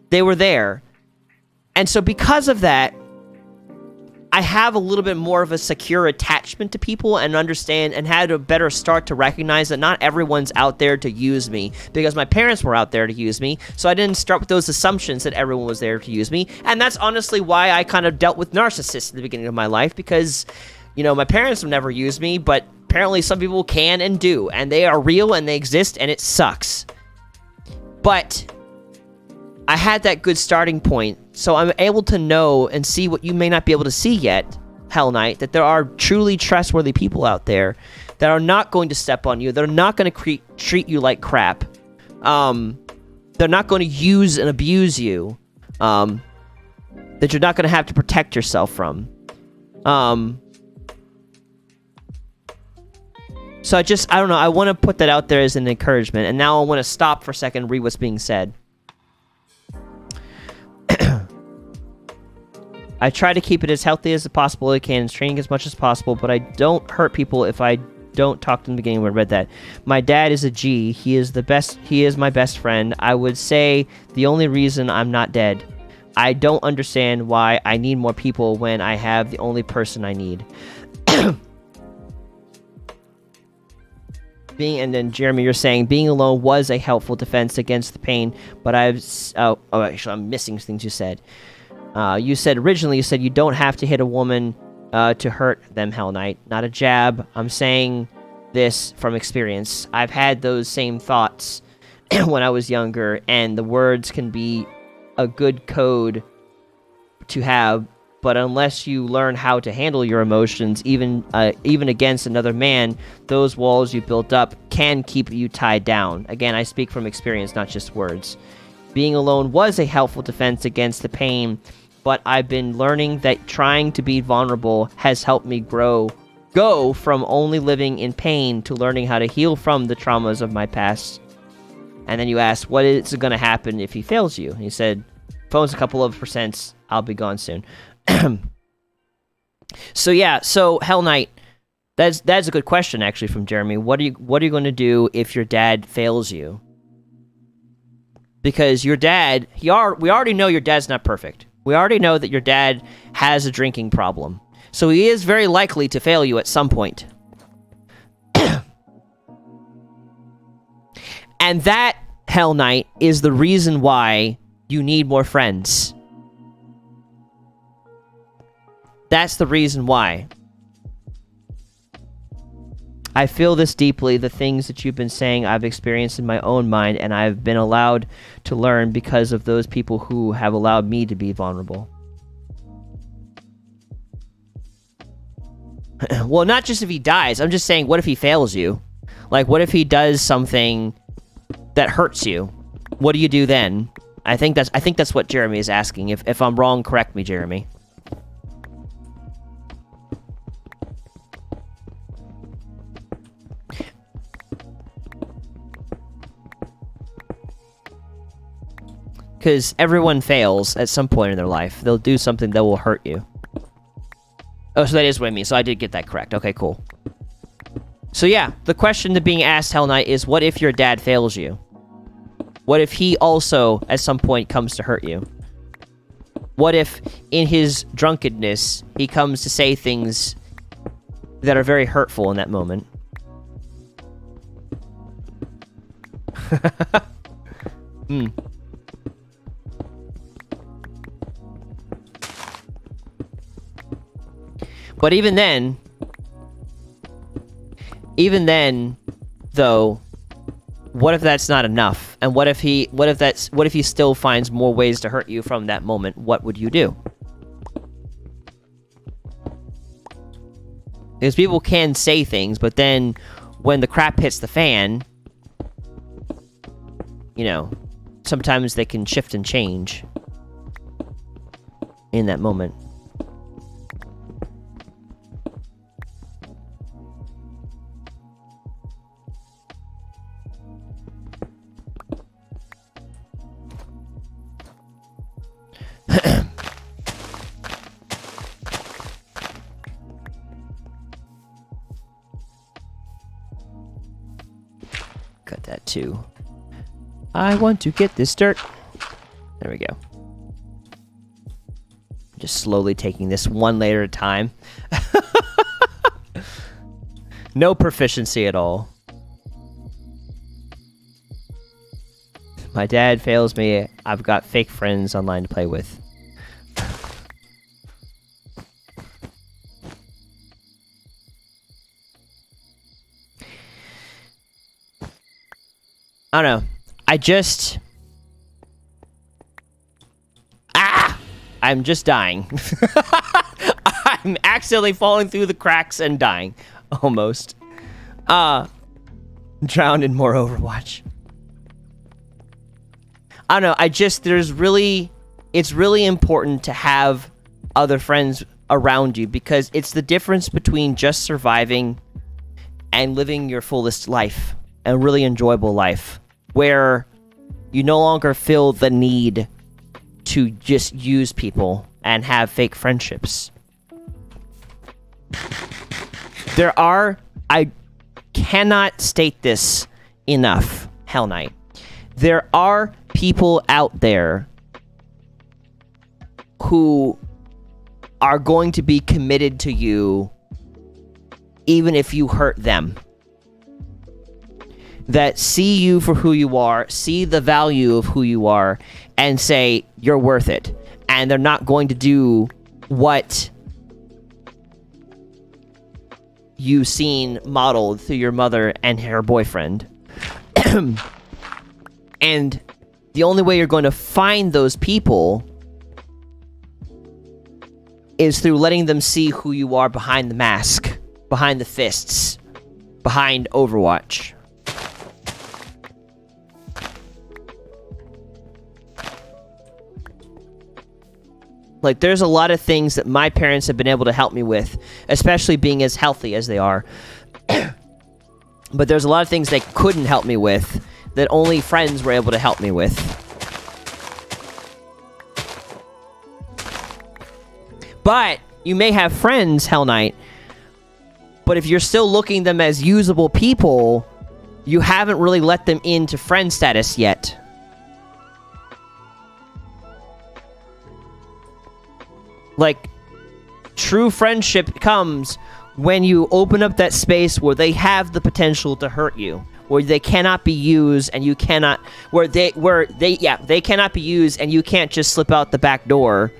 they were there. And so because of that, I have a little bit more of a secure attachment to people and understand and had a better start to recognize that not everyone's out there to use me, because my parents were out there to use me. So I didn't start with those assumptions that everyone was there to use me. And that's honestly why I kind of dealt with narcissists in the beginning of my life, because, my parents have never used me, but apparently some people can and do, and they are real and they exist, and it sucks. But I had that good starting point, so I'm able to know and see what you may not be able to see yet, Hell Knight, that there are truly trustworthy people out there that are not going to step on you, that are not going to treat you like crap, they're not going to use and abuse you, that you're not going to have to protect yourself from. So I don't know, I want to put that out there as an encouragement, and now I want to stop for a second and read what's being said. I try to keep it as healthy as possible I can, training as much as possible, but I don't hurt people if I don't talk to them in the beginning when I read that. My dad is a G. He is my best friend. I would say the only reason I'm not dead. I don't understand why I need more people when I have the only person I need. And then Jeremy, you're saying being alone was a helpful defense against the pain, but actually I'm missing things you said. You said originally you don't have to hit a woman to hurt them, Hell Knight. Not a jab. I'm saying this from experience. I've had those same thoughts when I was younger, and the words can be a good code to have, but unless you learn how to handle your emotions, even against another man, those walls you built up can keep you tied down. Again, I speak from experience, not just words. Being alone was a helpful defense against the pain, but I've been learning that trying to be vulnerable has helped me go from only living in pain to learning how to heal from the traumas of my past. And then you asked, what is going to happen if he fails you? And he said, phone's a couple of percents, I'll be gone soon. So Hell Knight, that's a good question actually from Jeremy. What are you going to do if your dad fails you? Because your dad, we already know your dad's not perfect. We already know that your dad has a drinking problem. So he is very likely to fail you at some point. And that, Hell Knight, is the reason why you need more friends. That's the reason why. I feel this deeply. The things that you've been saying I've experienced in my own mind, and I've been allowed to learn because of those people who have allowed me to be vulnerable. Well, not just if he dies. I'm just saying, what if he fails you? Like, what if he does something that hurts you? What do you do then? I think that's what Jeremy is asking. If I'm wrong, correct me, Jeremy. Because everyone fails at some point in their life. They'll do something that will hurt you. Oh, so that is what I mean. So I did get that correct. Okay, cool. So yeah, the question that being asked, Hell Knight, is what if your dad fails you? What if he also, at some point, comes to hurt you? What if, in his drunkenness, he comes to say things that are very hurtful in that moment? Hmm. But even then, though, what if that's not enough? And what if he still finds more ways to hurt you from that moment? What would you do? Because people can say things, but then when the crap hits the fan, you know, sometimes they can shift and change in that moment. Cut that too. I want to get this dirt. There we go. Just slowly taking this one layer at a time. No proficiency at all. My dad fails me. I've got fake friends online to play with. I don't know. I'm just dying. I'm accidentally falling through the cracks and dying. Almost. Drowned in more Overwatch. I don't know, it's really important to have other friends around you, because it's the difference between just surviving and living your fullest life, a really enjoyable life, where you no longer feel the need to just use people and have fake friendships. I cannot state this enough, Hell Knight. There are people out there who are going to be committed to you even if you hurt them. That see you for who you are, see the value of who you are, and say, you're worth it. And they're not going to do what you've seen modeled through your mother and her boyfriend. And the only way you're going to find those people is through letting them see who you are behind the mask, behind the fists, behind Overwatch. Like, there's a lot of things that my parents have been able to help me with, especially being as healthy as they are. But there's a lot of things they couldn't help me with that only friends were able to help me with. But you may have friends, Hell Knight, but if you're still looking them as usable people, you haven't really let them into friend status yet. Like, true friendship comes when you open up that space where they have the potential to hurt you, where they cannot be used and you cannot, they cannot be used and you can't just slip out the back door.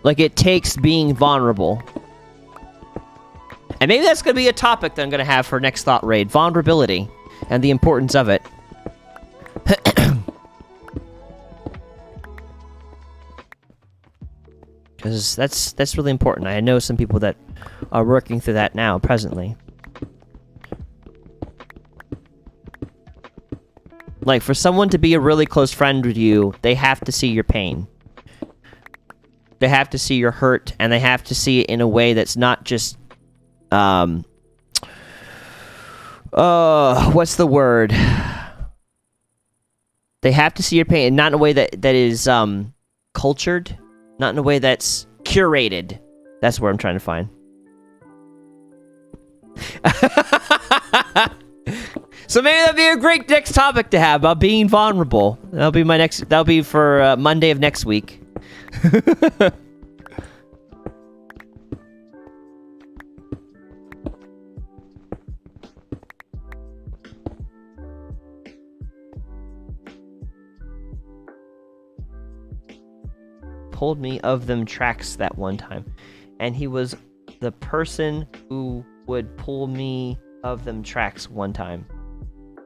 Like, it takes being vulnerable. And maybe that's going to be a topic that I'm going to have for next Thought Raid. Vulnerability and the importance of it. Because that's really important. I know some people that are working through that now, presently. Like, for someone to be a really close friend with you, they have to see your pain. They have to see your hurt, and they have to see it in a way that's not just, What's the word? They have to see your pain, not in a way that is cultured, not in a way that's curated. That's where I'm trying to find. So maybe that'd be a great next topic to have about being vulnerable. That'll be my next. That'll be for Monday of next week. Pulled me of them tracks that one time, and he was the person who would pull me of them tracks one time.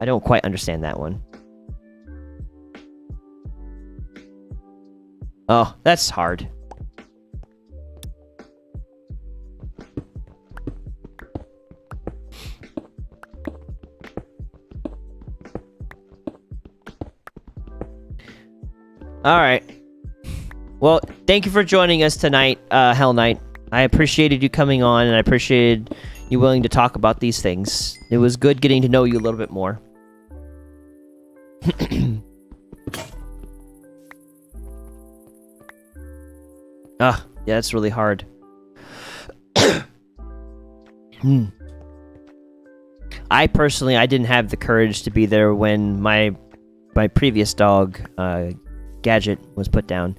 I don't quite understand that one. Oh, that's hard. All right. Well, thank you for joining us tonight, Hell Knight. I appreciated you coming on, and I appreciated you willing to talk about these things. It was good getting to know you a little bit more. Yeah, that's really hard. I didn't have the courage to be there when my previous dog, Gadget, was put down.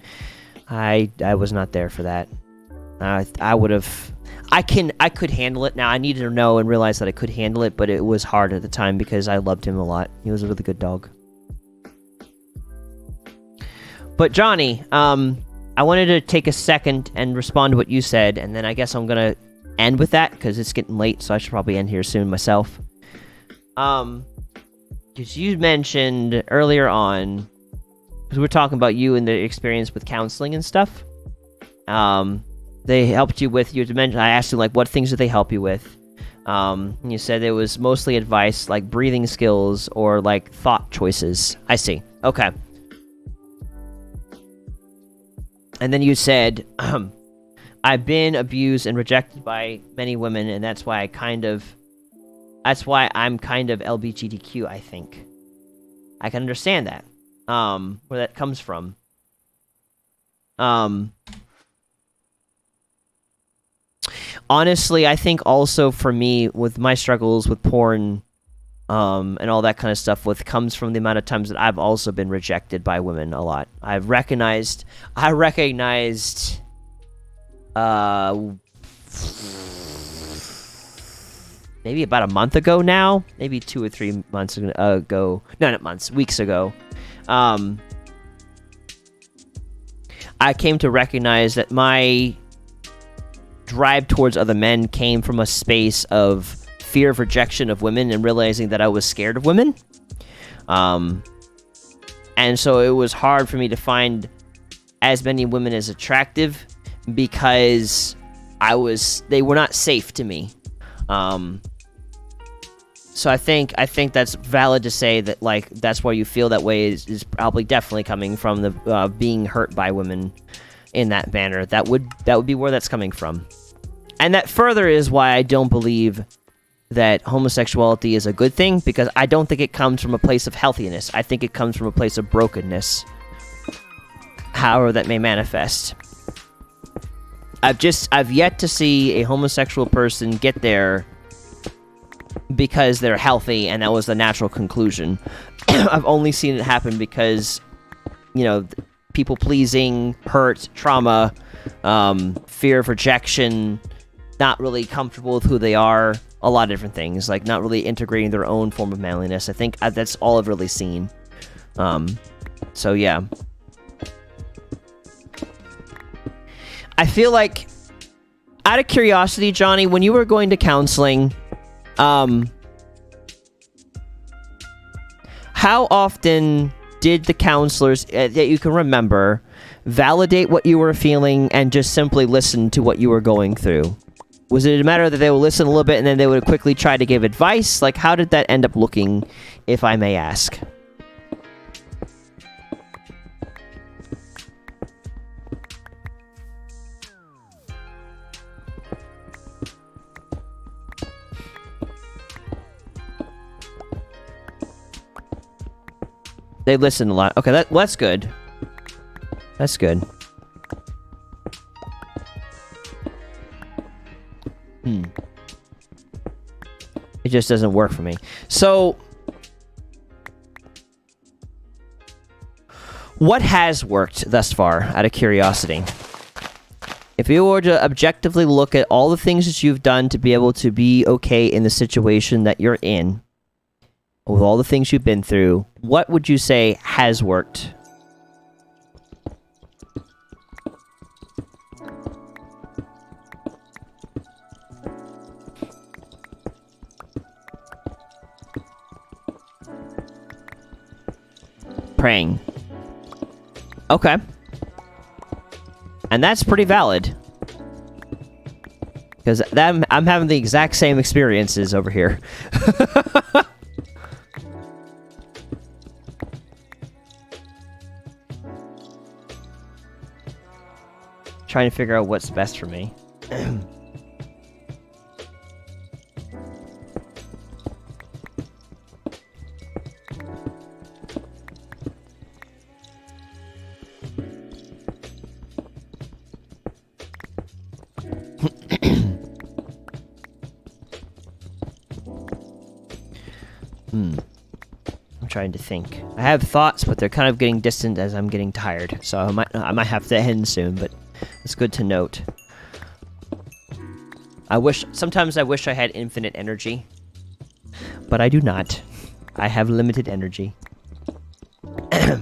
I was not there for that. I would have. I could handle it now. I needed to know and realize that I could handle it, but it was hard at the time because I loved him a lot. He was a really good dog. But Johnny, I wanted to take a second and respond to what you said, and then I guess I'm gonna end with that because it's getting late, so I should probably end here soon myself. Because you mentioned earlier on, because we were talking about you and the experience with counseling and stuff. They helped you with your dimension. I asked you, like, what things did they help you with? And you said it was mostly advice, like breathing skills or like thought choices. I see. Okay. And then you said, I've been abused and rejected by many women, and that's why I'm kind of LGBTQ, I think. I can understand that. Where that comes from. Honestly, I think also for me, with my struggles with porn, and all that kind of stuff, what comes from the amount of times that I've also been rejected by women a lot. I recognized, maybe about a month ago now, maybe 2 or 3 months ago, no, not months, weeks ago, I came to recognize that my drive towards other men came from a space of fear of rejection of women and realizing that I was scared of women. And so it was hard for me to find as many women as attractive because they were not safe to me. So I think that's valid to say that, like, that's why you feel that way is probably definitely coming from the being hurt by women in that manner. That would be where that's coming from. And that further is why I don't believe that homosexuality is a good thing, because I don't think it comes from a place of healthiness. I think it comes from a place of brokenness, however that may manifest. I've yet to see a homosexual person get there because they're healthy and that was the natural conclusion. I've only seen it happen because, people pleasing, hurt, trauma, fear of rejection, not really comfortable with who they are, a lot of different things, like not really integrating their own form of manliness. I think that's all I've really seen. So yeah. I feel like, out of curiosity, Johnny, when you were going to counseling, how often did the counselors that you can remember validate what you were feeling and just simply listen to what you were going through? Was it a matter that they would listen a little bit and then they would quickly try to give advice? Like, how did that end up looking, if I may ask? They listen a lot. Okay, that's good. That's good. It just doesn't work for me. So, what has worked thus far, out of curiosity? If you were to objectively look at all the things that you've done to be able to be okay in the situation that you're in, with all the things you've been through, what would you say has worked? Praying. Okay. And that's pretty valid. Because I'm having the exact same experiences over here. Trying to figure out what's best for me. I'm trying to think. I have thoughts, but they're kind of getting distant as I'm getting tired. So I might have to end soon, but it's good to note. Sometimes I wish I had infinite energy, but I do not. I have limited energy. I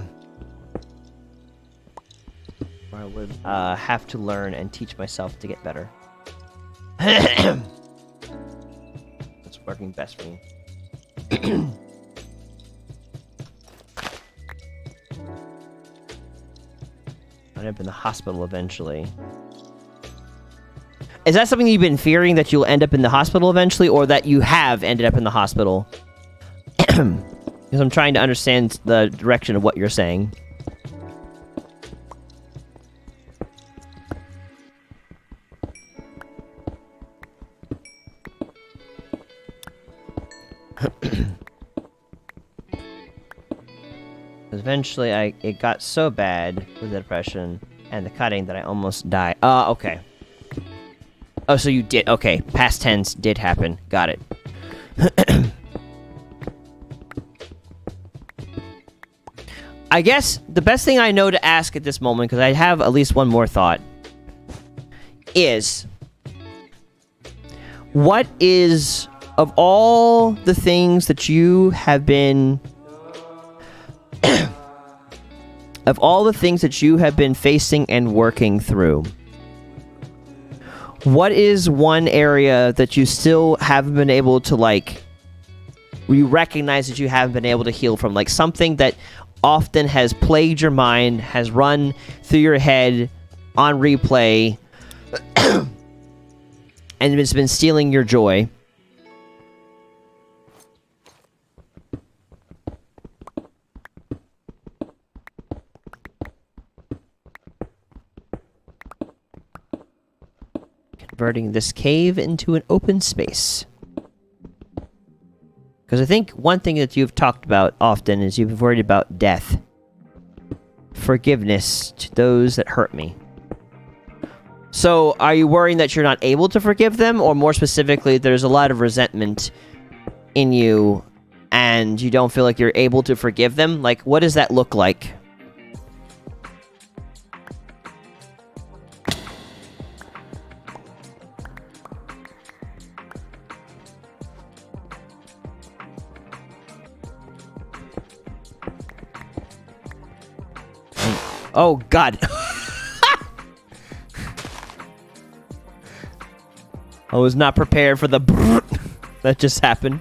would have to learn and teach myself to get better. That's working best for me. I'll end up in the hospital eventually. Is that something you've been fearing, that you'll end up in the hospital eventually, or that you have ended up in the hospital? Because I'm trying to understand the direction of what you're saying. Eventually, it got so bad with the depression and the cutting that I almost died. Okay. Oh, so you did. Okay, past tense did happen. Got it. I guess the best thing I know to ask at this moment, because I have at least one more thought, is... what is, of all the things that you have been... of all the things that you have been facing and working through, what is one area that you still haven't been able to, like, you recognize that you haven't been able to heal from? Like, something that often has plagued your mind, has run through your head on replay, and it's been stealing your joy. Converting this cave into an open space. Because I think one thing that you've talked about often is you've worried about death. Forgiveness to those that hurt me. So, are you worrying that you're not able to forgive them? Or more specifically, there's a lot of resentment in you and you don't feel like you're able to forgive them? Like, what does that look like? Oh, God. I was not prepared for the that just happened.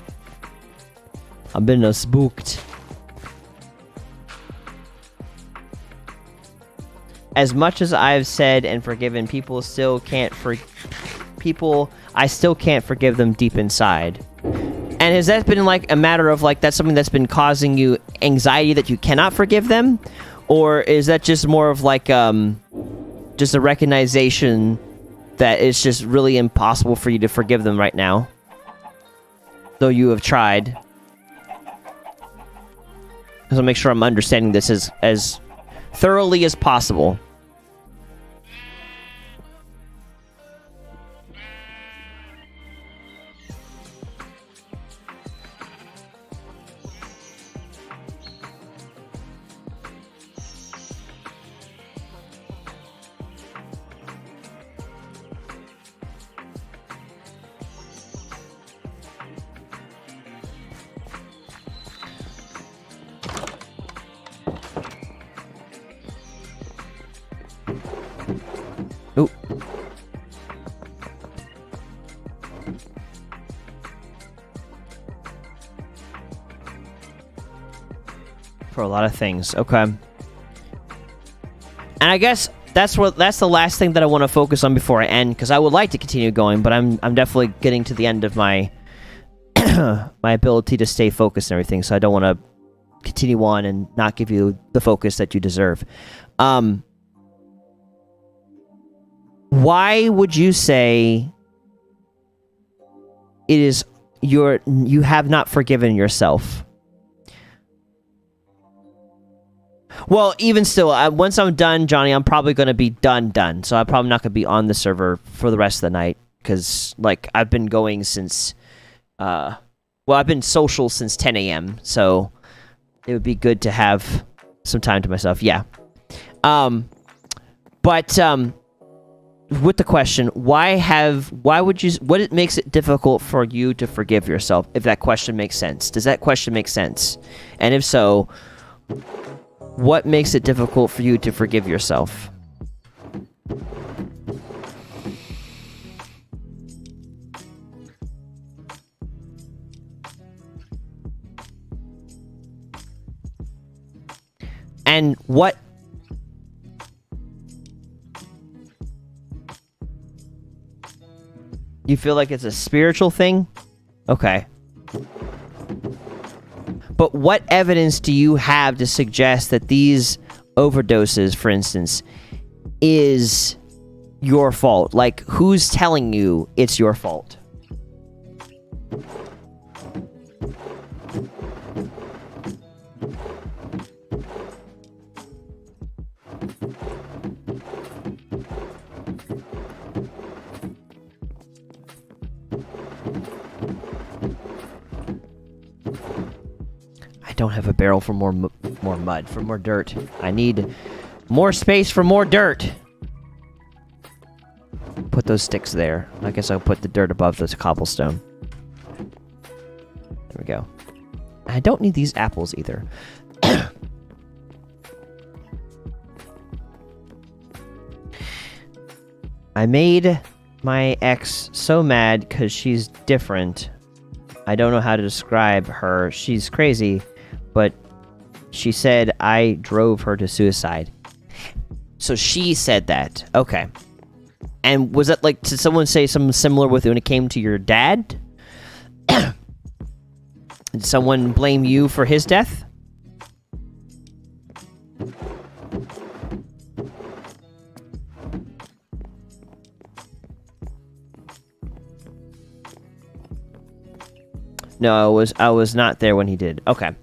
I've been spooked. As much as I've said and forgiven, I still can't forgive them deep inside. And has that been like a matter of like that's something that's been causing you anxiety that you cannot forgive them? Or is that just more of like just a recognition that it's just really impossible for you to forgive them right now? Though you have tried. I'll make sure I'm understanding this as thoroughly as possible. Ooh. For a lot of things. Okay. And I guess that's the last thing that I want to focus on before I end, because I would like to continue going, but I'm definitely getting to the end of my my ability to stay focused and everything, so I don't want to continue on and not give you the focus that you deserve. Why would you say it is you have not forgiven yourself? Well, even still, once I'm done, Johnny, I'm probably going to be done. So I'm probably not going to be on the server for the rest of the night, because, like, I've been going since, well, I've been social since 10 a.m., so it would be good to have some time to myself. Yeah. But with the question, what makes it difficult for you to forgive yourself, if that question makes sense? Does that question make sense? And if so, what makes it difficult for you to forgive yourself? And what... You feel like it's a spiritual thing? Okay. But what evidence do you have to suggest that these overdoses, for instance, is your fault? Like, who's telling you it's your fault? I don't have a barrel for more mud, for more dirt. I need more space for more dirt. Put those sticks there. I guess I'll put the dirt above this cobblestone. There we go. I don't need these apples either. I made my ex so mad because she's different. I don't know how to describe her. She's crazy, but she said I drove her to suicide. So she said that. Okay. And was that like, did someone say something similar with when it came to your dad? Did someone blame you for his death? No, I was not there when he did. Okay.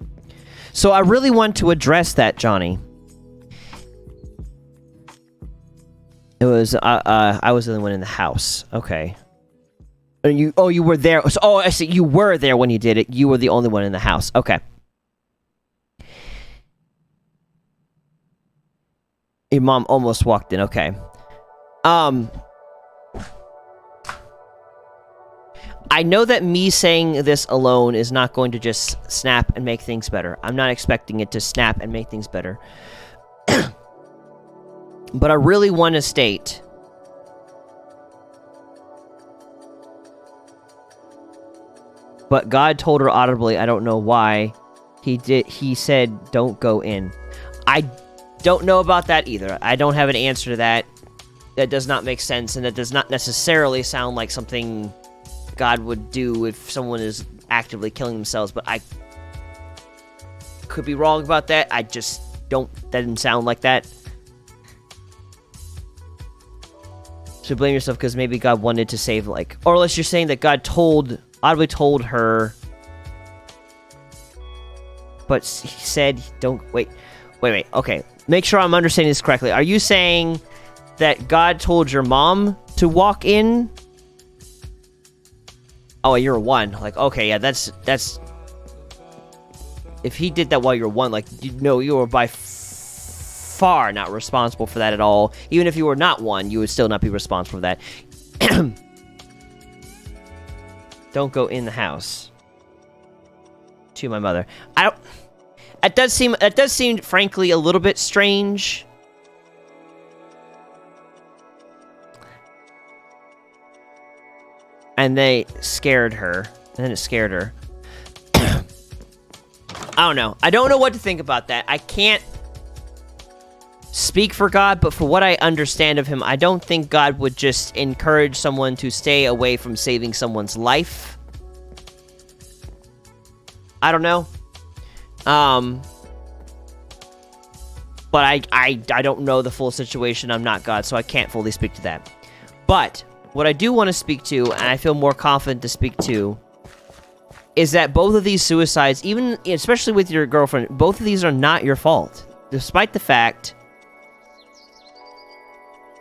So I really want to address that, Johnny. It was I was the only one in the house. Okay. You were there. Oh, I see. You were there when he did it. You were the only one in the house. Okay. Your mom almost walked in. Okay. I know that me saying this alone is not going to just snap and make things better. I'm not expecting it to snap and make things better. But I really want to state but God told her audibly, I don't know why. He said, don't go in. I don't know about that either. I don't have an answer to that. That does not make sense, and that does not necessarily sound like something God would do if someone is actively killing themselves, but I could be wrong about that. I just don't, that didn't sound like that. So blame yourself because maybe God wanted to save, like, or unless you're saying that God audibly told her but he said, don't, wait, okay. Make sure I'm understanding this correctly. Are you saying that God told your mom to walk in? Oh, you're 1. Like, okay, yeah, that's... If he did that while you're 1, like, you were by far not responsible for that at all. Even if you were not 1, you would still not be responsible for that. Don't go in the house. To my mother. It does seem, frankly, a little bit strange. And they scared her. And then it scared her. I don't know. I don't know what to think about that. I can't speak for God, but for what I understand of him, I don't think God would just encourage someone to stay away from saving someone's life. I don't know. But I don't know the full situation. I'm not God, so I can't fully speak to that. But what I do want to speak to, and I feel more confident to speak to, is that both of these suicides, even especially with your girlfriend, both of these are not your fault. Despite the fact...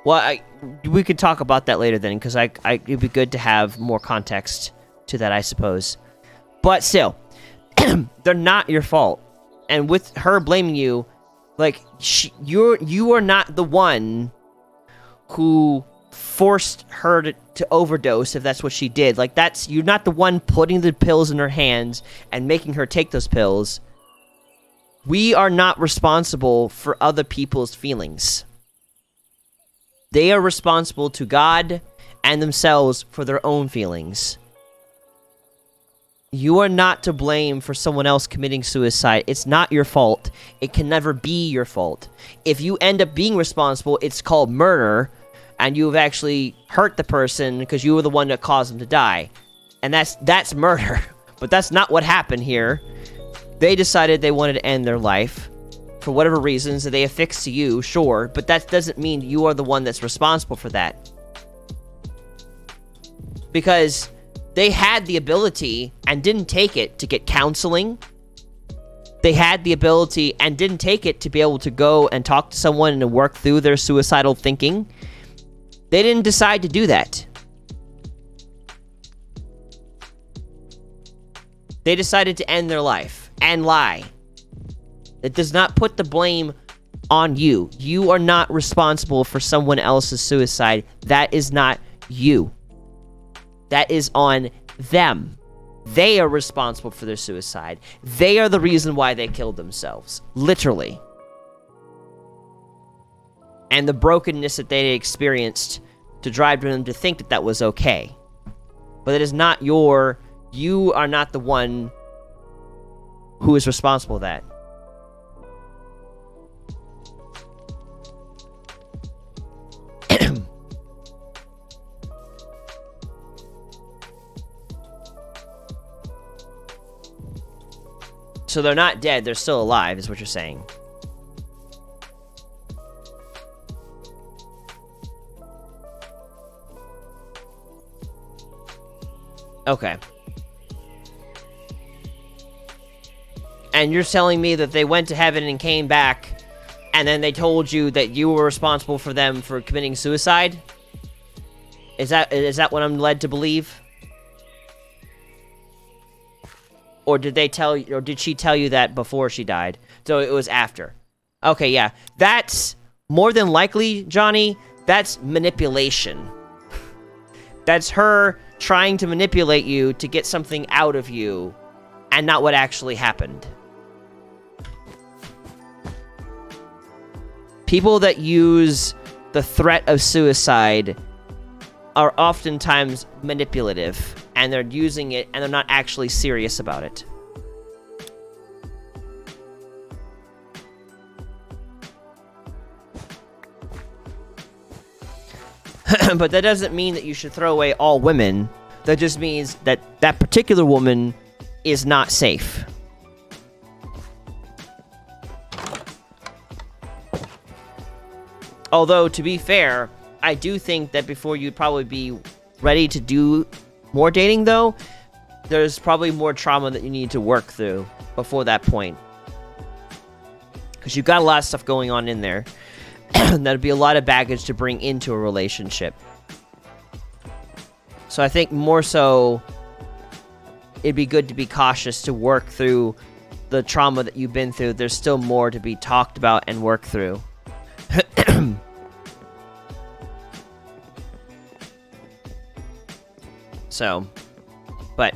Well, we could talk about that later then, because it'd be good to have more context to that, I suppose. But still, they're not your fault. And with her blaming you, like, you are not the one who forced her to overdose, if that's what she did. Like, you're not the one putting the pills in her hands and making her take those pills. We are not responsible for other people's feelings. They are responsible to God and themselves for their own feelings. You are not to blame for someone else committing suicide. It's not your fault. It can never be your fault. If you end up being responsible, it's called murder, and you've actually hurt the person because you were the one that caused them to die. And that's murder. But that's not what happened here. They decided they wanted to end their life. For whatever reasons that they affix to you, sure. But that doesn't mean you are the one that's responsible for that. Because they had the ability and didn't take it to get counseling. They had the ability and didn't take it to be able to go and talk to someone and work through their suicidal thinking. They didn't decide to do that. They decided to end their life and lie. It does not put the blame on you. You are not responsible for someone else's suicide. That is not you. That is on them. They are responsible for their suicide. They are the reason why they killed themselves. Literally. And the brokenness that they experienced to drive them to think that that was okay. But it is not you are not the one who is responsible for that. So they're not dead, they're still alive, is what you're saying. Okay. And you're telling me that they went to heaven and came back, and then they told you that you were responsible for them for committing suicide? Is that what I'm led to believe? Or did she tell you that before she died? So it was after. Okay, yeah. That's more than likely, Johnny, that's manipulation. That's her trying to manipulate you to get something out of you and not what actually happened. People that use the threat of suicide are oftentimes manipulative, and they're using it, and they're not actually serious about it. But that doesn't mean that you should throw away all women. That just means that that particular woman is not safe. Although, to be fair, I do think that before you'd probably be ready to do more dating, though, there's probably more trauma that you need to work through before that point. because you've got a lot of stuff going on in there. That'd be a lot of baggage to bring into a relationship. So I think more so, it'd be good to be cautious to work through the trauma that you've been through. There's still more to be talked about and worked through. So, but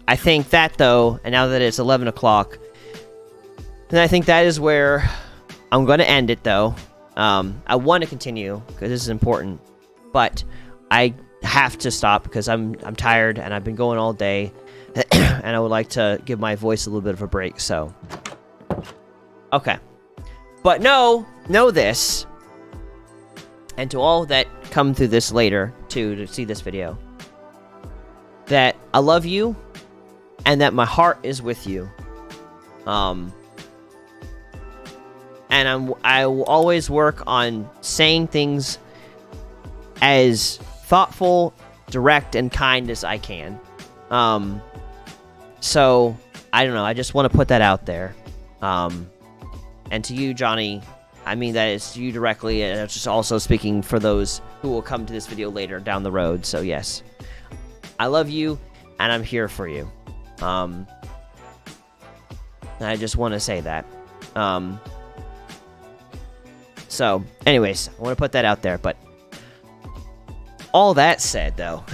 I think that though, and now that it's 11 o'clock, then I think that is where I'm going to end it though. I want to continue because this is important, but I have to stop because I'm tired and I've been going all day, and I would like to give my voice a little bit of a break. So, okay, but know this, and to all that come through this later to see this video, that I love you, and that my heart is with you. And I will always work on saying things as thoughtful, direct, and kind as I can. So I don't know. I just want to put that out there. And to you, Johnny, I mean that is to you directly, and it's just also speaking for those who will come to this video later down the road. So yes, I love you, and I'm here for you. And I just want to say that. So, anyways, I want to put that out there. But all that said, though,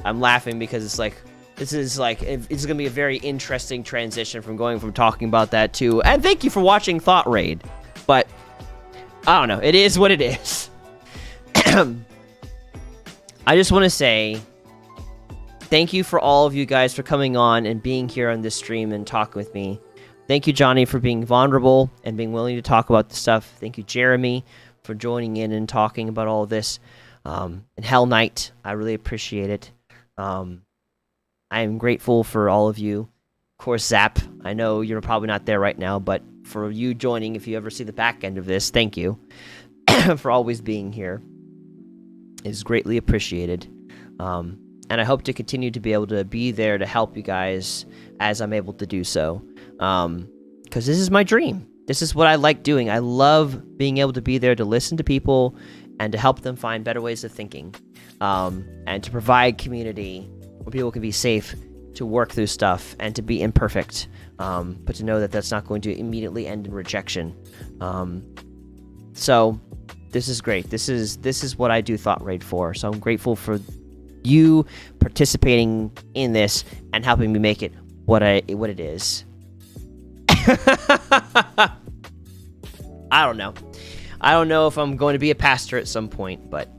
I'm laughing because it's like, it's gonna be a very interesting transition from going from talking about that to, and thank you for watching Thought Raid. But I don't know, it is what it is. I just want to say thank you for all of you guys for coming on and being here on this stream and talking with me. Thank you, Johnny, for being vulnerable and being willing to talk about the stuff. Thank you, Jeremy, for joining in and talking about all of this. And Hell Knight, I really appreciate it. I am grateful for all of you. Of course, Zap, I know you're probably not there right now, but for you joining, if you ever see the back end of this, thank you for always being here. It is greatly appreciated. And I hope to continue to be able to be there to help you guys as I'm able to do so. Because this is my dream. This is what I like doing. I love being able to be there to listen to people and to help them find better ways of thinking. And to provide community where people can be safe to work through stuff and to be imperfect. But to know that that's not going to immediately end in rejection. So this is great. This is what I do Thought Raid for. So I'm grateful for you participating in this and helping me make it what it is. I don't know. I don't know if I'm going to be a pastor at some point, but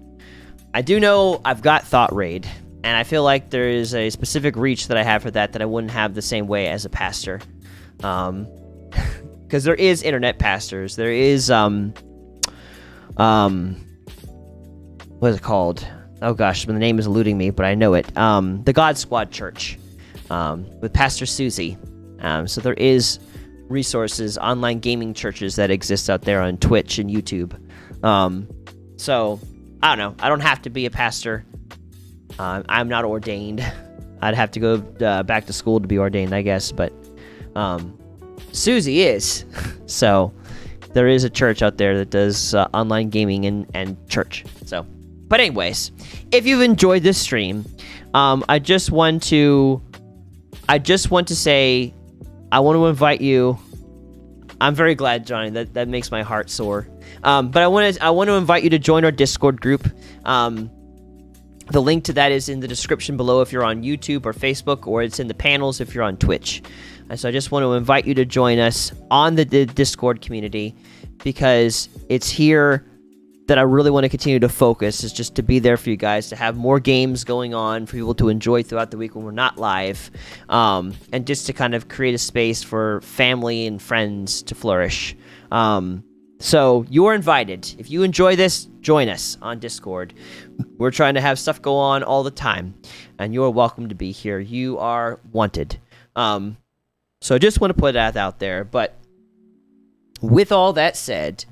I do know I've got Thought Raid, and I feel like there is a specific reach that I have for that I wouldn't have the same way as a pastor. Because there is internet pastors. There is what is it called? Oh gosh, the name is eluding me, but I know it. The God Squad Church, with Pastor Susie. So there is resources, online gaming churches that exist out there on Twitch and YouTube. So I don't know. I don't have to be a pastor. I'm not ordained. I'd have to go back to school to be ordained, I guess. But Susie is. So there is a church out there that does online gaming and church. So, but anyways, if you've enjoyed this stream, I just want to say, I want to invite you. I'm very glad, Johnny. That makes my heart sore. But I want to invite you to join our Discord group. The link to that is in the description below if you're on YouTube or Facebook, or it's in the panels if you're on Twitch. And so I just want to invite you to join us on the Discord community, because it's here that I really want to continue to focus, is just to be there for you guys, to have more games going on for people to enjoy throughout the week when we're not live, and just to kind of create a space for family and friends to flourish. So you're invited. If you enjoy this, join us on Discord. We're trying to have stuff go on all the time, and you're welcome to be here. You are wanted. So I just want to put that out there. But with all that said,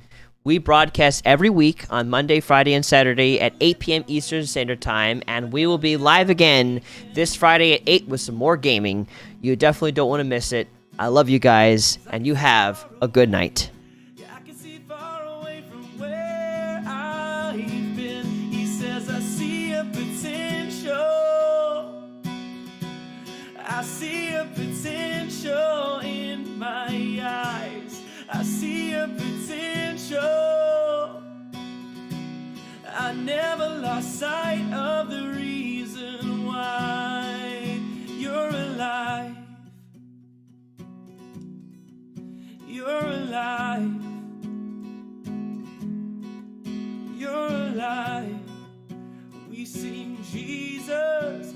We broadcast every week on Monday, Friday, and Saturday at 8 p.m. Eastern Standard Time, and we will be live again this Friday at 8 with some more gaming. You definitely don't want to miss it. I love you guys, and you have a good night. I can see far away from where I've been. He says, I see a potential. I see a potential in my eyes. I see a potential. I never lost sight of the reason why you're alive. You're alive. You're alive. We sing Jesus.